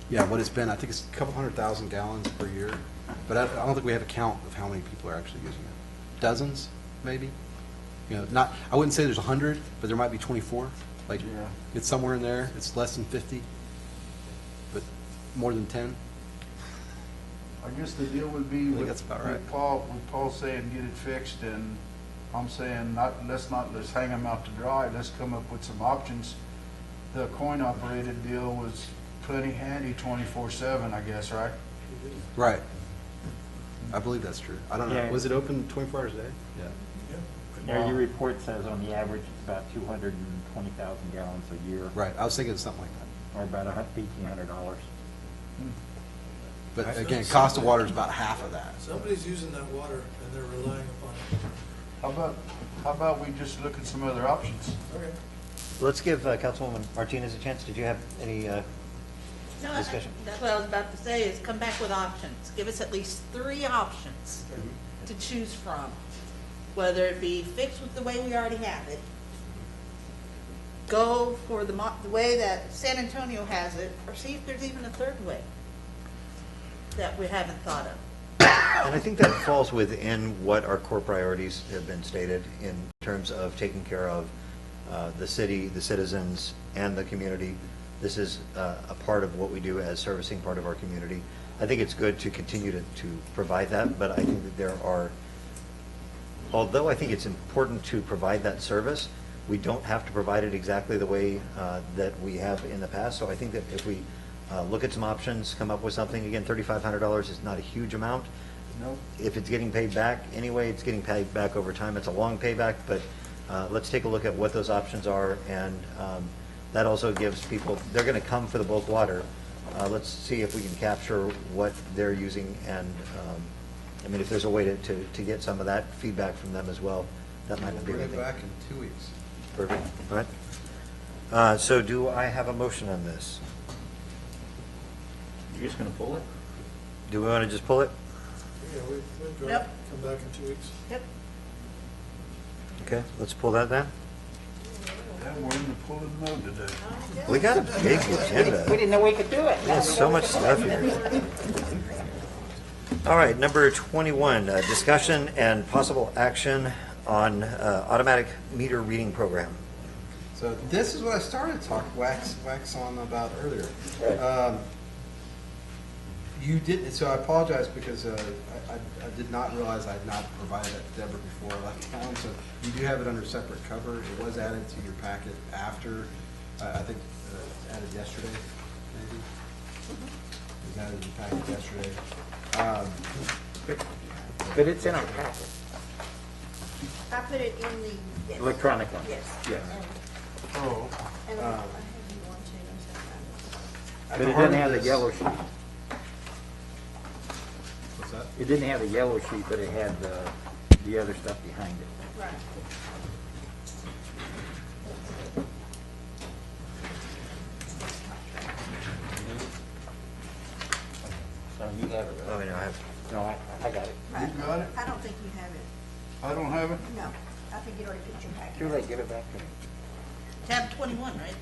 what it's been. I think it's a couple 100,000 gallons per year, but I don't think we have a count of how many people are actually using it. Dozens, maybe? Not, I wouldn't say there's 100, but there might be 24. Like, Yeah. it's somewhere in there. It's less than 50, but more than 10. I guess the deal would be think with that's about right. with Paul saying get it fixed, and I'm saying let's hang them out to dry, let's come up with some options. The coin-operated deal was plenty handy 24/7, I guess, right? Right. I believe that's true. I don't know. Yeah. Was it open 24 hours a day? Yeah. Yeah, your report says on the average, it's about 220,000 gallons a year, Right. I was thinking something like that. or about $1,800. But again, cost of water is about half of that. Somebody's using that water and they're relying upon it. How about we just look at some other options? Okay. Let's give Councilwoman Martinez a chance. Did you have any No, discussion? that's what I was about to say, is come back with options. Give us at least 3 options to choose from. Whether it be fixed with the way we already have it, go for the way that San Antonio has it, or see if there's even a third way that we haven't thought of. And I think that falls within what our core priorities have been stated in terms of taking care of the city, the citizens, and the community. This is a part of what we do as servicing part of our community. I think it's good to continue to provide that, but I think that there are, although I think it's important to provide that service, we don't have to provide it exactly the way that we have in the past. So I think that if we look at some options, come up with something, again, $3,500 is not a huge amount. No. If it's getting paid back anyway, it's getting paid back over time. It's a long payback, but let's take a look at what those options are, and that also gives people, they're going to come for the bulk water. Let's see if we can capture what they're using, and I mean, if there's a way to get some of that feedback from them as well, that might We'll be a bring good it thing. back in 2 weeks. Perfect. All right. So do I have a motion on this? You're just going to pull it? Do we want to just pull it? Yeah, we've got, Yep. come back in 2 weeks. Yep. Okay, let's pull that then. Yeah, we're in the pulling mode today. We got a big agenda. We didn't know we could do it. There's so much stuff here. All right, number 21, discussion and possible action on automatic meter reading program. So this is what I started to wax on about earlier. You did, so I apologize because I did not realize I had not provided that to Deborah before I left town. So you do have it under separate cover. It was added to your packet after, I think, added yesterday, maybe. It was added to your packet yesterday. But it's in our packet, I put it in the, yes. electronic one. Yes. Yes. Oh, And I have you one too. But it didn't have the yellow sheet. What's that? It didn't have the yellow sheet, but it had the other stuff behind it. Right. So you have it. Oh, no, I have. No, I got it. Right. you got it? I don't think you have it. I don't have it? No, I think you already put your packet. Too late, give it back to me. Tab 21, right?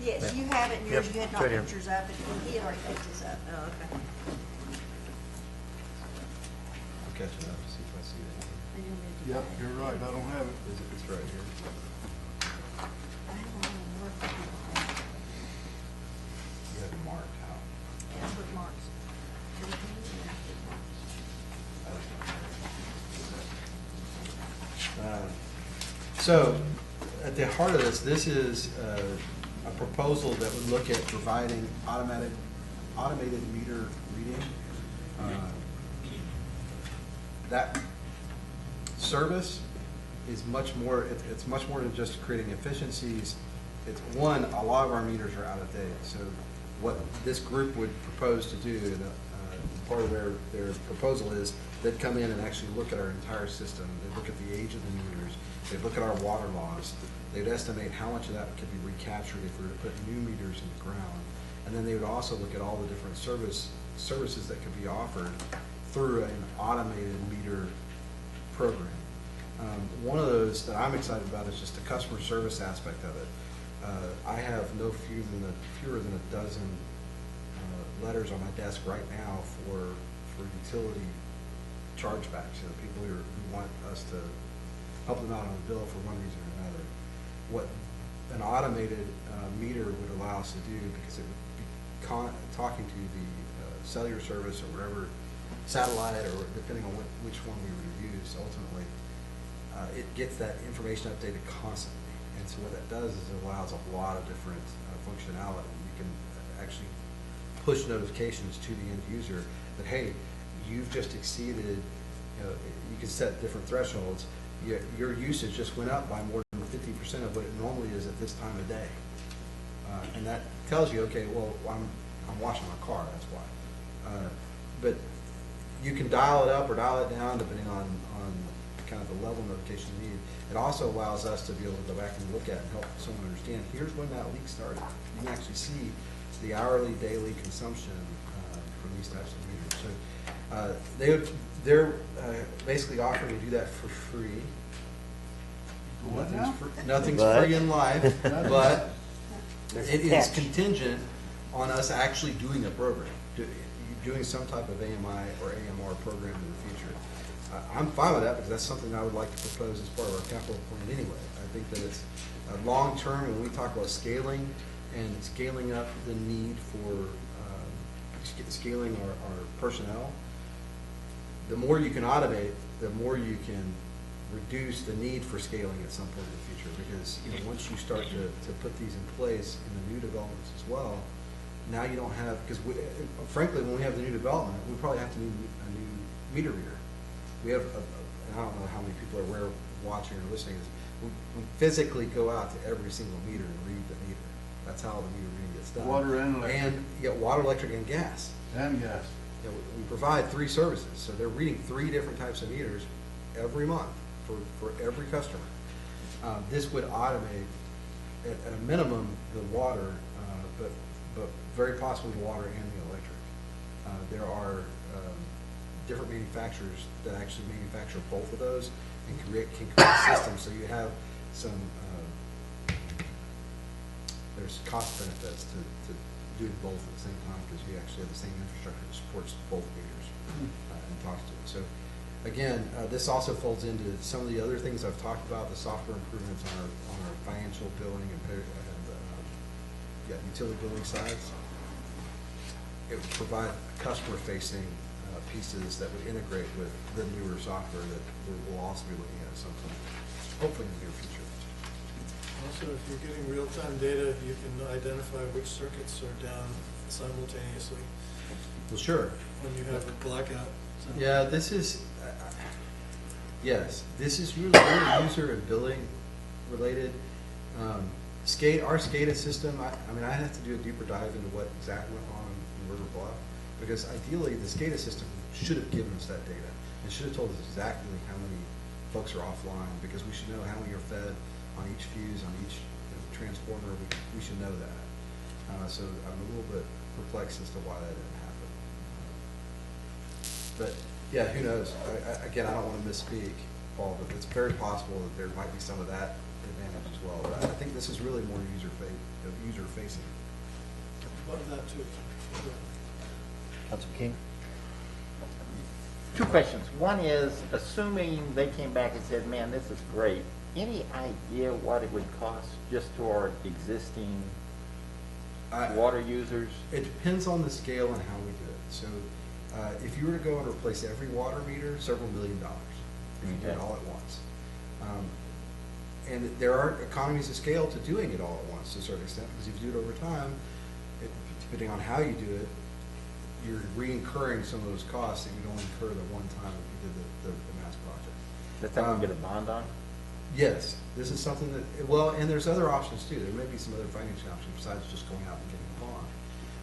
Yes, you have it in yours, Yep, you had it's not right here. put yours up, and he had already picked his up. Oh, okay. I'll catch it up, see if I see it. Yep, you're right, I don't have it. It's right here. I have one in work. You have it marked how? Yeah, bookmarks. So, at the heart of this is a proposal that would look at providing automated meter reading. That service is much more, it's much more than just creating efficiencies. It's one, a lot of our meters are out of date. So what this group would propose to do, part of their proposal is they'd come in and actually look at our entire system. They'd look at the age of the meters. They'd look at our water loss. They'd estimate how much of that could be recaptured if we were to put new meters in the ground. And then they would also look at all the different services that could be offered through an automated meter program. One of those that I'm excited about is just the customer service aspect of it. I have no fewer than a dozen letters on my desk right now for utility chargebacks. You know, people who want us to help them out on a bill for one reason or another. What an automated meter would allow us to do, because it would be talking to the cellular service or whatever satellite or depending on which one we would use, ultimately, it gets that information updated constantly. And so what that does is it allows a lot of different functionality. You can actually push notifications to the end user that, hey, you've just exceeded, you can set different thresholds. Your usage just went up by more than 50% of what it normally is at this time of day. And that tells you, okay, well, I'm washing my car, that's why. But you can dial it up or dial it down depending on kind of the level of notification you need. It also allows us to be able to go back and look at and help someone understand, here's when that leak started. You can actually see the hourly, daily consumption from these types of meters. So they're basically offering to do that for free. Nothing's free in life, but it is contingent on us actually doing a program, doing some type of AMI or AMR program in the future. I'm fine with that because that's something I would like to propose as part of our capital plan anyway. I think that it's long-term when we talk about scaling and scaling up the need for scaling our personnel. The more you can automate, the more you can reduce the need for scaling at some point in the future. Because once you start to put these in place in the new developments as well, now you don't have, because frankly, when we have the new development, we probably have to need a new meter reader. We have, and I don't know how many people are aware, watching or listening to this, we physically go out to every single meter and read the meter. That's how the meter reading gets done. Water and electric. And water, electric, and gas. And gas. We provide 3 services, so they're reading 3 different types of meters every month for every customer. This would automate, at a minimum, the water, but very possibly the water and the electric. There are different manufacturers that actually manufacture both of those and can create systems. So you have some, there's cost benefits to doing both at the same time because you actually have the same infrastructure that supports both meters and talks to it. So again, this also folds into some of the other things I've talked about, the software improvements on our financial billing and utility billing sides. It would provide customer-facing pieces that would integrate with the newer software that we'll also be looking at at some point, hopefully in the near future. Also, if you're getting real-time data, you can identify which circuits are down simultaneously Well, sure. when you have a blackout. So- Yeah, this is, yes, this is really user and billing related. Our SCADA system, I mean, I have to do a deeper dive into what exactly went on in River Bluff, because ideally, the SCADA system should have given us that data. It should have told us exactly how many folks are offline, because we should know how many are fed on each fuse, on each transformer. We should know that. So I'm a little bit perplexed as to why that didn't happen. But yeah, who knows? Again, I don't want to misspeak, Paul, but it's very possible that there might be some of that advantage as well. But I think this is really more user facing. Love that too. Councilman King? 2 questions. One is, assuming they came back and said, man, this is great, any idea what it would cost just to our existing water users? It depends on the scale and how we do it. So if you were to go and replace every water meter, several $1 million if you did it all at once. And there are economies of scale to doing it all at once to a certain extent, because if you do it over time, depending on how you do it, you're re-incurring some of those costs that you'd only incur the one time if you did the mass project. That's something we get a bond on? Yes, this is something that, well, and there's other options too. There may be some other financing options besides just going out and getting a bond.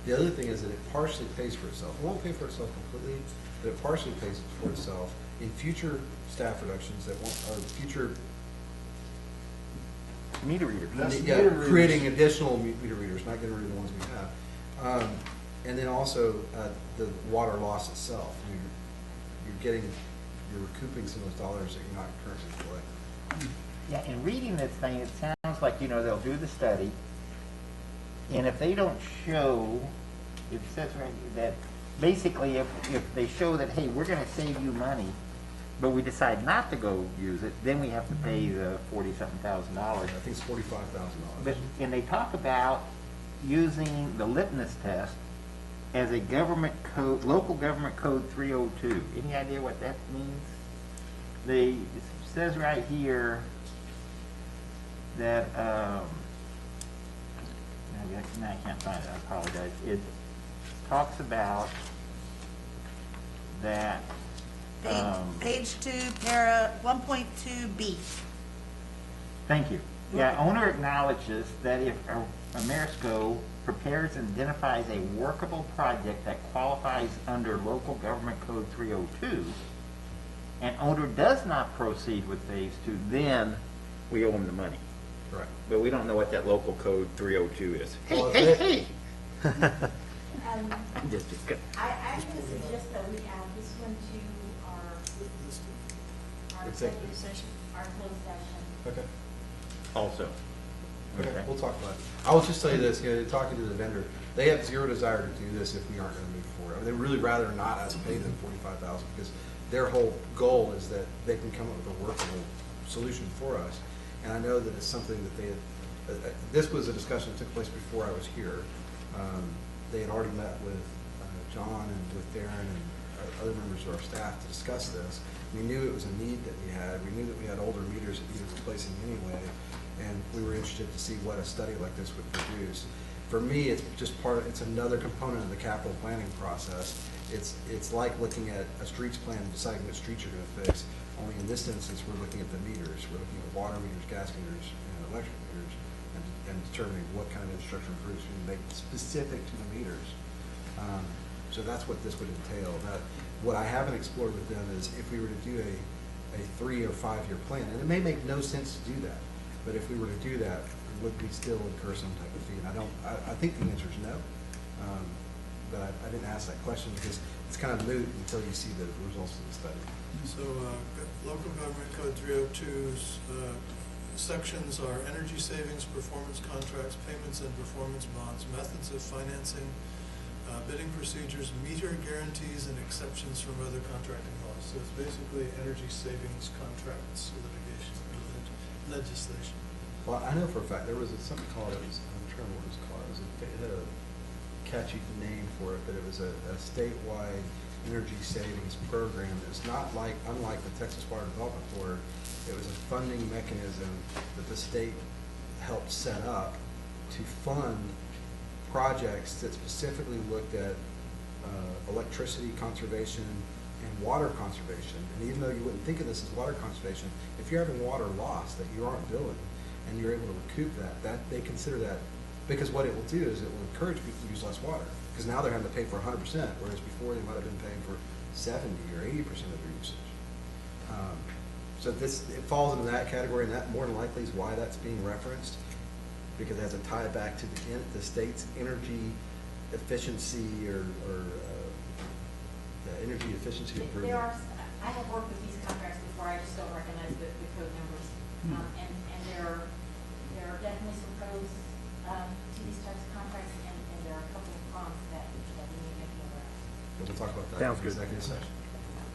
The other thing is that it partially pays for itself. It won't pay for itself completely, but it partially pays for itself in future staff reductions that won't, or future, Meter readers. creating additional meter readers, not getting rid of the ones we have. And then also the water loss itself. You're recouping some of those dollars that you're not currently collecting. Yeah, and reading this thing, it sounds like, they'll do the study, and if they don't show, it says right that basically if they show that, hey, we're gonna save you money, but we decide not to go use it, then we have to pay the $40-something thousand. I think it's $45,000. But, and they talk about using the litmus test as a government code, local government code 302. Any idea what that means? It says right here that, now I can't find it, I apologize. It talks about that, Page 2, para 1.2B. thank you. Yeah, owner acknowledges that if Ameresco prepares and identifies a workable project that qualifies under local government code 302, and owner does not proceed with phase 2, then we owe him the money. Right. But we don't know what that local code 302 is. Well, Hey. Um, I'm just I'm going to suggest that we add this one to our executive session, our closed session. Okay. also. Okay, we'll talk about it. I will just tell you this, talking to the vendor, they have zero desire to do this if we aren't gonna move forward. I mean, they'd really rather not us pay them $45,000 because their whole goal is that they can come up with a workable solution for us. And I know that it's something that they had, this was a discussion that took place before I was here. They had already met with John and with Darren and other members of our staff to discuss this. We knew it was a need that we had. We knew that we had older meters that needed replacing anyway. And we were interested to see what a study like this would produce. For me, it's just it's another component of the capital planning process. It's like looking at a streets plan and deciding which streets you're gonna fix. Only in this instance, we're looking at the meters. We're looking at water meters, gas meters, and electric meters, and determining what kind of infrastructure improvements we can make specific to the meters. So that's what this would entail. What I haven't explored with them is if we were to do a 3 or 5 year plan, and it may make no sense to do that, but if we were to do that, would we still incur some type of fee? And I think the answer is no. But I didn't ask that question because it's kind of moot until you see the results of the study. So, local government code 302's sections are energy savings, performance contracts, payments and performance bonds, methods of financing, bidding procedures, meter guarantees, and exceptions from other contracting laws. So it's basically energy savings contracts litigation, legislation. Well, I know for a fact there was something called, I'm trying to remember what it was called. It had a catchy name for it, but it was a statewide energy savings program. It's not unlike the Texas Water Development Board. It was a funding mechanism that the state helped set up to fund projects that specifically looked at electricity conservation and water conservation. And even though you wouldn't think of this as water conservation, if you're having water loss that you aren't billing and you're able to recoup that they consider that, because what it will do is it will encourage people to use less water, because now they're having to pay for 100%, whereas before they might have been paying for 70 or 80% of their usage. So it falls into that category, and that more than likely is why that's being referenced, because it has a tie back to the state's energy efficiency or energy efficiency improvement. I have worked with these contracts before, I just don't recognize the code numbers. And there are definitely some pros to these types of contracts, and there are a couple of cons that we need to make aware of. We'll talk about that Sounds in good. the executive session.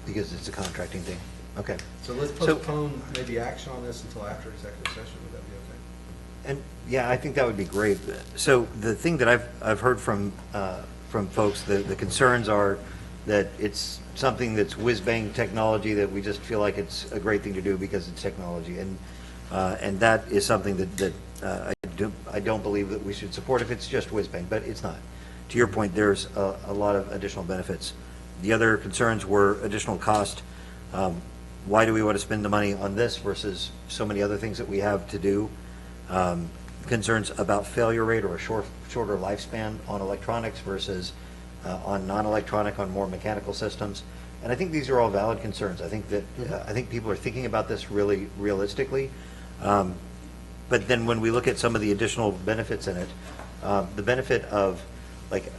Because it's a contracting thing. Okay. So let's postpone maybe action on this until after executive session. Would that be okay? And yeah, I think that would be great. So the thing that I've heard from folks, the concerns are that it's something that's whiz-bang technology that we just feel like it's a great thing to do because it's technology, and that is something that I don't believe that we should support if it's just whiz-bang, but it's not. To your point, there's a lot of additional benefits. The other concerns were additional cost. Why do we want to spend the money on this versus so many other things that we have to do? Concerns about failure rate or a shorter lifespan on electronics versus on non-electronic, on more mechanical systems. And I think these are all valid concerns. I think that I think people are thinking about this really realistically. But then when we look at some of the additional benefits in it, the benefit of, like,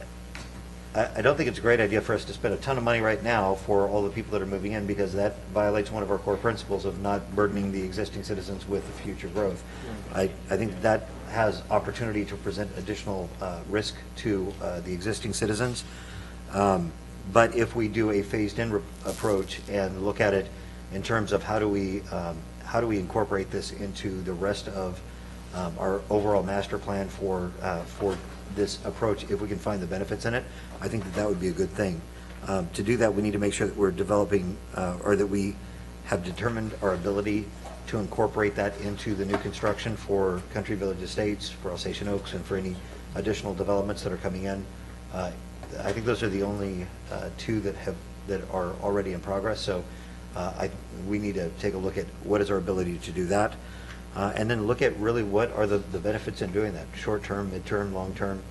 I don't think it's a great idea for us to spend a ton of money right now for all the people that are moving in, because that violates one of our core principles of not burdening the existing citizens with future growth. I think that has opportunity to present additional risk to the existing citizens. But if we do a phased-in approach and look at it in terms of how do we incorporate this into the rest of our overall master plan for this approach if we can find the benefits in it. I think that that would be a good thing. To do that, we need to make sure that we're developing, or that we have determined our ability to incorporate that into the new construction for Country Village Estates, for Alsatian Oaks, and for any additional developments that are coming in. I think those are the only two that are already in progress. So we need to take a look at what is our ability to do that, and then look at really what are the benefits in doing that, short-term, mid-term, long-term.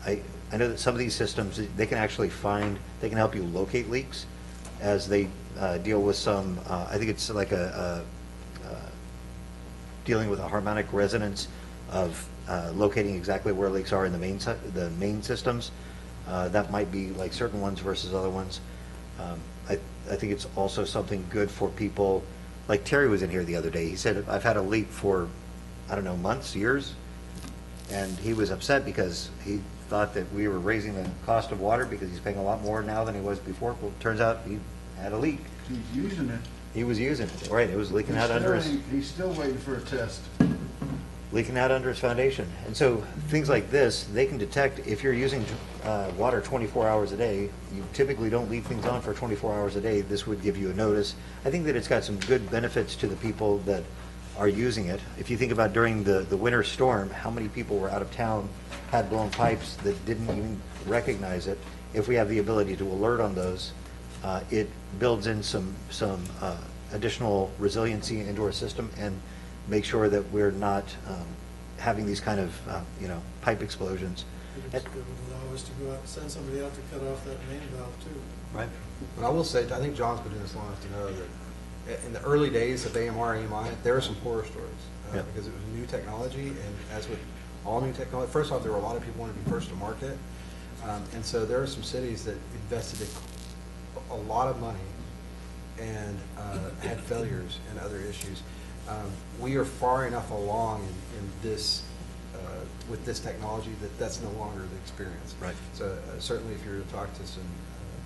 I know that some of these systems, they can actually they can help you locate leaks as they deal with some, I think it's like dealing with a harmonic resonance of locating exactly where leaks are in the main systems. That might be like certain ones versus other ones. I think it's also something good for people, like Terry was in here the other day. He said, I've had a leak for, I don't know, months, years, and he was upset because he thought that we were raising the cost of water because he's paying a lot more now than he was before. Well, it turns out he had a leak. He's using it. He was using it, right? It was leaking out under his... He's still waiting for a test. Leaking out under his foundation. And so things like this, they can detect if you're using water 24 hours a day. You typically don't leave things on for 24 hours a day. This would give you a notice. I think that it's got some good benefits to the people that are using it. If you think about during the winter storm, how many people were out of town, had blown pipes that didn't even recognize it. If we have the ability to alert on those, it builds in some additional resiliency into our system and make sure that we're not having these kind of, pipe explosions. It would allow us to go out, send somebody out to cut off that main valve too. Right. But I will say, I think John's been doing this long enough to know that in the early days of AMR, AMI, there were some horror stories Yep. because it was new technology, and as with all new technology, first off, there were a lot of people wanting to be first to market, and so there are some cities that invested a lot of money and had failures and other issues. We are far enough along in this, with this technology that that's no longer the experience. Right. So certainly if you were to talk to some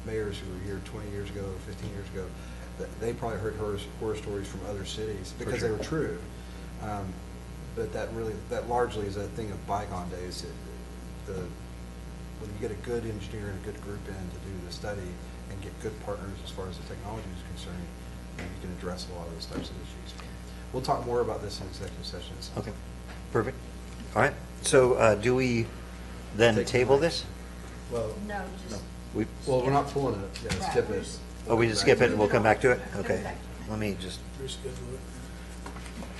mayors who were here 20 years ago or 15 years ago, they probably heard horror stories from other cities because sure. they were true. But that largely is a thing of bygone days. When you get a good engineer and a good group in to do the study and get good partners as far as the technology is concerned, then you can address a lot of those types of issues. We'll talk more about this in executive sessions. Okay, perfect. All right, so do we then table this? Well, No, just. we're not pulling it. Yeah, skip it. Oh, we just skip it and we'll come back to it? Okay, let me just Reschedule it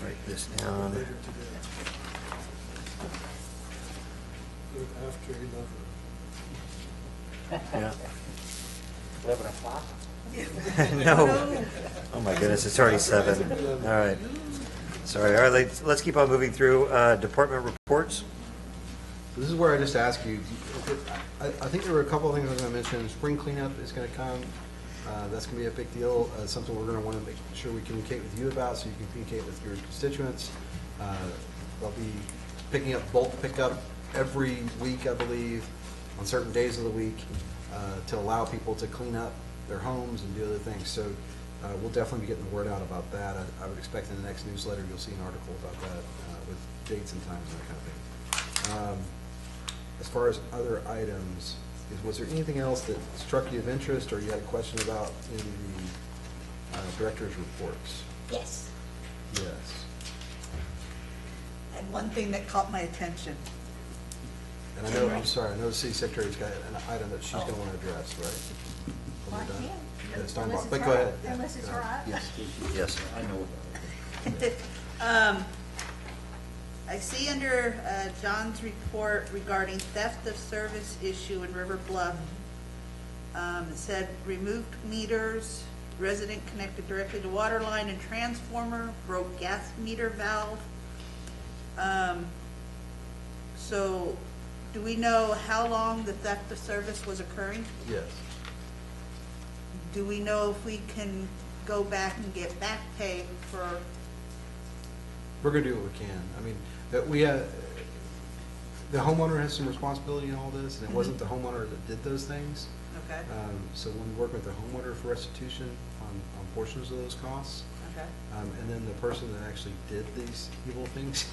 write this down. later today. Do it after 11. Yeah. 11 o'clock? No. Oh my goodness, it's already 7. All right. Sorry, all right, let's keep on moving through department reports. This is where I just ask you, I think there were a couple of things I was going to mention. Spring cleanup is going to come. That's going to be a big deal, something we're going to want to make sure we communicate with you about so you can communicate with your constituents. They'll be picking up bulk pickup every week, I believe, on certain days of the week to allow people to clean up their homes and do other things. So we'll definitely be getting the word out about that. I would expect in the next newsletter you'll see an article about that with dates and times and that kind of thing. As far as other items, was there anything else that struck you of interest or you had a question about in the director's reports? Yes. Yes. And one thing that caught my attention. And I know, I'm sorry, I know the city secretary's got an item that she's going to want to address, right? When we're done? Yeah, Steinbach, but go ahead. Yeah, Unless it's go all ahead. right. Yes. Yes. I know. I see under John's report regarding theft of service issue in River Bluff, it said removed meters, resident connected directly to water line and transformer, broke gas meter valve. So do we know how long the theft of service was occurring? Yes. Do we know if we can go back and get back pay for? We're going to do what we can. I mean, the homeowner has some responsibility in all this, and it wasn't the homeowner that did those things. Okay. So we'll be working with the homeowner for restitution on portions of those costs. Okay. And then the person that actually did these evil things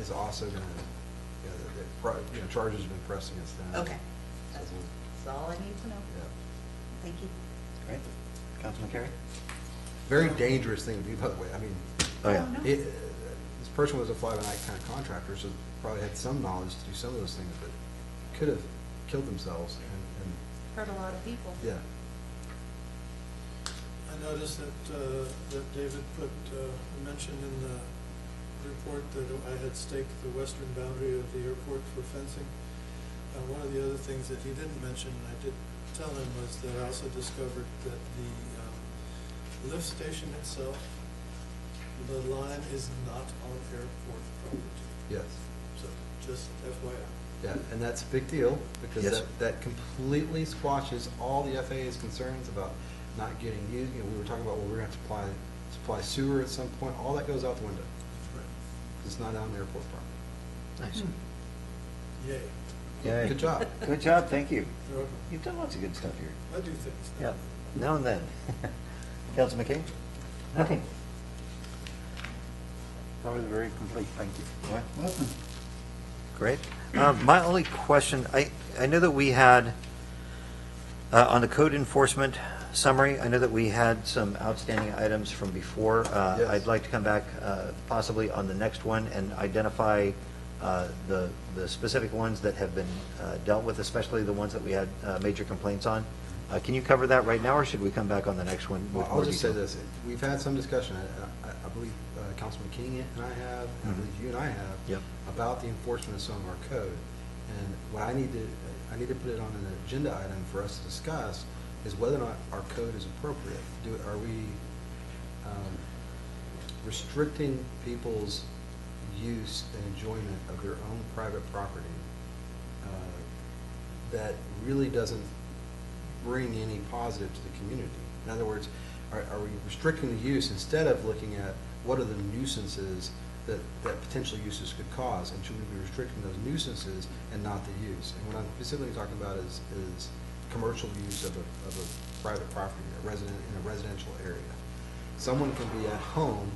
is also going to, charges have been pressed against them. Okay. That's all I need to know. Yeah. Thank you. Great. Councilman Carey? Very dangerous thing to do, by the way. I mean, Oh, yeah. no. this person was a fly-by-night kind of contractor, so probably had some knowledge to do some of those things, but could have killed themselves. And Hurt a lot of people. yeah, I noticed that David mentioned in the report that I had staked the western boundary of the airport for fencing. One of the other things that he didn't mention, and I did tell him, was that I also discovered that the lift station itself, the line is not on airport property. yes. So just FYI. Yeah, and that's a big deal, because Yes. that completely squashes all the FAA's concerns about not getting used. You know, we were talking about, well, we're going to have to supply sewer at some point. All that goes out the window. It's not on airport property. Nice. Yay. Yay. Good job. Good job, thank you. You're welcome. You've done lots of good stuff here. I do things. Yeah, now and then. Councilman King? Nothing. That was very complete, thank you. Great. My only question, I know that we had, on the code enforcement summary, I know that we had some outstanding items from before. Yes. I'd like to come back possibly on the next one and identify the specific ones that have been dealt with, especially the ones that we had major complaints on. Can you cover that right now, or should we come back on the next one? with Well, I'll more just say detail? this. We've had some discussion, I believe Councilman King and I have, and I believe you and I have, Yep. about the enforcement of some of our code. And what I need to put it on an agenda item for us to discuss is whether or not our code is appropriate. Are we restricting people's use and enjoyment of their own private property that really doesn't bring any positive to the community? In other words, are we restricting the use instead of looking at what are the nuisances that potential uses could cause, and should we be restricting those nuisances and not the use? And what I'm specifically talking about is commercial use of a private property, in a residential area. Someone can be at home,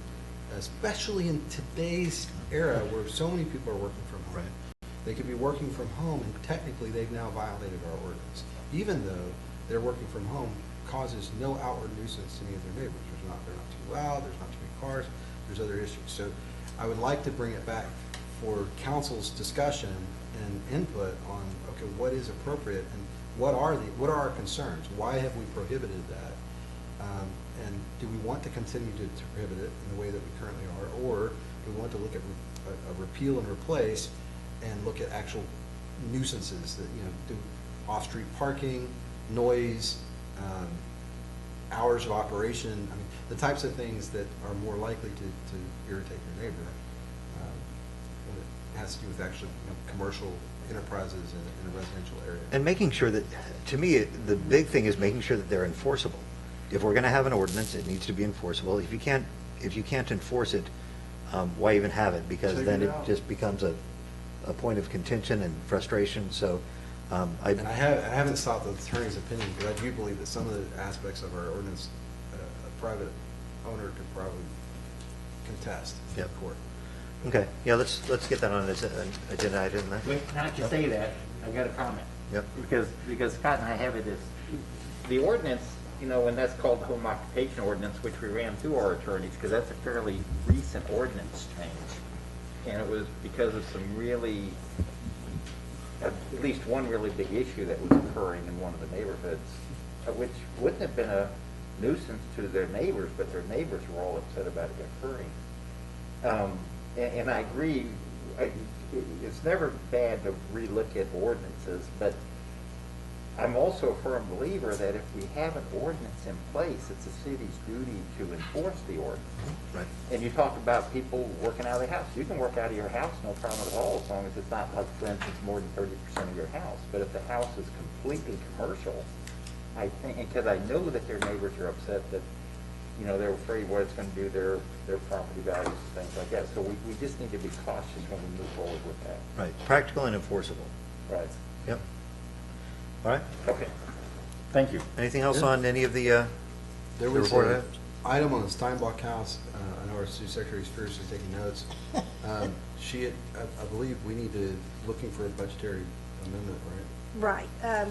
especially in today's era where so many people are working from home. Right. They could be working from home, and technically they've now violated our ordinance, even though their working from home causes no outward nuisance to any of their neighbors. They're not too loud, there's not too many cars, there's other issues. So I would like to bring it back for council's discussion and input on, okay, what is appropriate and what are our concerns? Why have we prohibited that? And do we want to continue to prohibit it in the way that we currently are, or do we want to look at a repeal and replace and look at actual nuisances that, do off-street parking, noise, hours of operation, I mean, the types of things that are more likely to irritate your neighbor when it has to do with actually commercial enterprises in a residential area. And making sure that, to me, the big thing is making sure that they're enforceable. If we're going to have an ordinance, it needs to be enforceable. If you can't enforce it, why even have it? Because Take then it it out. just becomes a point of contention and frustration. So And I haven't sought the attorney's opinion, but I do believe that some of the aspects of our ordinance, a private owner could probably contest in Yep. court. Okay, yeah, let's get that on as an agenda item then. But now that you say that, I got a comment. Yep. Because Scott and I have it as, the ordinance, when that's called the home occupation ordinance, which we ran through our attorneys, because that's a fairly recent ordinance change. And it was because of some really, at least one really big issue that was occurring in one of the neighborhoods, which wouldn't have been a nuisance to their neighbors, but their neighbors were all upset about it occurring. And I agree, it's never bad to relook at ordinances, but I'm also a firm believer that if we have an ordinance in place, it's the city's duty to enforce the ordinance. Right. And you talk about people working out of their house. You can work out of your house, no problem at all, as long as it's not, like, for instance, more than 30% of your house. But if the house is completely commercial, I think, because I know that their neighbors are upset that, they're afraid what it's going to do to their property values and things like that. So we just need to be cautious when we move forward with that. Right, practical and enforceable. Right. Yep. All right, Okay. Thank you. anything else on any of the There was report a- items? item on the Steinbach House, I know our city secretary is furiously taking notes. I believe we need to, looking for a budgetary amendment, right? Right.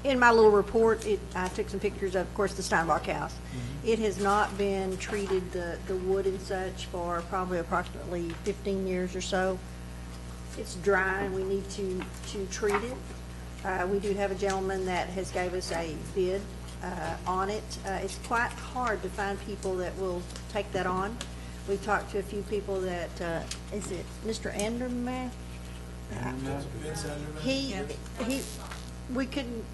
In my little report, I took some pictures of course, the Steinbach house. It has not been treated, the wood and such, for probably approximately 15 years or so. It's dry, and we need to treat it. We do have a gentleman that has gave us a bid on it. It's quite hard to find people that will take that on. We talked to a few people that, is it Mr. Andermatt? We couldn't,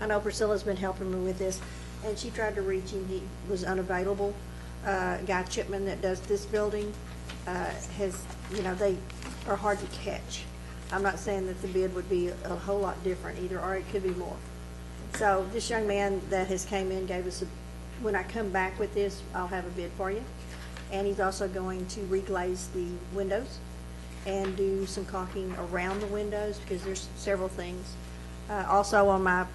I know Priscilla's been helping me with this, and she tried to reach him, he was unavailable. Guy Chipman that does this building, they are hard to catch. I'm not saying that the bid would be a whole lot different either, or it could be more. So this young man that has came in gave us when I come back with this, I'll have a bid for you. And he's also going to reglaze the windows and do some caulking around the windows, because there's several things. Also on my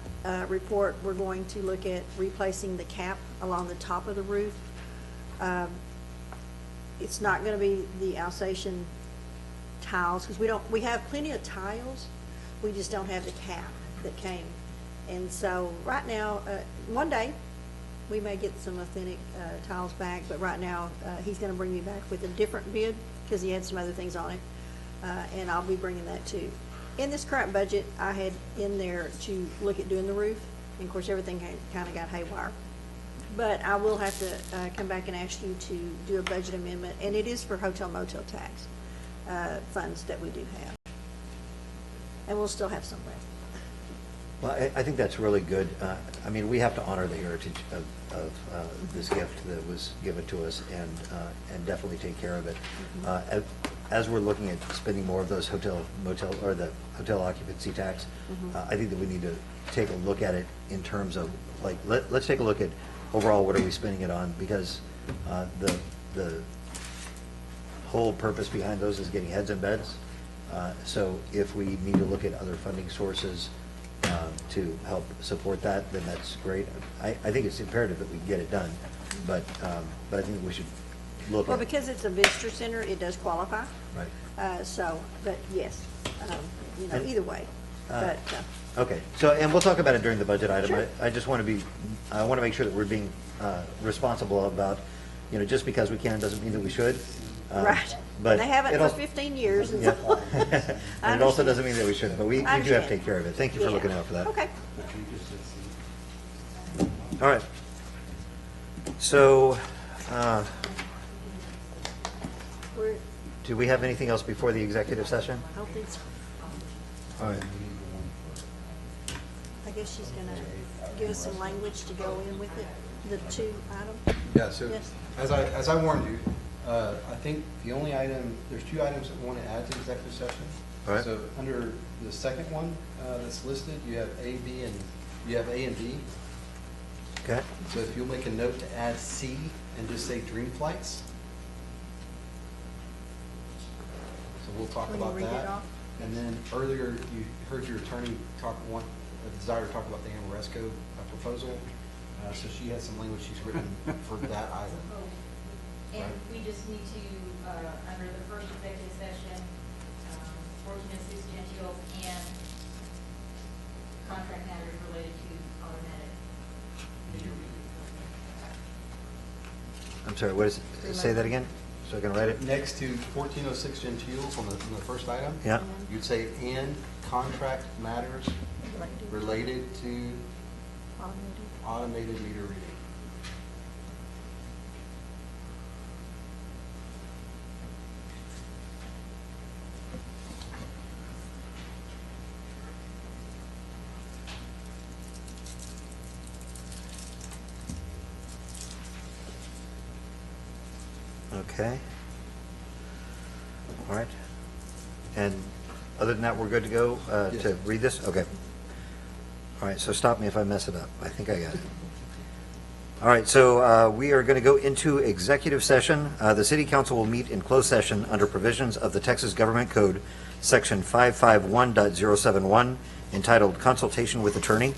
report, we're going to look at replacing the cap along the top of the roof. It's not going to be the Alsatian tiles, because we have plenty of tiles, we just don't have the cap that came. And so right now, one day, we may get some authentic tiles back, but right now, he's going to bring me back with a different bid, because he had some other things on it, and I'll be bringing that too. In this current budget, I had in there to look at doing the roof, and of course, everything kind of got haywire. But I will have to come back and ask you to do a budget amendment, and it is for hotel motel tax funds that we do have. And we'll still have some left. Well, I think that's really good. I mean, we have to honor the heritage of this gift that was given to us, and definitely take care of it. As we're looking at spending more of those hotel motel, or the hotel occupancy tax, I think that we need to take a look at it in terms of, like, let's take a look at overall what are we spending it on, because the whole purpose behind those is getting heads in beds. So if we need to look at other funding sources to help support that, then that's great. I think it's imperative that we get it done, but I think we should look Well, at. because it's a visitor center, it does qualify. Right. But yes, And- either way. But Okay, so, and we'll talk about it during the budget item. Sure. I just want to make sure that we're being responsible about, just because we can doesn't mean that we should. right. But They haven't it for also- 15 years. And Yeah. so And it also doesn't mean that we shouldn't, but we do have to understand. take care of it. Thank you for Yeah. looking out for that. Okay. All right. So, We're, do we have anything else before the executive session? I don't think so. All right. I guess she's going to give us some language to go in with it, the two items. Yeah, so Yes. as I warned you, I think the only item, there's two items that we want to add to executive session. All right. So under the second one that's listed, you have A, B, and you have A and B. Okay. So if you'll make a note to add C and just say dream flights. So we'll talk When you about read it that. off? And then earlier, you heard your attorney a desire to talk about the Amoresco proposal. So she has some language she's written for that item. And Right. we just need to, under the first executive session, 1406 Gentile and contract matters related to automatic meter reading. I'm sorry, what is it? Say that again, so I can write it? Next to 1406 Gentiles on the first item. Yeah. You'd say, and contract matters related to automated meter reading. Okay. All right. And other than that, we're good to go to Yes. read this? Okay. All right, so stop me if I mess it up. I think I got it. All right, so we are going to go into executive session. The city council will meet in closed session under provisions of the Texas Government Code, section 551.071, entitled Consultation with Attorney,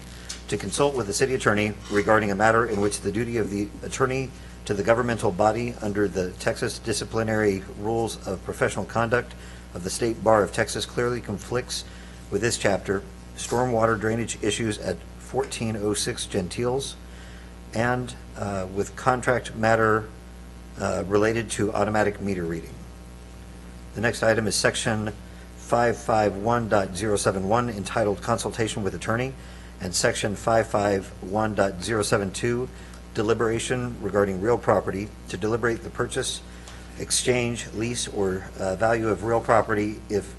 to consult with the city attorney regarding a matter in which the duty of the attorney to the governmental body under the Texas Disciplinary Rules of Professional Conduct of the State Bar of Texas clearly conflicts with this chapter, stormwater drainage issues at 1406 Gentiles, and with contract matter related to automatic meter reading. The next item is section 551.071 entitled Consultation with Attorney, and section 551.072 Deliberation regarding real property, to deliberate the purchase, exchange, lease, or value of real property if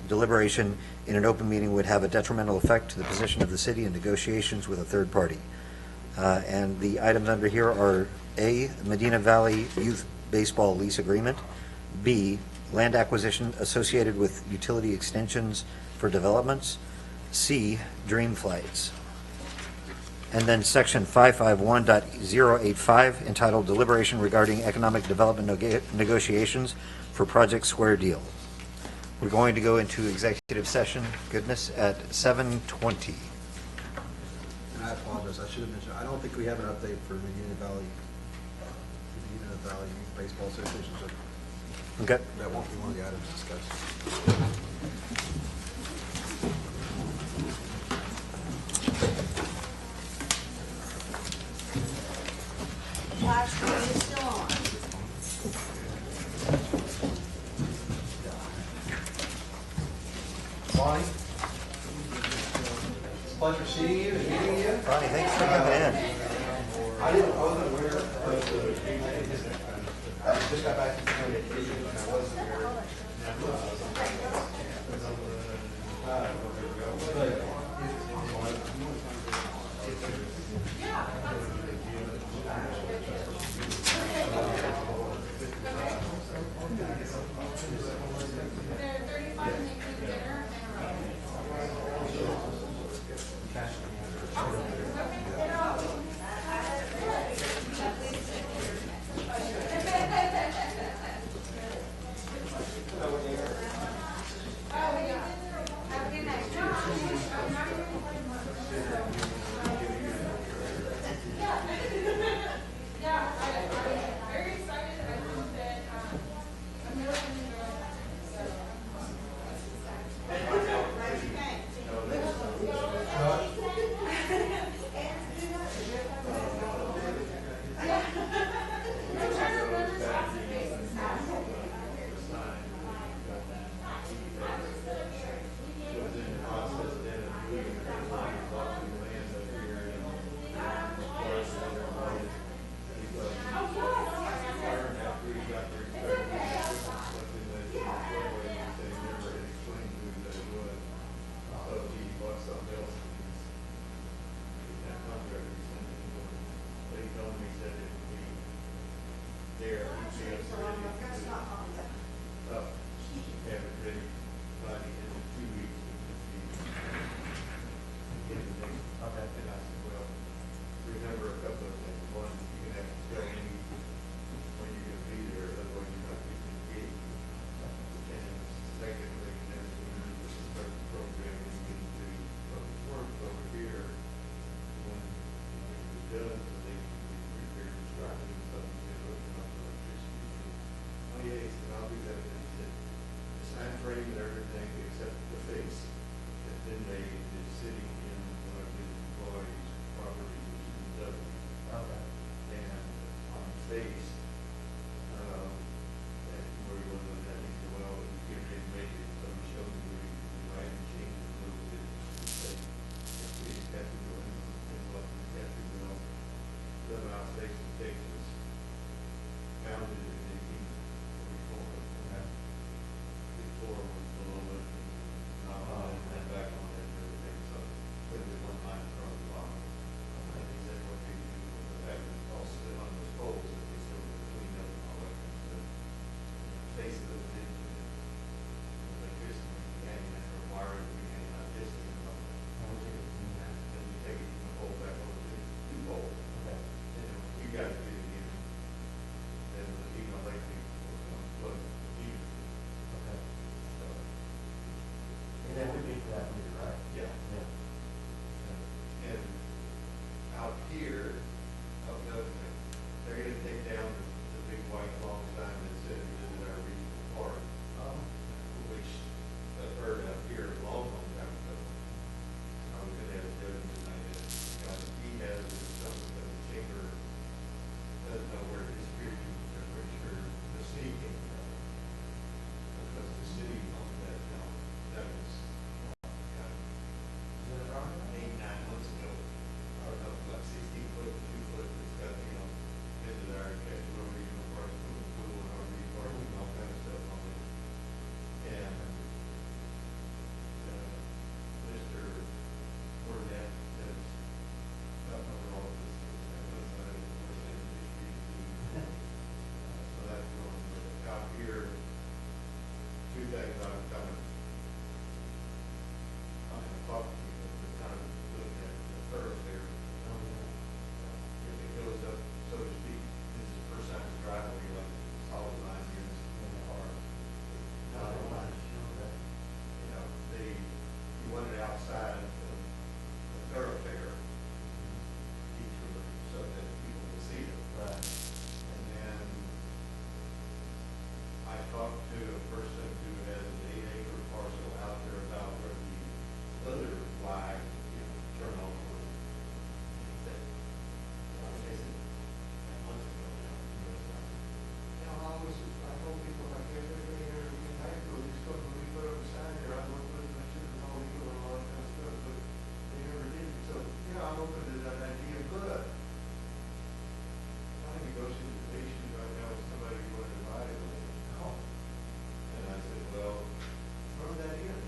deliberation in an open meeting would have a detrimental effect to the position of the city in negotiations with a third party. And the items under here are A, Medina Valley Youth Baseball Lease Agreement, B, land acquisition associated with utility extensions for developments, C, dream flights. And then section 551.085 entitled Deliberation regarding economic development negotiations for Project Square Deal. We're going to go into executive session, goodness, at 7:20. And I apologize, I should have mentioned, I don't think we have an update for Medina Valley Youth Baseball Association, so Okay. that won't be one of the items discussed. Live stream is still on. Bonnie? Pleasure seeing you and meeting you. Ronnie, thanks for coming in. I wasn't aware of I just got back from vacation and I wasn't aware. outside of the thoroughfare each room so that people will see it. Right. And then I talked to a person who has an 8-acre parcel out there about where the other flag, turn off. I told people, like, everybody here in high school, you still, when we put up a sign here, I looked at it, and I said, it's all legal and all that kind of stuff, but they never did. So, I'm open to that idea, but I'm negotiating right now with somebody who wanted to buy it. And I said, well, throw that in.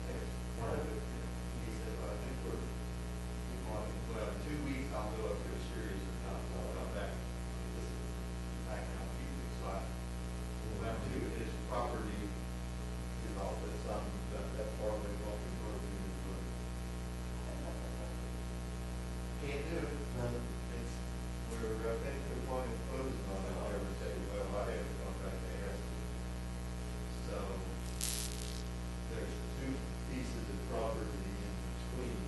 Hey, part of it. He said, well, I think well, in 2 weeks, I'll go up to a series of times, I'll come back. Back out a few weeks, so that too, his property is off the some, that far away, off the road. Can't do it. It's, we're, I think we're going to close on it, I ever say, well, I have a contract to ask. So, there's 2 pieces of property in between.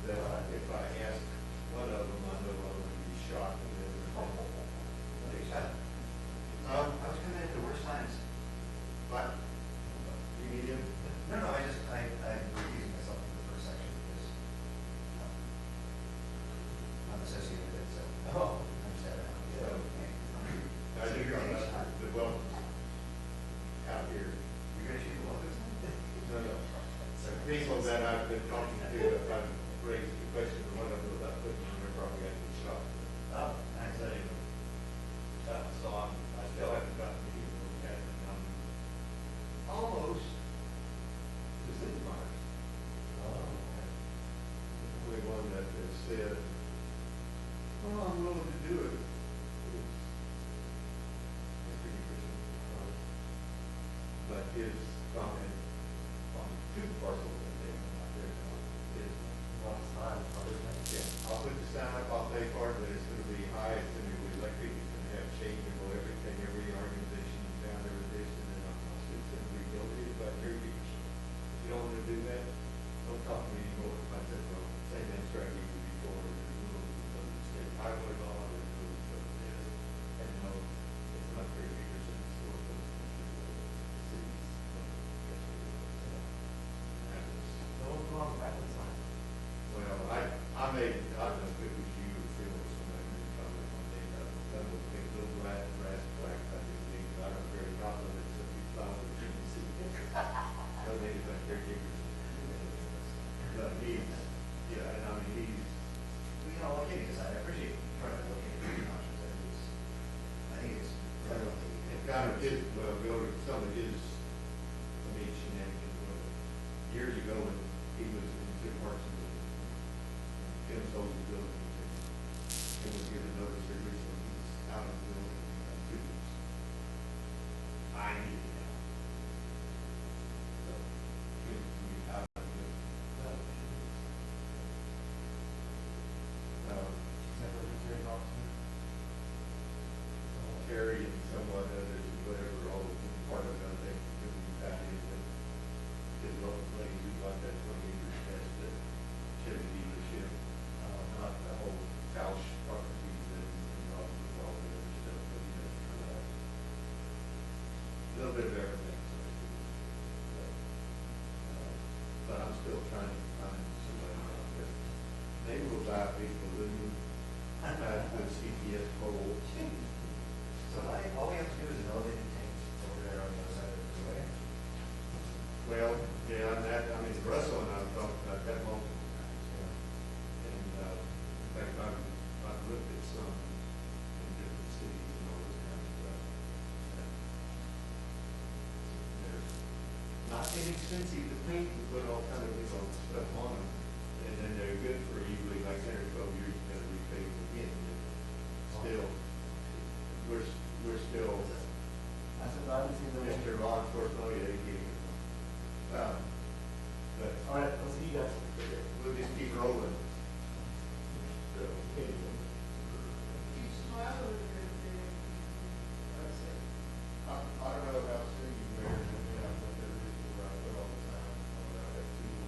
That if I ask one of them, I know I'm going to be shocked and everything. I was coming at the worst times. But, you need him? No, I recused myself from the first section because I'm associated with it, so. Oh. I understand that. So, I think you're on the welcome out here. You're going to shoot the welcome? No. So, people that I've been talking to, if I've raised the question for one of them about putting on their property, I've been shocked. Oh, I said it. So I still haven't gotten the people yet, and almost to city marks. We one that has said, well, I'm willing to do it. But his comment on 2 parcels that they have out there is, yeah, I'll put the sign up, I'll pay for it, but it's going to be high, it's going to be electric, it's going to have changeable everything, every organization in town, every this, and then it's going to be guilty, but here you, if you don't want to do that, don't talk to me anymore. I said, well, same instruction you before, the rules of the state highway law, the rules of this, and no, it's not 3 acres in the store, but it's cities. Well, I made, I don't know if it was you or Phil or somebody who commented one day, that was big little brass flag, I think, I don't very confident, so we found it, you can see. No, they like caretakers. But he's, yeah, and I mean, he's, look at his, I appreciate trying to look at his options, I think it's, it kind of did, well, go to some of his, shenanigans, years ago when he was in 2 parts of the Kim sold the building, and was given notice that recently he's out of the building in 2 weeks. I need it now. So, he's out of the building. Terry and someone others, whatever, all part of it, they could be patty, and his local lady who bought that 20 acres test that Chevy dealership, not the whole house property that involved with all the other stuff, but he does for that. A little bit of everything, so to speak. But I'm still trying to find somebody out there. They will buy a big balloon, with CPS pole. So all we have to do is an elevated tank over there on the other side of the way. Well, yeah, and that, I mean, Russell and I have talked about that multiple times. And, in fact, I've looked at some in different cities and all this kind of stuff. They're not inexpensive to paint and put all kind of, stuff on them. And then they're good for usually like 10 or 12 years, you gotta repay them again. Still, we're still, Mr. Law Enforcement, yeah, he gave it. But, all right, let's see you guys. We'll just keep rolling. So, anyway. I don't know about seeing you there, but, but there is where I put all the time. I have 2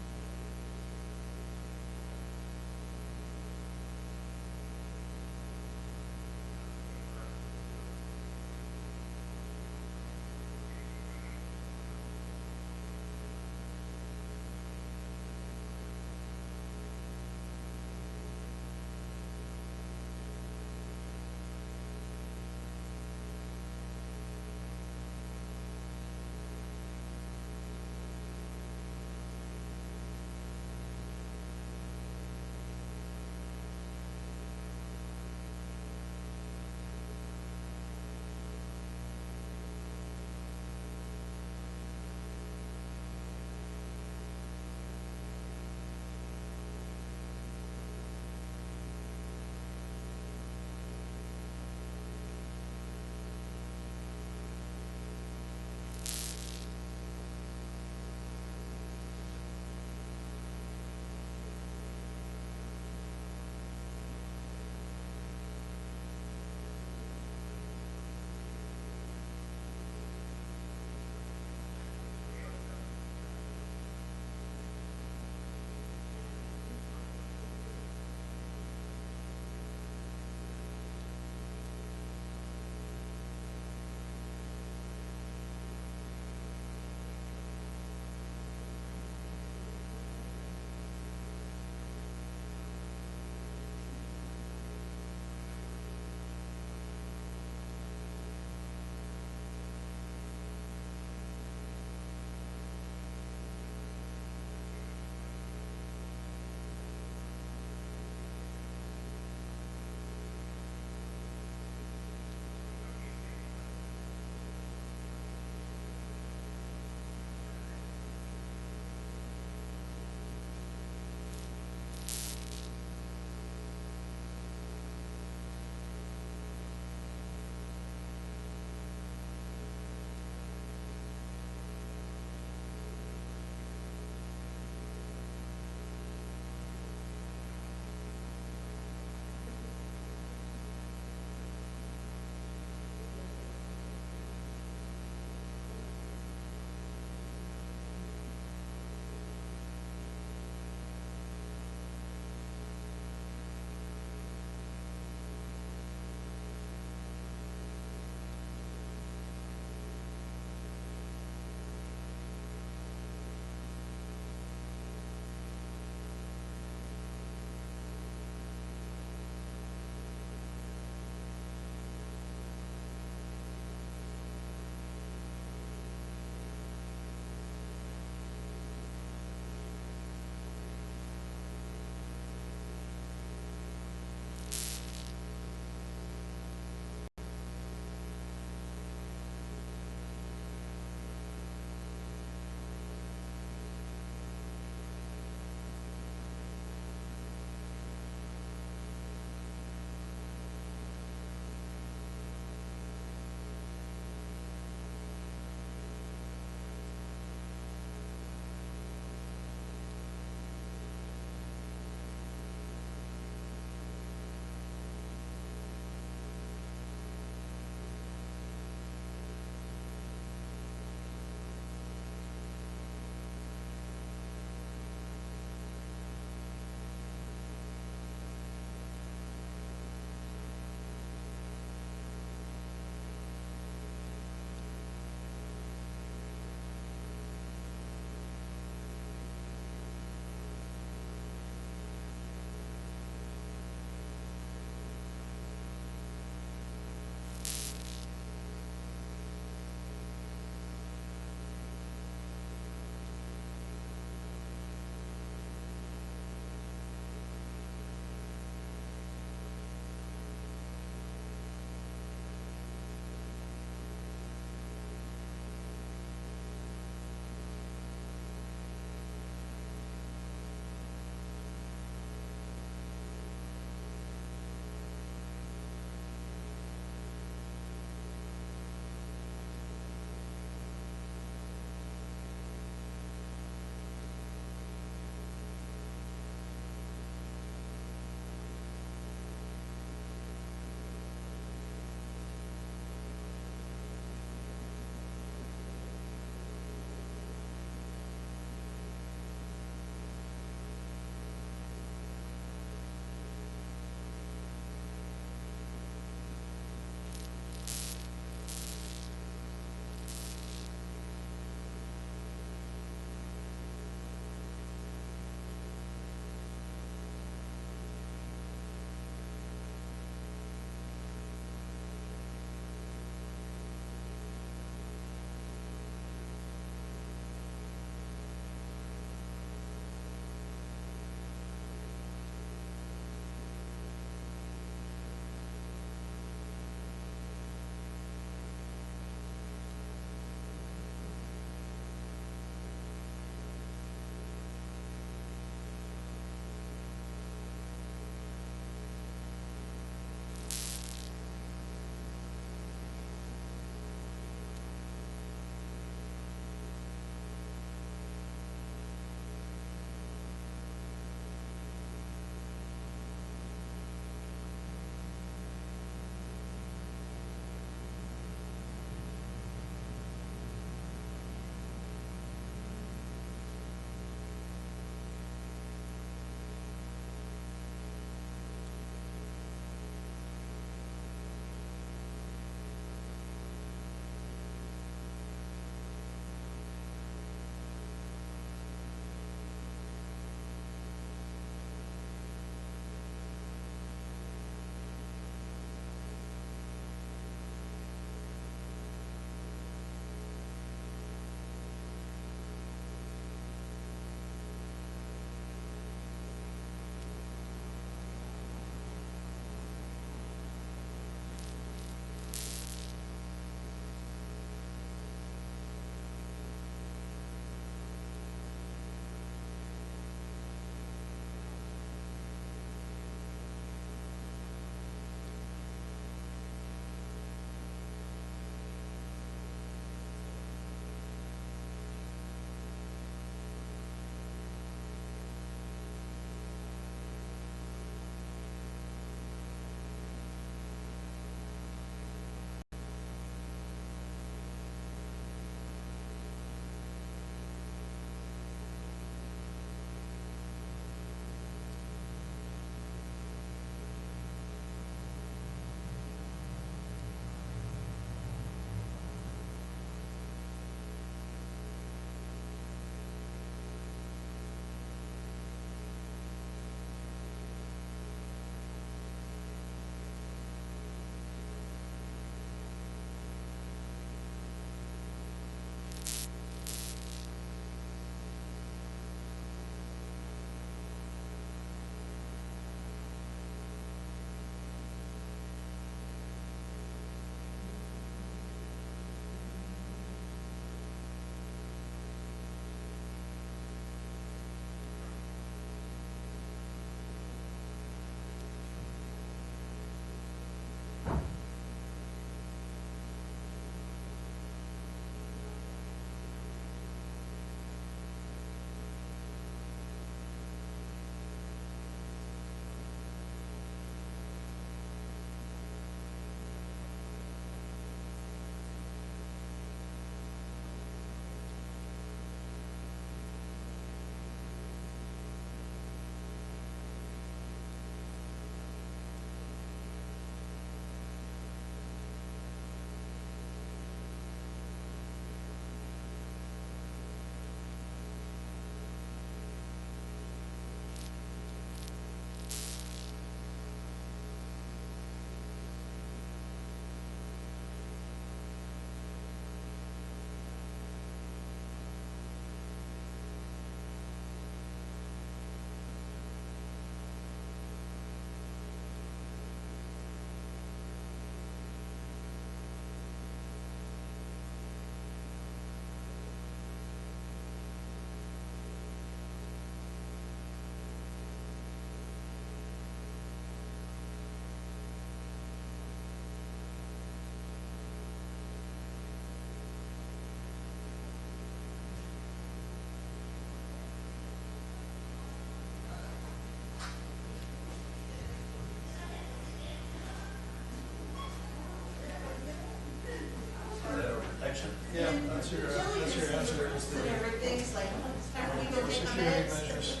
That's your answer, is the Everything's like, time we go get my security meds. measures.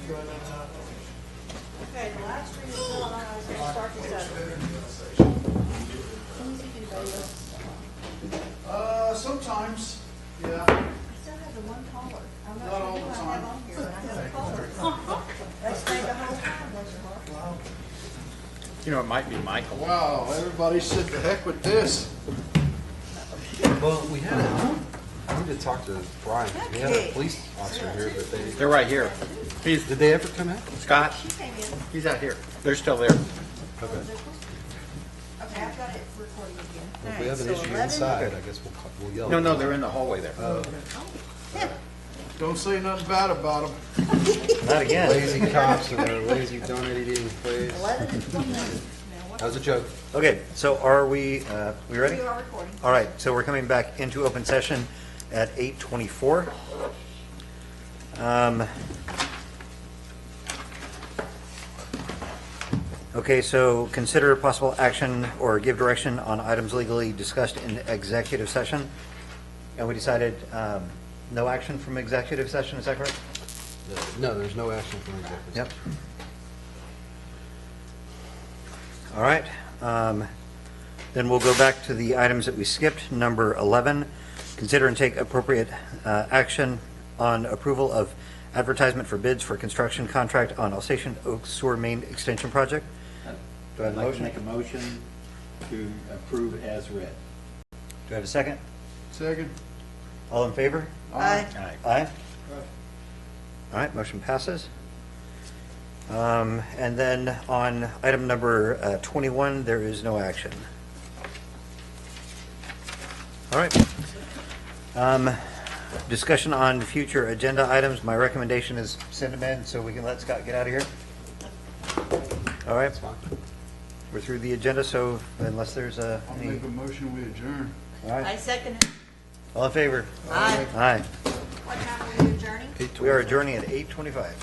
Go ahead and, Okay, the last thing is going on, I was gonna start this up. sometimes, yeah. I still have the one caller. I'm Not all not the sure who I have time. on here, but I have a caller. That's stayed the whole time, bless your heart. Wow. You know, it might be Michael. Wow, everybody said the heck with this. Well, we had I need to talk to Brian. We had a police officer here, but They're right here. did they ever come out? Scott, She came in. he's out here. They're still there. Okay. Okay, I've got it recording again. Well, if we have an All right, so issue 11. inside, I guess we'll yell. No, they're in the hallway there. Don't say nothing bad about them. Not again. Lazy cops and their lazy donating employees. 11 and 29. Now, what? That was a joke. Okay, so are we ready? We are recording. All right, so we're coming back into open session at 8:24. Okay, so consider possible action or give direction on items legally discussed in executive session. And we decided no action from executive session, is that correct? No, there's no action from executive. Yep. All right. Then we'll go back to the items that we skipped. Number 11, consider and take appropriate action on approval of advertisement for bids for construction contract on Alsatian Oaks Sewer Main Extension Project. Do I have a I'd like to motion? make a motion to approve as read. Do I have a second? Second. All in favor? Aye. Aye. All right, motion passes. And then on item number 21, there is no action. All right. Discussion on future agenda items. My recommendation is send them in so we can let Scott get out of here. All right. We're through the agenda, so unless there's I'll any... make a motion, we adjourn. All I right. second it. All in favor? Aye. Aye. What time are we adjourning? We are adjourning at 8:25.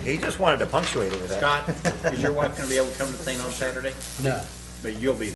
He just wanted to punctuate it with that. Scott, is your wife going to be able to come to the thing on Saturday? No. But you'll be